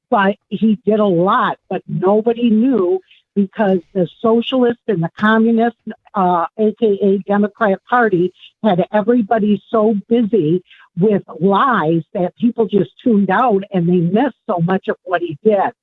but he did a lot, but nobody knew because the socialist and the communist, aka Democrat Party, had everybody so busy with lies that people just tuned out and they missed so much of what he did.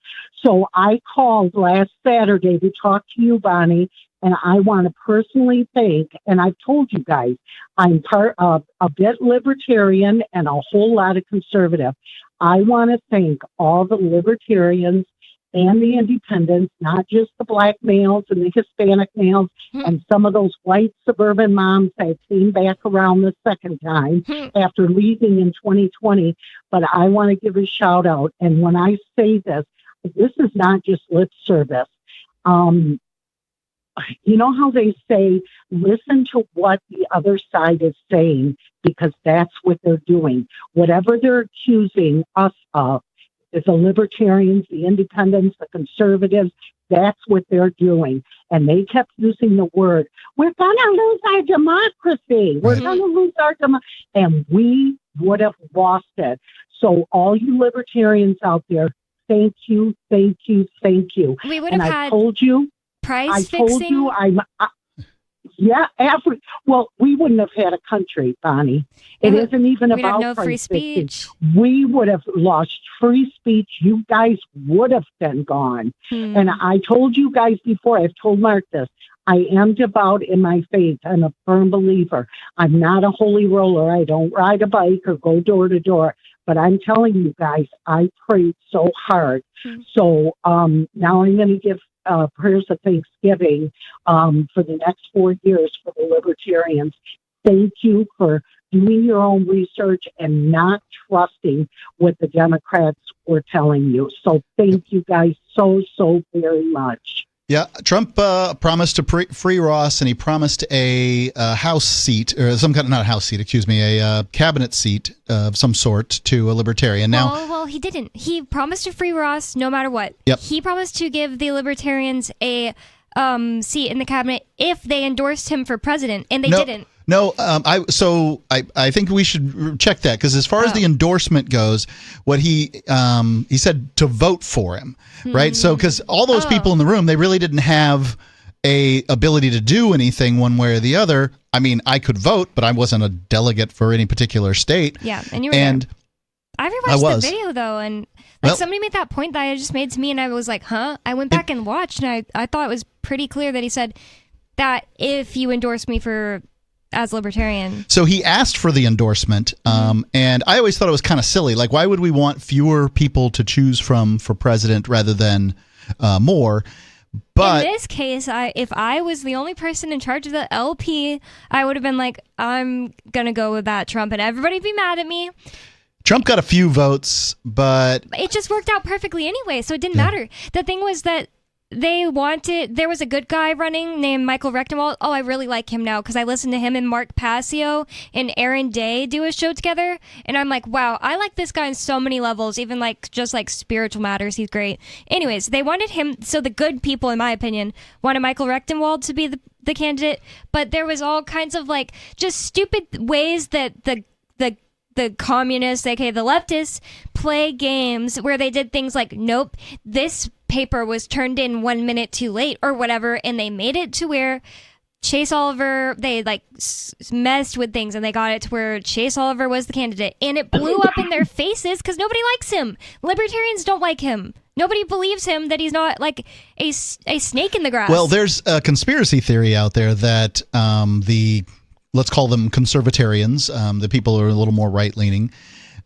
So I called last Saturday to talk to you, Bonnie, and I want to personally thank, and I've told you guys, I'm part of a bit libertarian and a whole lot of conservative. I want to thank all the libertarians and the independents, not just the black males and the Hispanic males and some of those white suburban moms that came back around the second time after leaving in 2020. But I want to give a shout out. And when I say this is not just lip service. You know how they say, listen to what the other side is saying, because that's what they're doing. Whatever they're accusing us of, the libertarians, the independents, the conservatives, that's what they're doing. And they kept using the word, we're going to lose our democracy. We're going to lose our democracy. And we would have lost it. So all you libertarians out there, thank you, thank you, thank you. We would and have I had told you, price I told fixing. you, well, we wouldn't have had a country, Bonnie. It isn't even we'd have about no free price fixing. speech. We would have lost free speech. You guys would have been gone. And I told you guys before, I've told Mark this, I am devout in my faith. I'm a firm believer. I'm not a holy roller. I don't ride a bike or go door to door. But I'm telling you guys, I prayed so hard. So now I'm going to give prayers of thanksgiving for the next 4 years for the libertarians. Thank you for doing your own research and not trusting what the Democrats were telling you. So thank you guys so very much. Yeah, Trump promised to free Ross, and he promised a House seat, or some kind of, not a House seat, excuse me, a cabinet seat of some sort to a libertarian. Now, Well, he didn't. He promised to free Ross no matter what. Yep. He promised to give the libertarians a seat in the cabinet if they endorsed him for president, and they didn't. No, I think we should check that, because as far as the endorsement goes, what he said to vote for him, right? So because all those people in the room, they really didn't have a ability to do anything one way or the other. I mean, I could vote, but I wasn't a delegate for any particular state. Yeah, and you were there. I rewatched the video though, and somebody made that point that I just made to me, and I was like, huh? I went back and watched, and I thought it was pretty clear that he said that if you endorse me as libertarian. So he asked for the endorsement, and I always thought it was kind of silly. Like, why would we want fewer people to choose from for president rather than more? But in this case, if I was the only person in charge of the LP, I would have been like, I'm going to go with that Trump, and everybody'd be mad at me. Trump got a few votes, but It just worked out perfectly anyway, so it didn't matter. The thing was that there was a good guy running named Michael Rectenwald. Oh, I really like him now because I listened to him and Mark Passio and Aaron Day do a show together. And I'm like, wow, I like this guy on so many levels, even just spiritual matters. He's great. Anyways, they wanted him. So the good people, in my opinion, wanted Michael Rectenwald to be the candidate. But there was all kinds of just stupid ways that the communists, aka the leftists, play games where they did things like, nope, this paper was turned in 1 minute too late or whatever, and they made it to where Chase Oliver, they messed with things and they got it to where Chase Oliver was the candidate, and it blew up in their faces because nobody likes him. Libertarians don't like him. Nobody believes him that he's not a snake in the grass. Well, there's a conspiracy theory out there that let's call them conservatarians, the people who are a little more right-leaning,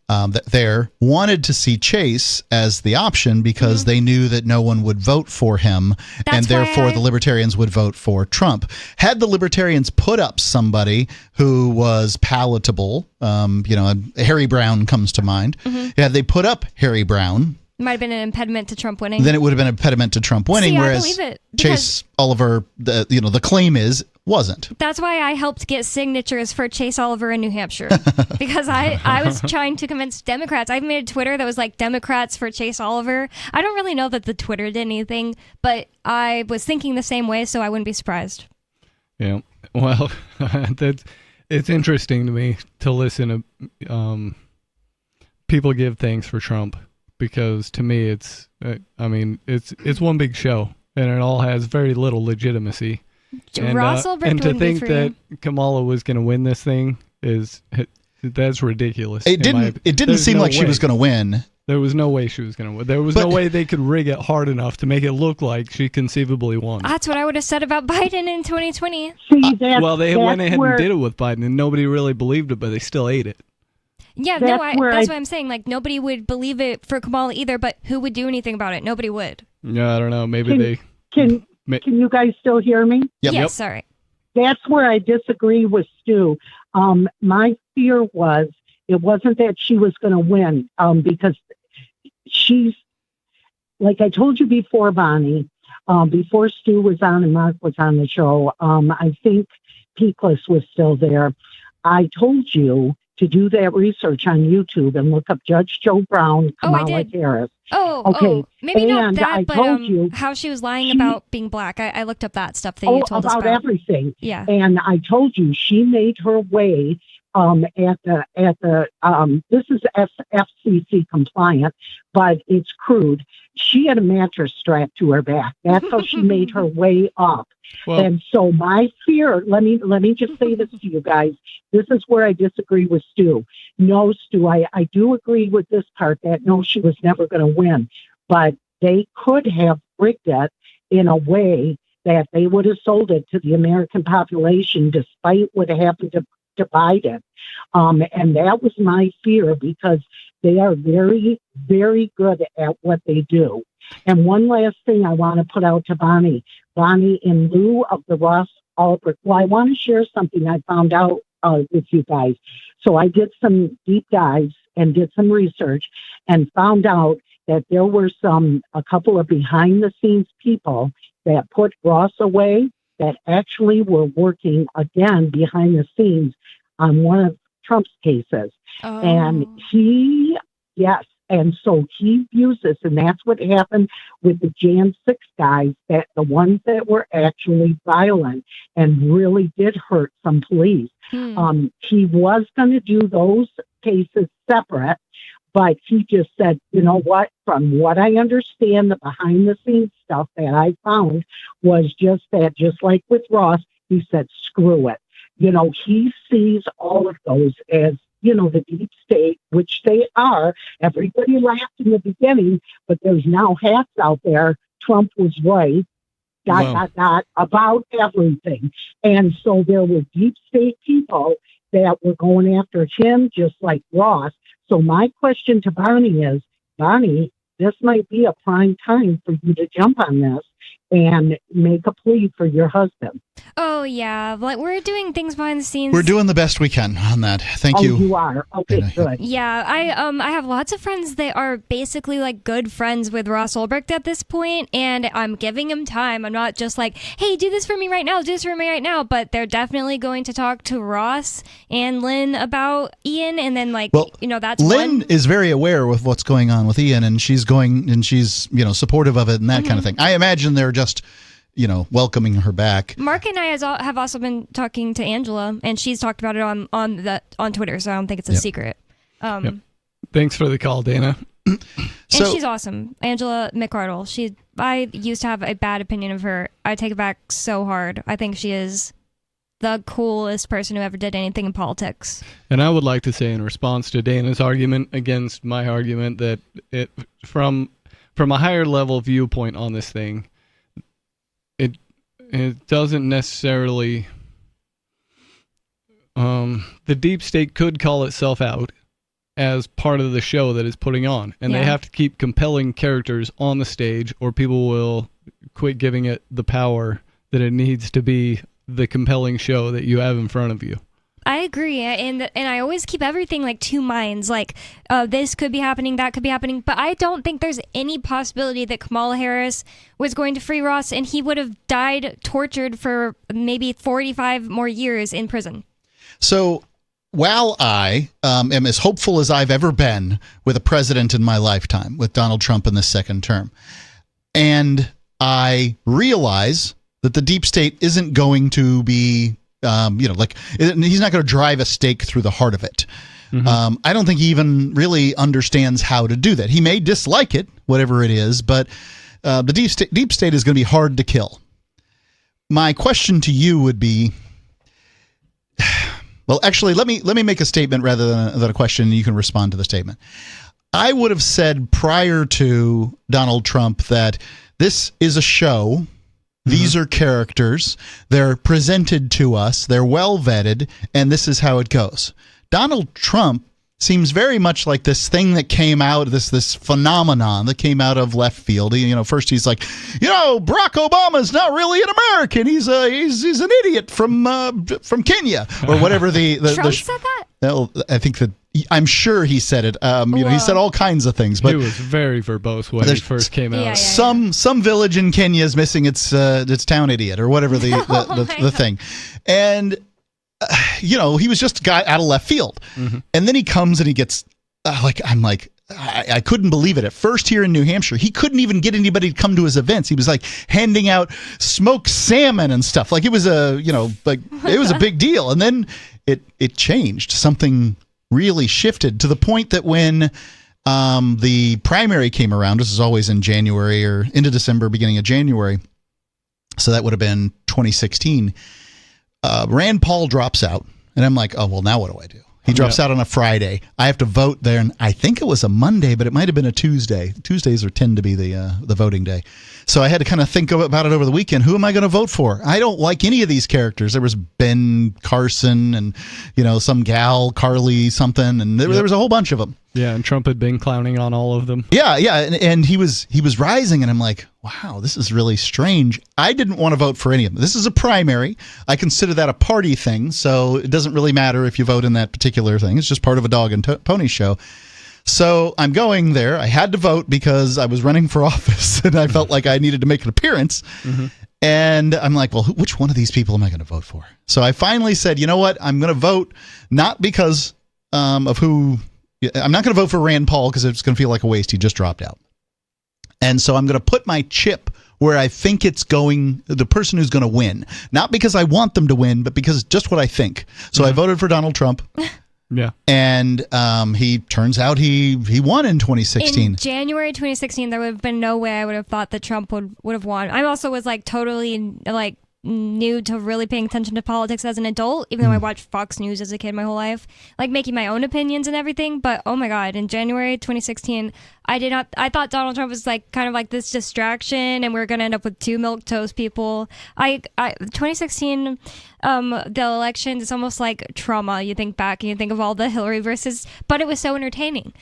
there wanted to see Chase as the option because they knew that no one would vote for him, and therefore the Libertarians would vote for Trump. Had the Libertarians put up somebody who was palatable, Harry Brown comes to mind. Had they put up Harry Brown, might have been an impediment to Trump winning. then it would have been an impediment to Trump winning. See, whereas I believe it, Chase Oliver, the claim wasn't. That's why I helped get signatures for Chase Oliver in New Hampshire, because I was trying to convince Democrats. I've made a Twitter that was like Democrats for Chase Oliver. I don't really know that the Twitter did anything, but I was thinking the same way, so I wouldn't be surprised. Yeah, well, it's interesting to me to listen to people give thanks for Trump, because to me it's one big show and it all has very little legitimacy. And to think that Kamala was going to win this thing that's ridiculous. It didn't seem like she was going to win. There was no way she was going to win. There was no way they could rig it hard enough to make it look like she conceivably won. That's what I would have said about Biden in 2020. Well, they went ahead and did it with Biden, and nobody really believed it, but they still ate it. Yeah, that's what I'm saying. Like, nobody would believe it for Kamala either, but who would do anything about it? Nobody would. Yeah, I don't know. Maybe Can you guys still hear me? Yep. Yes, sorry. That's where I disagree with Stu. My fear was it wasn't that she was going to win, because she's, like I told you before, Bonnie, before Stu was on and Mark was on the show, I think Peakless was still there. I told you to do that research on YouTube and look up Judge Joe Brown, Kamala Harris. Okay. Maybe not that, I but told you how she was lying about being black. I looked up that stuff that you told us about. Everything. Yeah. And I told you she made her way at the this is FCC compliant, but it's crude. She had a mattress strapped to her back. That's how she made her way up. Well, and so my fear, let me just say this to you guys. This is where I disagree with Stu. No, Stu, I do agree with this part that no, she was never going to win. But they could have rigged it in a way that they would have sold it to the American population despite what happened to Biden. And that was my fear, because they are very, very good at what they do. And one last thing I want to put out to Bonnie. Bonnie, in lieu of the Ross Ulbricht, well, I want to share something I found out with you guys. So I did some deep dives and did some research and found out that there were a couple of behind-the-scenes people that put Ross away that actually were working again behind the scenes on one of Trump's cases. Oh. And and so he views this, and that's what happened with the Jan 6 guys, that the ones that were actually violent and really did hurt some police. He was going to do those cases separate, but he just said, you know what, from what I understand, the behind-the-scenes stuff that I found was just like with Ross, he said, screw it. He sees all of those as, the deep state, which they are. Everybody laughed in the beginning, but there's now hats out there. Trump was right, about everything. And so there were deep state people that were going after him, just like Ross. So my question to Bonnie is, Bonnie, this might be a prime time for you to jump on this and make a plea for your husband. Oh, yeah. Like, we're doing things behind the scenes. We're doing the best we can on that. Thank you. Oh, you are? Okay, good. Yeah, I have lots of friends that are basically like good friends with Ross Ulbricht at this point, and I'm giving him time. I'm not just like, hey, do this for me right now, do this for me right now, but they're definitely going to talk to Ross and Lynn about Ian, and then that's Lynn is very aware of what's going on with Ian, and she's supportive of it and that kind of thing. I imagine they're just welcoming her back. Mark and I have also been talking to Angela, and she's talked about it on Twitter, so I don't think it's a secret. Thanks for the call, Dana. And she's awesome. Angela McArdle. I used to have a bad opinion of her. I take it back so hard. I think she is the coolest person who ever did anything in politics. And I would like to say, in response to Dana's argument against my argument, that from a higher level viewpoint on this thing, it doesn't necessarily the deep state could call itself out as part of the show that it's putting on. And they have to keep compelling characters on the stage, or people will quit giving it the power that it needs to be the compelling show that you have in front of you. I agree, and I always keep everything like two minds, like this could be happening, that could be happening, but I don't think there's any possibility that Kamala Harris was going to free Ross and he would have died tortured for maybe 45 more years in prison. So while I am as hopeful as I've ever been with a president in my lifetime, with Donald Trump in the second term, and I realize that the deep state isn't going to be he's not going to drive a stake through the heart of it. Mm-hmm. I don't think he even really understands how to do that. He may dislike it, whatever it is, but the deep state is going to be hard to kill. My question to you would be, well, actually, let me make a statement rather than a question, and you can respond to the statement. I would have said prior to Donald Trump that this is a show. These are characters. They're presented to us. They're well vetted, and this is how it goes. Donald Trump seems very much like this thing that came out, this phenomenon that came out of left field. First he's like, Barack Obama's not really an American. He's an idiot from Kenya or whatever. Trump said that? Well, I think that. I'm sure he said it. He said all kinds of things, but he was very verbose when he first came out. Some village in Kenya is missing its town idiot or whatever the thing, and he was just a guy out of left field, and then he comes and he gets I couldn't believe it at first here in New Hampshire. He couldn't even get anybody to come to his events. He was like handing out smoked salmon and stuff. Like it was it was a big deal, and then it changed. Something really shifted to the point that when the primary came around, this is always in January or into December, beginning of January, so that would have been 2016, Rand Paul drops out, and I'm like, oh, well, now what do I do? He drops out on a Friday. I have to vote there, and I think it was a Monday, but it might have been a Tuesday. Tuesdays tend to be the voting day. So I had to kind of think about it over the weekend. Who am I going to vote for? I don't like any of these characters. There was Ben Carson and, some gal, Carly something, and there was a whole bunch of them. Yeah, and Trump had been clowning on all of them. Yeah, and he was rising, and I'm like, wow, this is really strange. I didn't want to vote for any of them. This is a primary. I consider that a party thing, so it doesn't really matter if you vote in that particular thing. It's just part of a dog and pony show. So I'm going there. I had to vote because I was running for office, and I felt like I needed to make an appearance. Mm-hmm. And I'm like, well, which one of these people am I going to vote for? So I finally said, you know what? I'm going to vote not because of who... I'm not going to vote for Rand Paul because it's going to feel like a waste. He just dropped out. And so I'm going to put my chip where I think it's going, the person who's going to win. Not because I want them to win, but because it's just what I think. So I voted for Donald Trump. Yeah. And he turns out he won in 2016. In January 2016, there would have been no way I would have thought that Trump would have won. I also was totally new to really paying attention to politics as an adult, even though I watched Fox News as a kid my whole life, making my own opinions and everything. But oh my God, in January 2016, I thought Donald Trump was kind of this distraction, and we were going to end up with two milquetoast people. 2016, the elections, it's almost like trauma. You think back and you think of all the Hillary versus, but it was so entertaining.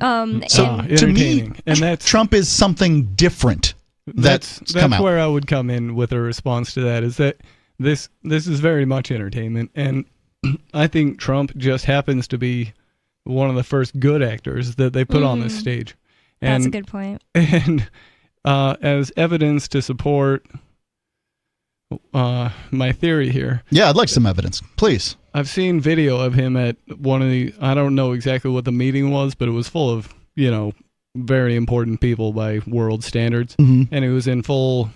To me, and Trump is something different. That's where I would come in with a response to that, is that this is very much entertainment, and I think Trump just happens to be one of the first good actors that they put on this stage. And, that's a good point. And as evidence to support my theory here. Yeah, I'd like some evidence, please. I've seen video of him at one of the, I don't know exactly what the meeting was, but it was full of, very important people by world standards, and he was in full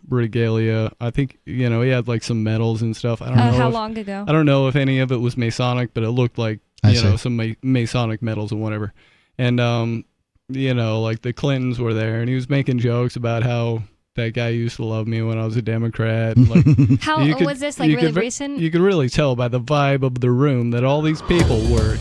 regalia. I think he had some medals and stuff. I don't know how long ago. I don't know if any of it was Masonic, but it looked like some Masonic medals and whatever. And the Clintons were there, and he was making jokes about how that guy used to love me when I was a Democrat. And how was this really recent? You could really tell by the vibe of the room that all these people were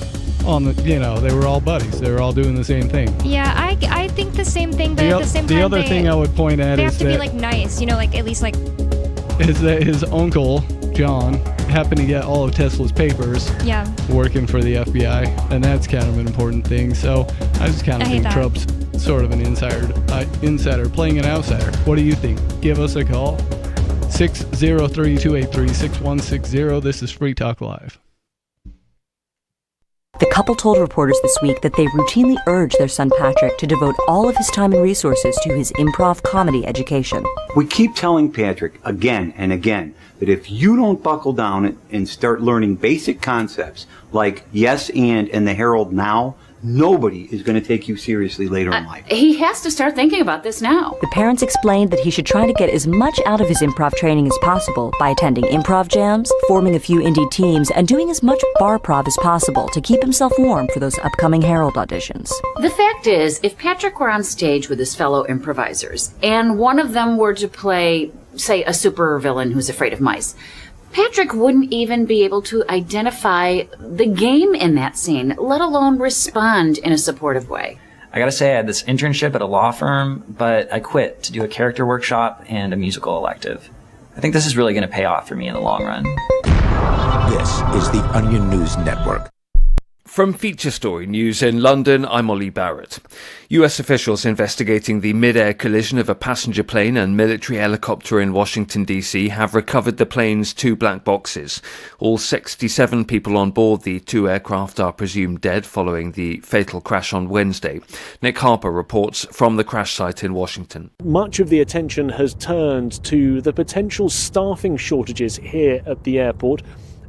on the, they were all buddies. They were all doing the same thing. Yeah, I think the same thing, but at the same time, the other thing I would point at they is have to be nice, at least is that his uncle John, happened to get all of Tesla's papers. Yeah. Working for the FBI, and that's kind of an important thing. So I just kind of think Trump's sort of an insider playing an outsider. What do you think? Give us a call. 603-283-6160. This is Free Talk Live. The couple told reporters this week that they routinely urge their son Patrick to devote all of his time and resources to his improv comedy education. We keep telling Patrick again and again that if you don't buckle down and start learning basic concepts like yes and the Herald now, nobody is going to take you seriously later in life. He has to start thinking about this now. The parents explained that he should try to get as much out of his improv training as possible by attending improv jams, forming a few indie teams, and doing as much bar prov as possible to keep himself warm for those upcoming Herald auditions. The fact is, if Patrick were on stage with his fellow improvisers, and one of them were to play, say, a supervillain who's afraid of mice, Patrick wouldn't even be able to identify the game in that scene, let alone respond in a supportive way. I gotta say, I had this internship at a law firm, but I quit to do a character workshop and a musical elective. I think this is really gonna pay off for me in the long run. This is the Onion News Network. From Feature Story News in London, I'm Ollie Barrett. US officials investigating the mid-air collision of a passenger plane and military helicopter in Washington, D.C. have recovered the plane's 2 black boxes. All 67 people on board the 2 aircraft are presumed dead following the fatal crash on Wednesday. Nick Harper reports from the crash site in Washington. Much of the attention has turned to the potential staffing shortages here at the airport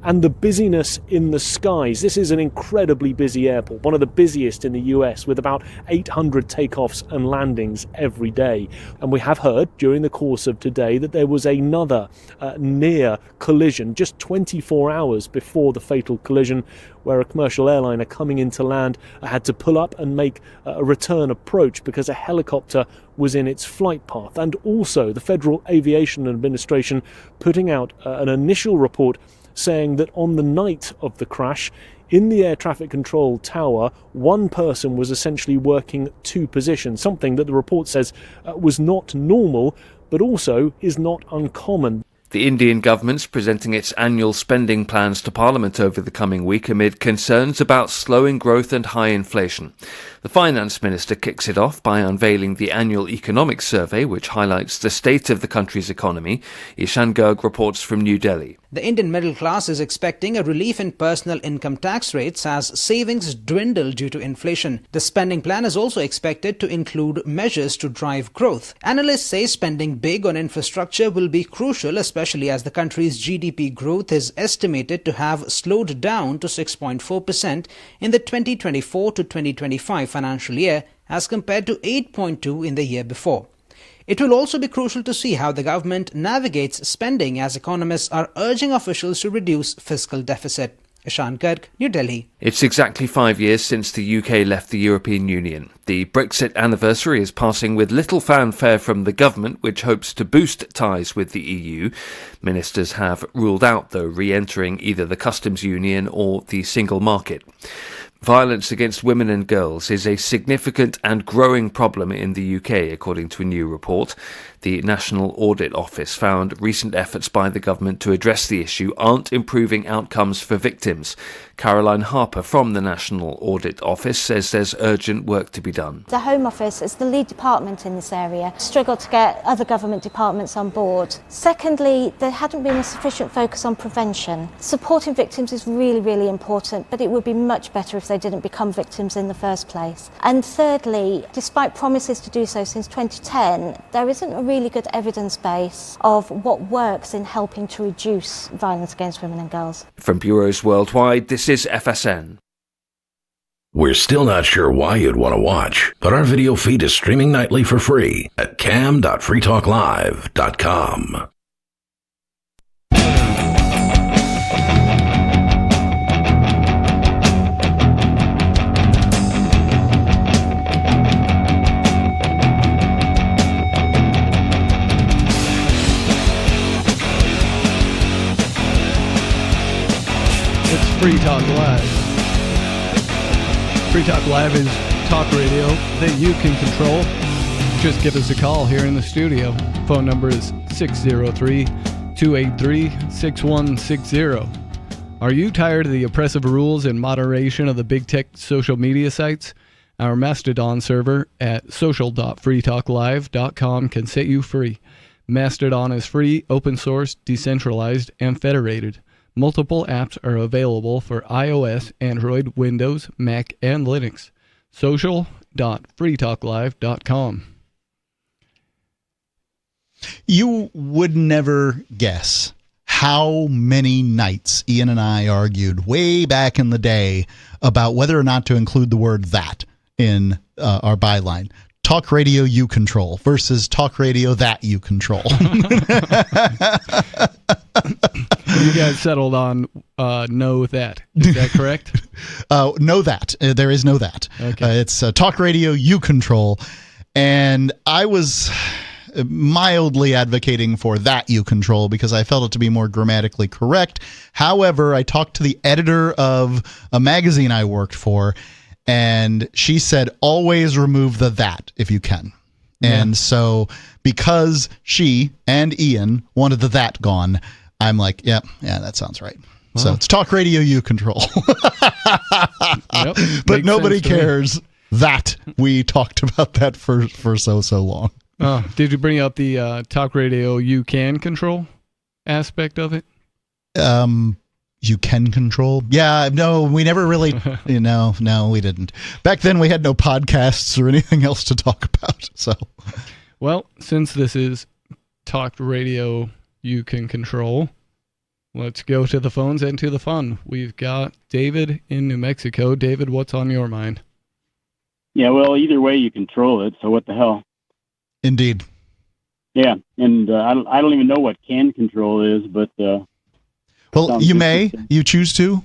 and the busyness in the skies. This is an incredibly busy airport, one of the busiest in the US, with about 800 takeoffs and landings every day. And we have heard during the course of today that there was another near collision just 24 hours before the fatal collision, where a commercial airliner coming into land had to pull up and make a return approach because a helicopter was in its flight path. And also the Federal Aviation Administration putting out an initial report saying that on the night of the crash, in the air traffic control tower, one person was essentially working 2 positions, something that the report says was not normal, but also is not uncommon. The Indian government's presenting its annual spending plans to Parliament over the coming week amid concerns about slowing growth and high inflation. The finance minister kicks it off by unveiling the annual economic survey, which highlights the state of the country's economy. Ishan Garg reports from New Delhi. The Indian middle class is expecting a relief in personal income tax rates as savings dwindle due to inflation. The spending plan is also expected to include measures to drive growth. Analysts say spending big on infrastructure will be crucial, especially as the country's GDP growth is estimated to have slowed down to 6.4% in the 2024 to 2025 financial year as compared to 8.2% in the year before. It will also be crucial to see how the government navigates spending as economists are urging officials to reduce fiscal deficit. Ishan Garg, New Delhi. It's exactly 5 years since the UK left the European Union. The Brexit anniversary is passing with little fanfare from the government, which hopes to boost ties with the EU. Ministers have ruled out, though, re-entering either the customs union or the single market. Violence against women and girls is a significant and growing problem in the UK, according to a new report. The National Audit Office found recent efforts by the government to address the issue aren't improving outcomes for victims. Caroline Harper from the National Audit Office says there's urgent work to be done. The Home Office, as the lead department in this area, struggled to get other government departments on board. Secondly, there hadn't been a sufficient focus on prevention. Supporting victims is really, really important, but it would be much better if they didn't become victims in the first place. And thirdly, despite promises to do so since 2010, there isn't a really good evidence base of what works in helping to reduce violence against women and girls. From bureaus worldwide, this is FSN. We're still not sure why you'd want to watch, but our video feed is streaming nightly for free at cam.freetalklive.com. Free Talk Live. Free Talk Live is talk radio that you can control. Just give us a call here in the studio. Phone number is 603-283-6160. 283-6160. Are you tired of the oppressive rules and moderation of the big tech social media sites? Our Mastodon server at social.freetalklive.com can set you free. Mastodon is free, open source, decentralized, and federated. Multiple apps are available for iOS, Android, Windows, Mac, and Linux. social.freetalklive.com. You would never guess how many nights Ian and I argued way back in the day about whether or not to include the word that in our byline. Talk radio you control versus talk radio that you control. You guys settled on know that. Is that correct? Know that. There is no that. Okay. It's talk radio you control. And I was mildly advocating for that you control because I felt it to be more grammatically correct. However, I talked to the editor of a magazine I worked for, and she said, always remove the that if you can. Yeah. And so because she and Ian wanted the that gone, I'm like, yeah, that sounds right. Wow. So it's talk radio you control. Yep, but nobody cares that we talked about that for so long. Did you bring up the talk radio you can control aspect of it? You can control? Yeah, no, we never really, no, we didn't. Back then we had no podcasts or anything else to talk about. So, well, since this is talk radio you can control, let's go to the phones and to the fun. We've got David in New Mexico. David, what's on your mind? Yeah, well, either way you control it, so what the hell? Indeed. Yeah, and I don't even know what can control is, but... well, you choose to.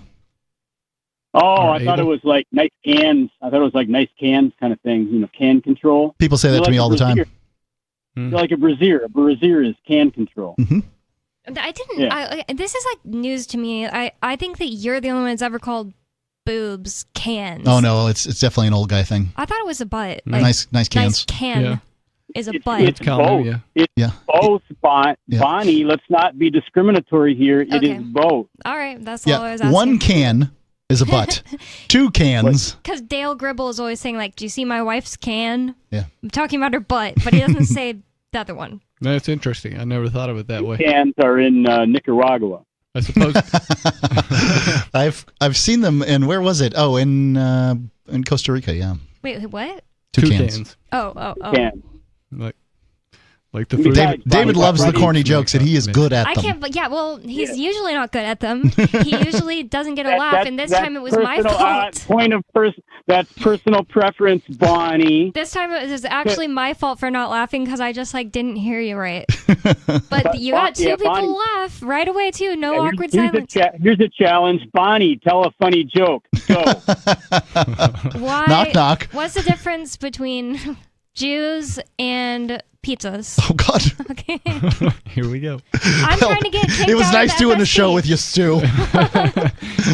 Oh, I thought it was like nice cans. I thought it was like nice cans kind of thing, can control. People say that to me all the time. Like a brassiere. A brassiere is can control. Mm-hmm. I didn't... Yeah. This is like news to me. I think that you're the only one that's ever called boobs cans. Oh, no, it's definitely an old guy thing. I thought it was a butt. Like, nice cans. Nice can is a butt. It's both. It's both, Bonnie. Let's not be discriminatory here. It is both. All right, that's all I was asking. One can is a butt. Two cans. Because Dale Gribble is always saying, like, do you see my wife's can? Yeah. I'm talking about her butt, but he doesn't say the other one. That's interesting. I never thought of it that way. Cans are in Nicaragua. I suppose. I've seen them in, where was it? Oh, in Costa Rica, yeah. Wait, what? Two cans. Oh. Can. Like the David loves the corny jokes, and he is good at them. I can't, but well, he's usually not good at them. He usually doesn't get a laugh, and this time it was my fault. That's personal preference, Bonnie. This time it was actually my fault for not laughing because I just didn't hear you right. But you got two people to laugh right away too. No awkward silence. Here's a challenge, Bonnie. Tell a funny joke. Go. Why? Knock knock. What's the difference between Jews and pizzas? Oh, God. Okay. Here we go. I'm trying to get kicked It was out nice of doing FSP. the show with you, Stu.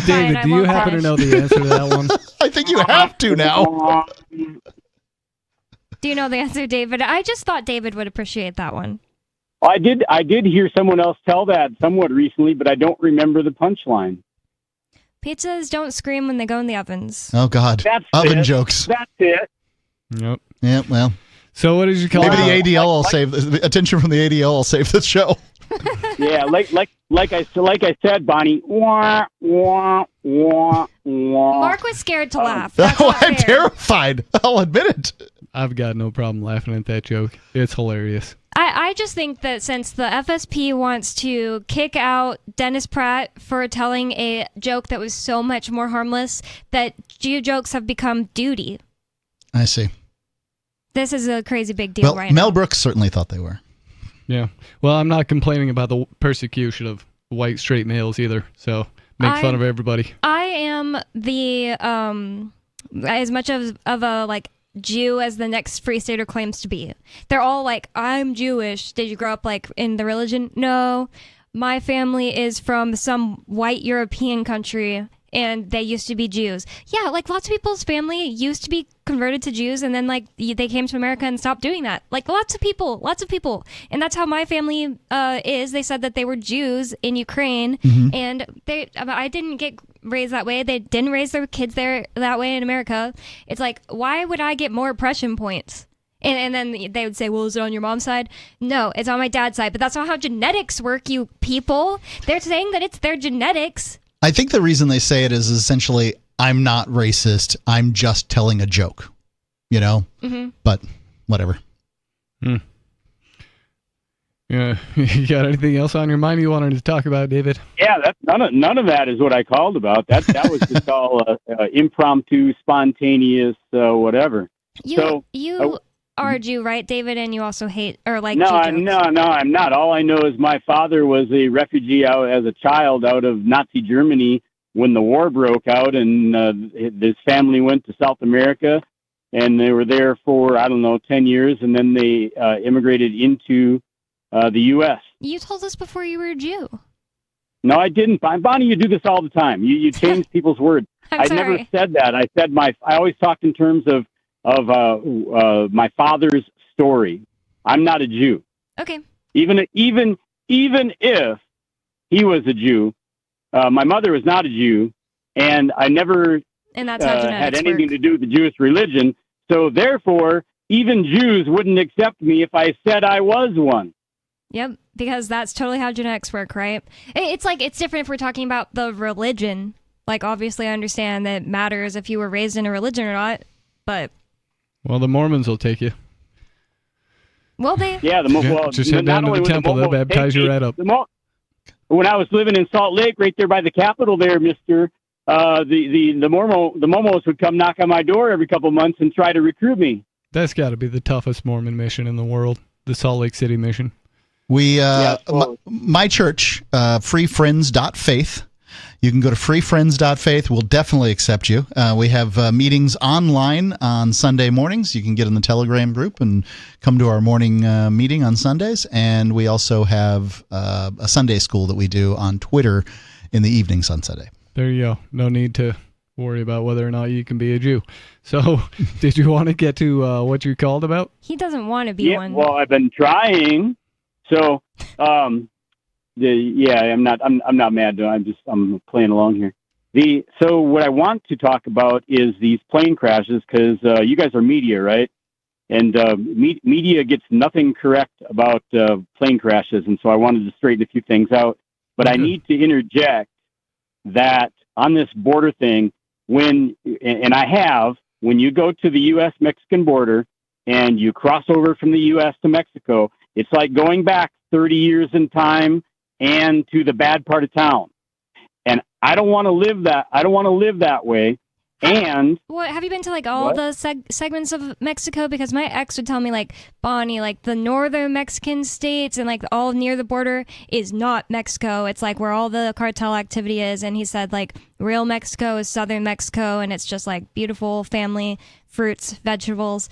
David, do you happen to know the answer to that one? I think you have to now. Do you know the answer, David? I just thought David would appreciate that one. I did hear someone else tell that somewhat recently, but I don't remember the punchline. Pizzas don't scream when they go in the ovens. Oh, God. Oven jokes. That's it. Yep. Yeah, well. So what did you call it? Maybe the ADL will save the attention from the ADL will save the show. Yeah, like I said, Bonnie. Wah, wah, wah, wah. Mark was scared to laugh. I'm terrified. I'll admit it. I've got no problem laughing at that joke. It's hilarious. I just think that since the FSP wants to kick out Dennis Pratt for telling a joke that was so much more harmless, that Jew jokes have become duty. I see. This is a crazy big deal right Mel now. Brooks certainly thought they were. Yeah. Well, I'm not complaining about the persecution of white straight males either. So make fun of everybody. I am the as much of a like Jew as the next free stater claims to be. They're all like, I'm Jewish. Did you grow up like in the religion? No. My family is from some white European country and they used to be Jews. Yeah, like lots of people's family used to be converted to Jews, and then like they came to America and stopped doing that. Like lots of people, and that's how my family is. They said that they were Jews in Ukraine, and I didn't get raised that way. They didn't raise their kids there that way in America. It's like, why would I get more oppression points? And then they would say, well, is it on your mom's side? No, it's on my dad's side. But that's not how genetics work, you people. They're saying that it's their genetics. I think the reason they say it is essentially, I'm not racist. I'm just telling a joke, you know? But whatever. Yeah, you got anything else on your mind you wanted to talk about, David? Yeah, none of that is what I called about. That was just all impromptu, spontaneous, whatever. You are a Jew, right, David? And you also hate or like no, Jew jokes. No, I'm not. All I know is my father was a refugee out as a child out of Nazi Germany when the war broke out, and his family went to South America, and they were there for 10 years, and then they immigrated into the U.S. You told us before you were a Jew. No, I didn't. Bonnie, you do this all the time. You change people's words. I never said that. I said I always talked in terms of my father's story. I'm not a Jew. Okay. Even if he was a Jew, my mother was not a Jew, and I never and that's how had anything to do with the Jewish religion. So therefore, even Jews wouldn't accept me if I said I was one. Yep, because that's totally how genetics work, right? It's like it's different if we're talking about the religion. Like, obviously, I understand that it matters if you were raised in a religion or not, but well, the Mormons will take you. Will they? Yeah, just head down to the temple. They'll baptize you right up. When I was living in Salt Lake, right there by the Capitol, there, Mister, the Momos would come knock on my door every couple of months and try to recruit me. That's got to be the toughest Mormon mission in the world, the Salt Lake City mission. We, my church, freefriends.faith. You can go to freefriends.faith. We'll definitely accept you. We have meetings online on Sunday mornings. You can get in the Telegram group and come to our morning meeting on Sundays. And we also have a Sunday school that we do on Twitter in the evenings on Sunday. There you go. No need to worry about whether or not you can be a Jew. So did you want to get to what you called about? He doesn't want to be one. Well, I've been trying. So, I'm not mad. I'm playing along here. So what I want to talk about is these plane crashes, because you guys are media, right? And media gets nothing correct about plane crashes, and so I wanted to straighten a few things out. But I need to interject that on this border thing, when you go to the U.S.-Mexican border and you cross over from the U.S. to Mexico, it's like going back 30 years in time and to the bad part of town. And I don't want to live that way. And what have you been to, like all the segments of Mexico? Because my ex would tell me, like, Bonnie, like the northern Mexican states and like all near the border is not Mexico. It's like where all the cartel activity is. And he said like real Mexico is southern Mexico, and it's just like beautiful family, fruits, vegetables.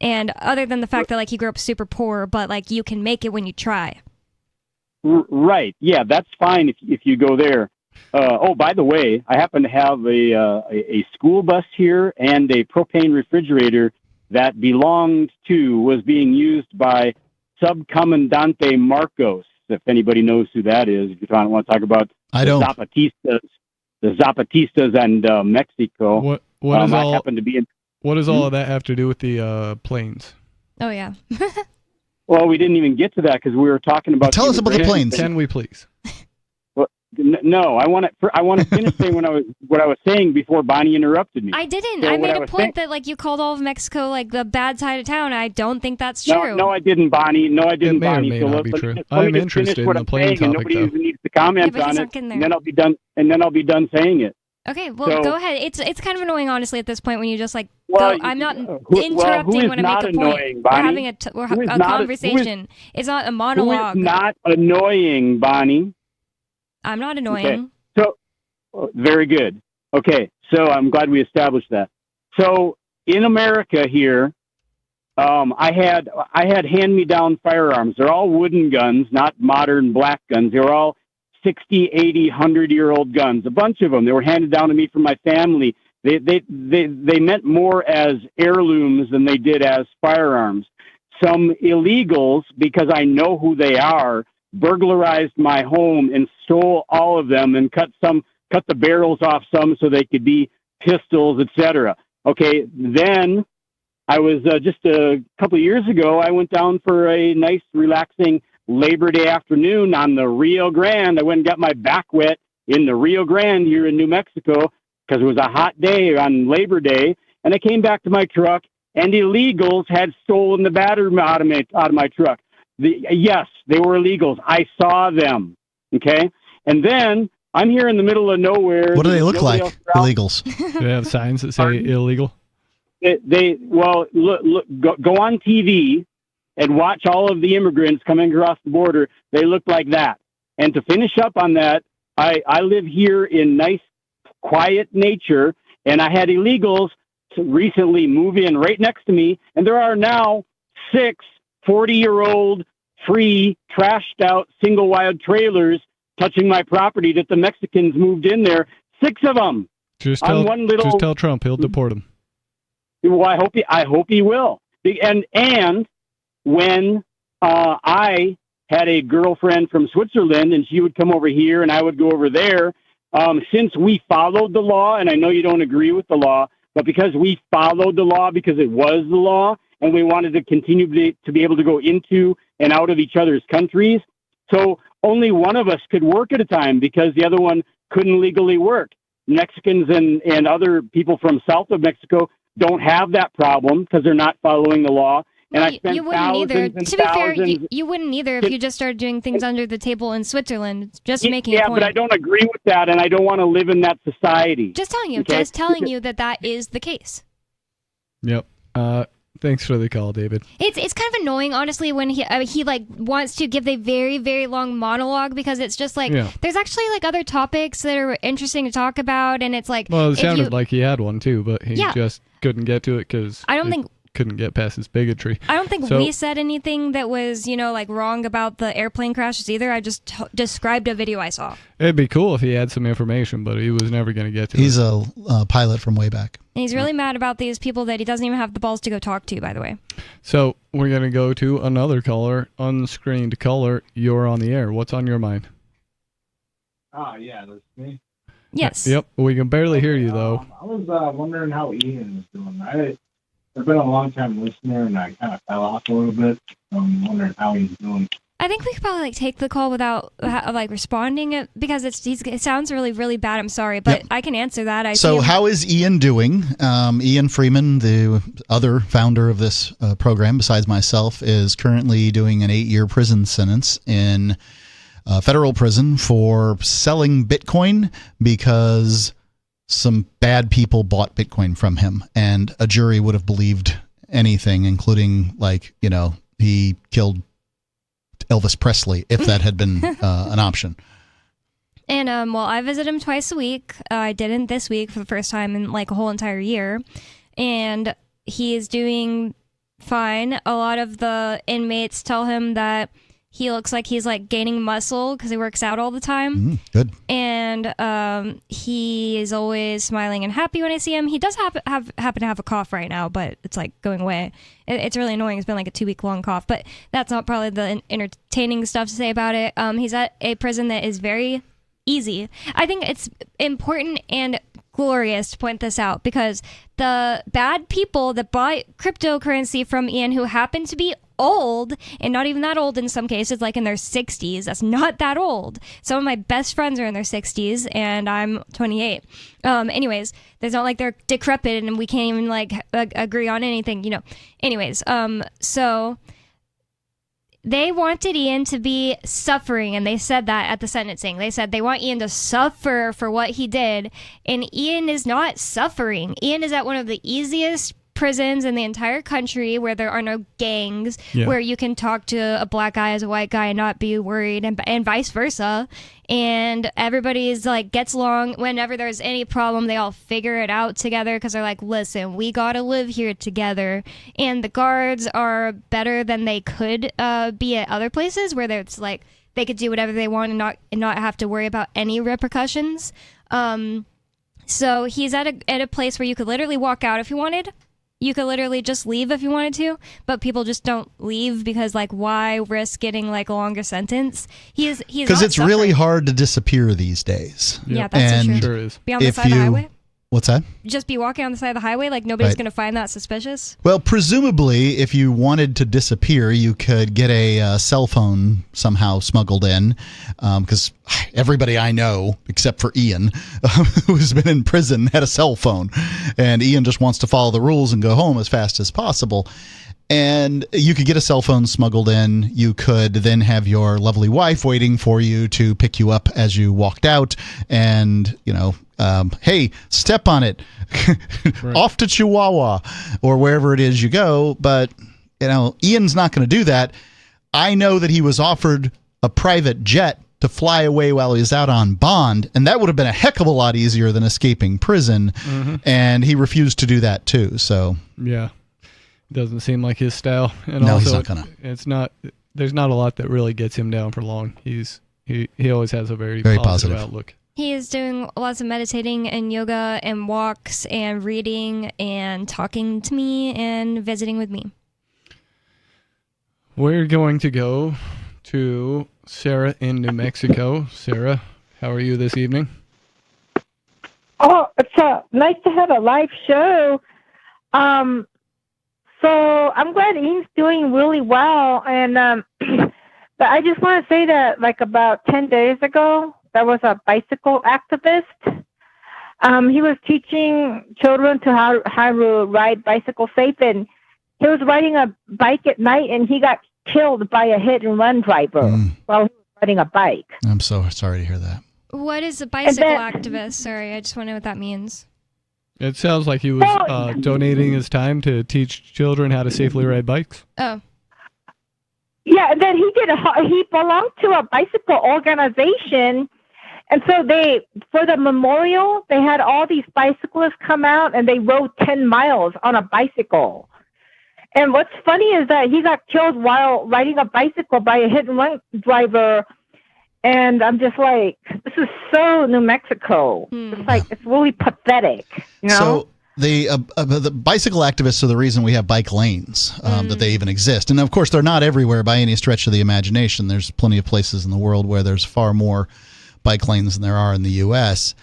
And other than the fact that like he grew up super poor, but like you can make it when you try. Right. Yeah, that's fine if you go there. By the way, I happen to have a school bus here and a propane refrigerator that was being used by Subcomandante Marcos. If anybody knows who that is, if you want to talk about the Zapatistas and Mexico. What does all of that have to do with the planes? Oh, yeah. Well, we didn't even get to that because we were talking about. Tell us about the planes. Can we please? Well, no, I want to finish saying what I was saying before Bonnie interrupted me. I didn't. I made a point that like you called all of Mexico like the bad side of town. I don't think that's true. No, I didn't, Bonnie. No, I didn't, Bonnie. It may or may not be true. I'm interested in the plane topic, nobody though. even needs to comment on it, and then I'll be done. And then I'll be done saying it. Okay, well, go ahead. It's kind of annoying, honestly, at this point when you just like go. I'm not interrupting when I make a point. Bonnie? We're having a conversation. It's not a monologue. Who is not annoying, Bonnie? I'm not annoying. Okay. So, very good. Okay, so I'm glad we established that. So in America here, I had hand-me-down firearms. They're all wooden guns, not modern black guns. They're all 60, 80, 100-year-old guns, a bunch of them. They were handed down to me from my family. They meant more as heirlooms than they did as firearms. Some illegals, because I know who they are, burglarized my home and stole all of them and cut the barrels off some so they could be pistols, etc. Okay, then I was just a couple of years ago, I went down for a nice, relaxing Labor Day afternoon on the Rio Grande. I went and got my back wet in the Rio Grande here in New Mexico because it was a hot day on Labor Day. And I came back to my truck, and illegals had stolen the battery out of my truck. Yes, they were illegals. I saw them. Okay, and then I'm here in the middle of nowhere. What do they look like, illegals? Do they have signs that say illegal? Well, look, go on TV and watch all of the immigrants coming across the border. They look like that. And to finish up on that, I live here in nice, quiet nature, and I had illegals recently move in right next to me, and there are now 6 40-year-old free, trashed out, single-wide trailers touching my property that the Mexicans moved in there. 6 of them. Just tell Trump he'll deport them. Well, I hope he will. And when I had a girlfriend from Switzerland, and she would come over here, and I would go over there. Since we followed the law, and I know you don't agree with the law, but because we followed the law because it was the law, and we wanted to continue to be able to go into and out of each other's countries, so only one of us could work at a time because the other one couldn't legally work. Mexicans and other people from south of Mexico don't have that problem because they're not following the law. And I spent you wouldn't either. To be fair, you wouldn't either if you just started doing things under the table in Switzerland. Just making a point. Yeah, but I don't agree with that, and I don't want to live in that society. Just telling you. Okay? Just telling you that is the case. Yep. Thanks for the call, David. It's kind of annoying, honestly, when he like wants to give a very, very long monologue because it's just like there's actually like other topics that are interesting to talk about, and it's like it sounded like he had one too, but he just couldn't get to it because I don't think couldn't get past his bigotry. I don't think we said anything that was, like wrong about the airplane crashes either. I just described a video I saw. It'd be cool if he had some information, but he was never going to get to it. He's a pilot from way back. And he's really mad about these people that he doesn't even have the balls to go talk to, by the way. So we're going to go to another caller, unscreened caller. You're on the air. What's on your mind? Yeah, that's me. Yes. Yep. We can barely hear you, though. I was wondering how Ian is doing. I've been a long-time listener, and I kind of fell off a little bit. So I'm wondering how he's doing. I think we could probably take the call without responding it because it sounds really, really bad. I'm sorry, but I can answer that. So how is Ian doing? Ian Freeman, the other founder of this program, besides myself, is currently doing an 8-year prison sentence in federal prison for selling Bitcoin because some bad people bought Bitcoin from him, and a jury would have believed anything, including he killed Elvis Presley if that had been an option. And I visit him twice a week. I didn't this week for the first time in like a whole entire year, and he is doing fine. A lot of the inmates tell him that he looks like he's like gaining muscle because he works out all the time. Good. And he is always smiling and happy when I see him. He does happen to have a cough right now, but it's like going away. It's really annoying. It's been like a 2-week long cough, but that's not probably the entertaining stuff to say about it. He's at a prison that is very easy. I think it's important and glorious to point this out because the bad people that bought cryptocurrency from Ian, who happen to be old and not even that old in some cases, like in their 60s, that's not that old. Some of my best friends are in their 60s and I'm 28. Anyways, there's not like they're decrepit and we can't even like agree on anything, anyways. So they wanted Ian to be suffering, and they said that at the sentencing. They said they want Ian to suffer for what he did, and Ian is not suffering. Ian is at one of the easiest prisons in the entire country where there are no gangs, where you can talk to a black guy as a white guy and not be worried, and vice versa. And everybody's like gets along. Whenever there's any problem, they all figure it out together because they're like, listen, we gotta live here together. And the guards are better than they could be at other places where it's like they could do whatever they want and not have to worry about any repercussions. So he's at a place where you could literally walk out if you wanted. You could literally just leave if you wanted to, but people just don't leave because, like, why risk getting like a longer sentence? He's because it's really hard to disappear these days. Yeah, that's and true. Be on the side of the highway. What's that? Just be walking on the side of the highway, like nobody's Right. going to find that suspicious. Well, presumably, if you wanted to disappear, you could get a cell phone somehow smuggled in, because everybody I know, except for Ian, who's been in prison, had a cell phone, and Ian just wants to follow the rules and go home as fast as possible. And you could get a cell phone smuggled in. You could then have your lovely wife waiting for you to pick you up as you walked out, and hey, step on it, off to Chihuahua or wherever it is you go. But Ian's not going to do that. I know that he was offered a private jet to fly away while he was out on bond, and that would have been a heck of a lot easier than escaping prison. And he refused to do that too. So yeah. Doesn't seem like his style, and no, also he's not gonna. It's not. There's not a lot that really gets him down for long. He always has a very positive outlook. He is doing lots of meditating and yoga and walks and reading and talking to me and visiting with me. We're going to go to Sarah in New Mexico. Sarah, how are you this evening? Oh, it's nice to have a live show. So I'm glad Ian's doing really well, and but I just want to say that like about 10 days ago, there was a bicycle activist. He was teaching children how to ride bicycle safe, and he was riding a bike at night, and he got killed by a hit-and-run driver while he was riding a bike. I'm so sorry to hear that. What is a bicycle activist? Sorry, I just want to know what that means. It sounds like he was donating his time to teach children how to safely ride bikes. Oh. Yeah, and then he belonged to a bicycle organization, and so for the memorial, they had all these bicyclists come out, and they rode 10 miles on a bicycle. And what's funny is that he got killed while riding a bicycle by a hit-and-run driver. And I'm just like, this is so New Mexico. It's like, it's really pathetic, So the bicycle activists are the reason we have bike lanes, that they even exist. And of course, they're not everywhere by any stretch of the imagination. There's plenty of places in the world where there's far more bike lanes than there are in the U.S.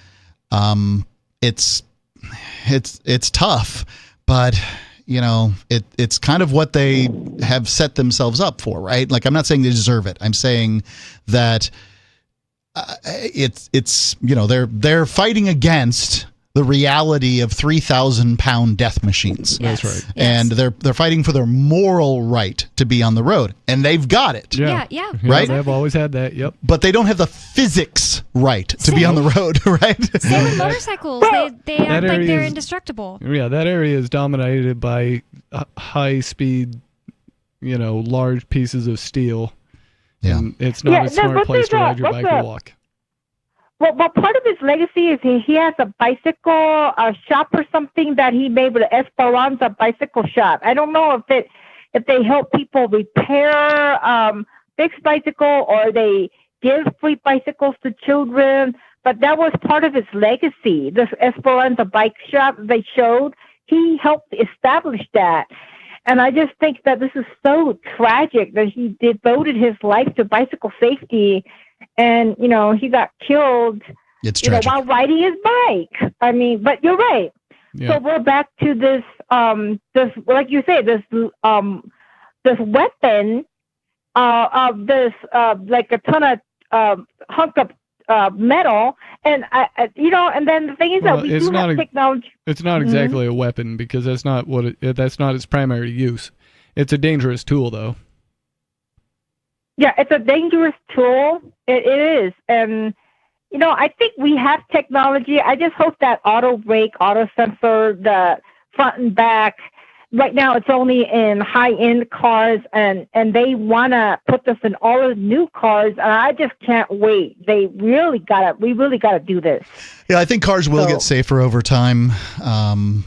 It's tough, but it's kind of what they have set themselves up for, right? Like, I'm not saying they deserve it. I'm saying that they're fighting against the reality of 3,000-pound death machines. That's right. And they're fighting for their moral right to be on the road, and they've got it. Yeah. Right? They've always had that. Yep. But they don't have the physics right to be on the road, right? Same with motorcycles. They act like they're indestructible. Yeah, that area is dominated by high-speed, large pieces of steel. Yeah. And it's not a smart place to ride your bike or walk. Well, part of his legacy is he has a bicycle shop or something that he made with Esperanza Bicycle Shop. I don't know if they help people repair fixed bicycle or they give free bicycles to children, but that was part of his legacy. This Esperanza Bike Shop they showed, he helped establish that. And I just think that this is so tragic that he devoted his life to bicycle safety. And, he got killed while riding his bike. I mean, but you're right. Yeah. So we're back to this, like you say, this weapon of this, like a ton of hunk of metal. And, and then the thing is that we do have technology. It's not exactly a weapon because that's not that's not its primary use. It's a dangerous tool, though. Yeah, it's a dangerous tool. It is. And, I think we have technology. I just hope that auto brake, auto sensor, the front and back, right now it's only in high-end cars, and they want to put this in all of the new cars, and I just can't wait. We really got to do this. Yeah, I think cars will get safer over time. I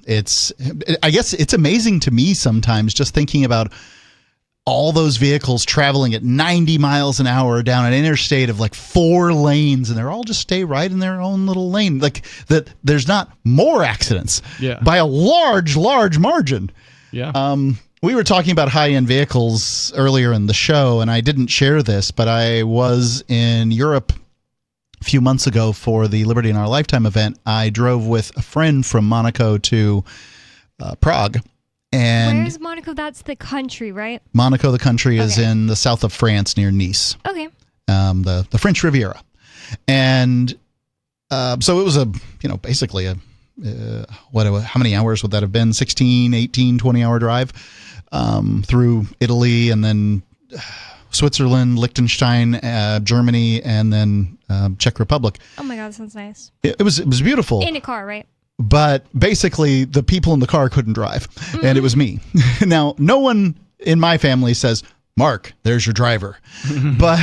guess it's amazing to me sometimes just thinking about all those vehicles traveling at 90 miles an hour down an interstate of like 4 lanes, and they're all just stay right in their own little lane. Like that, there's not more accidents by a large margin. Yeah. We were talking about high-end vehicles earlier in the show, and I didn't share this, but I was in Europe a few months ago for the Liberty in Our Lifetime event. I drove with a friend from Monaco to Prague. And where's Monaco? That's the country, right? Monaco, the country, is in the south of France near Nice. Okay. The French Riviera. And so it was basically how many hours would that have been? 16, 18, 20-hour drive through Italy and then Switzerland, Liechtenstein, Germany, and then Czech Republic. Oh my God, that sounds nice. It was beautiful. In a car, right? But basically, the people in the car couldn't drive, and it was me. Now, no one in my family says, Mark, there's your driver. But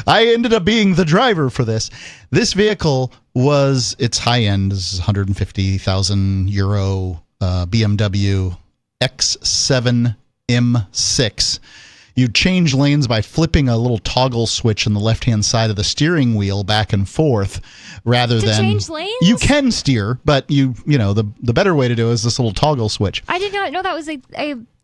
I ended up being the driver for this. This vehicle it's high-end. This is 150,000 euro BMW X7 M6. You change lanes by flipping a little toggle switch on the left-hand side of the steering wheel back and forth, rather than change lanes? You can steer, but the better way to do it is this little toggle switch. I did not know that was a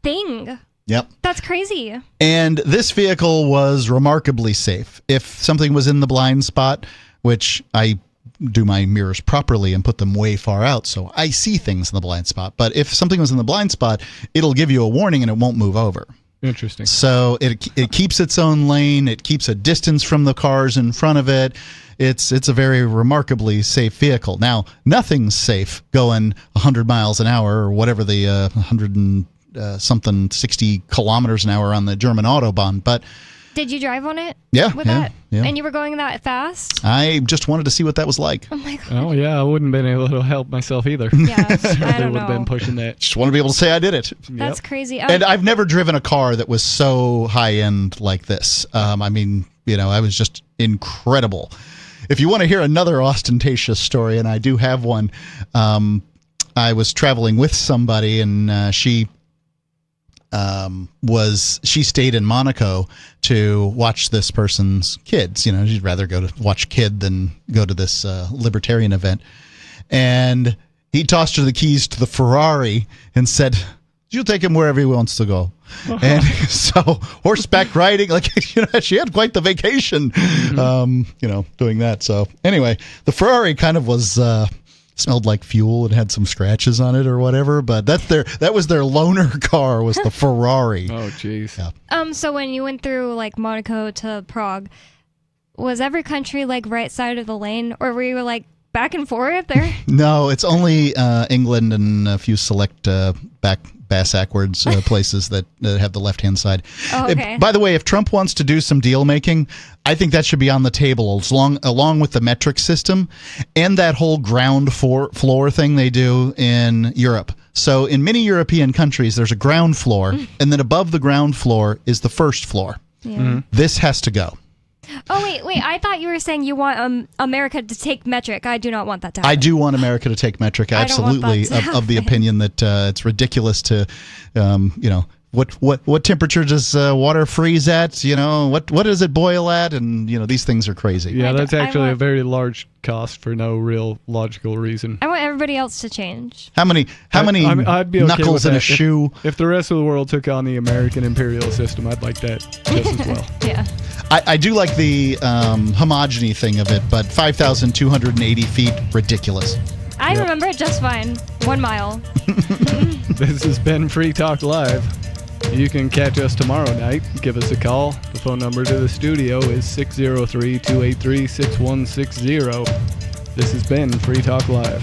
thing. Yep. That's crazy. And this vehicle was remarkably safe. If something was in the blind spot, which I do my mirrors properly and put them way far out, so I see things in the blind spot. But if something was in the blind spot, it'll give you a warning and it won't move over. Interesting. So it keeps its own lane. It keeps a distance from the cars in front of it. It's a very remarkably safe vehicle. Now, nothing's safe going 100 miles an hour or whatever the 100 and something 60 kilometers an hour on the German Autobahn. But did you drive on it? Yeah. With that? Yeah. And you were going that fast? I just wanted to see what that was like. Oh my God. Oh yeah, I wouldn't have been able to help myself either. Yeah, I would have been pushing that. Just want to be able to say I did it. That's crazy. And I've never driven a car that was so high end like this. I mean, I was just incredible. If you want to hear another ostentatious story, and I do have one, I was traveling with somebody, and she stayed in Monaco to watch this person's kids. She'd rather go to watch kid than go to this libertarian event. And he tossed her the keys to the Ferrari and said, "You'll take him wherever he wants to go." And so horseback riding, she had quite the vacation, doing that. So anyway, the Ferrari kind of was smelled like fuel and had some scratches on it or whatever, but that was their loaner car, was the Ferrari. Oh jeez. Yeah. So when you went through like Monaco to Prague, was every country like right side of the lane, or were you like back and forth there? No, it's only England and a few select bass-backwards places that have the left-hand side. Oh, okay. By the way, if Trump wants to do some deal-making, I think that should be on the table along with the metric system and that whole ground floor thing they do in Europe. So in many European countries, there's a ground floor, and then above the ground floor is the first floor. Yeah. Mm-hmm. This has to go. Oh, wait. I thought you were saying you want America to take metric. I do not want that to happen. I do want America to take metric, absolutely, of the opinion that it's ridiculous to, what temperature does water freeze at? What does it boil at? And, these things are crazy. Yeah, that's actually a very large cost for no real logical reason. I want everybody else to change. How many I'd be okay knuckles in a shoe? If the rest of the world took on the American imperial system, I'd like that just as well. Yeah. I do like the homogeny thing of it, but 5,280 feet, ridiculous. I remember it just fine. 1 mile. This has been Free Talk Live. You can catch us tomorrow night. Give us a call. The phone number to the studio is 603-283-6160. This has been Free Talk Live.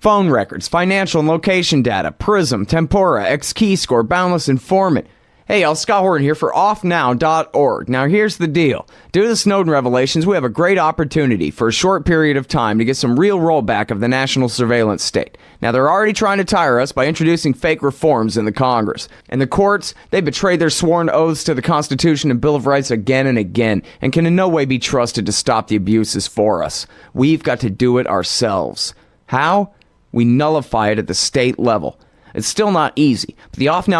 Phone records, financial and location data, Prism, Tempora, X-Keyscore, Boundless Informant. Hey, y'all, Scott Horton here for offnow.org. Now, here's the deal. Due to the Snowden revelations, we have a great opportunity for a short period of time to get some real rollback of the national surveillance state. Now, they're already trying to tire us by introducing fake reforms in the Congress. And the courts, they betrayed their sworn oaths to the Constitution and Bill of Rights again and again, and can in no way be trusted to stop the abuses for us. We've got to do it ourselves. How? We nullify it at the state level. It's still not easy, but the Off Now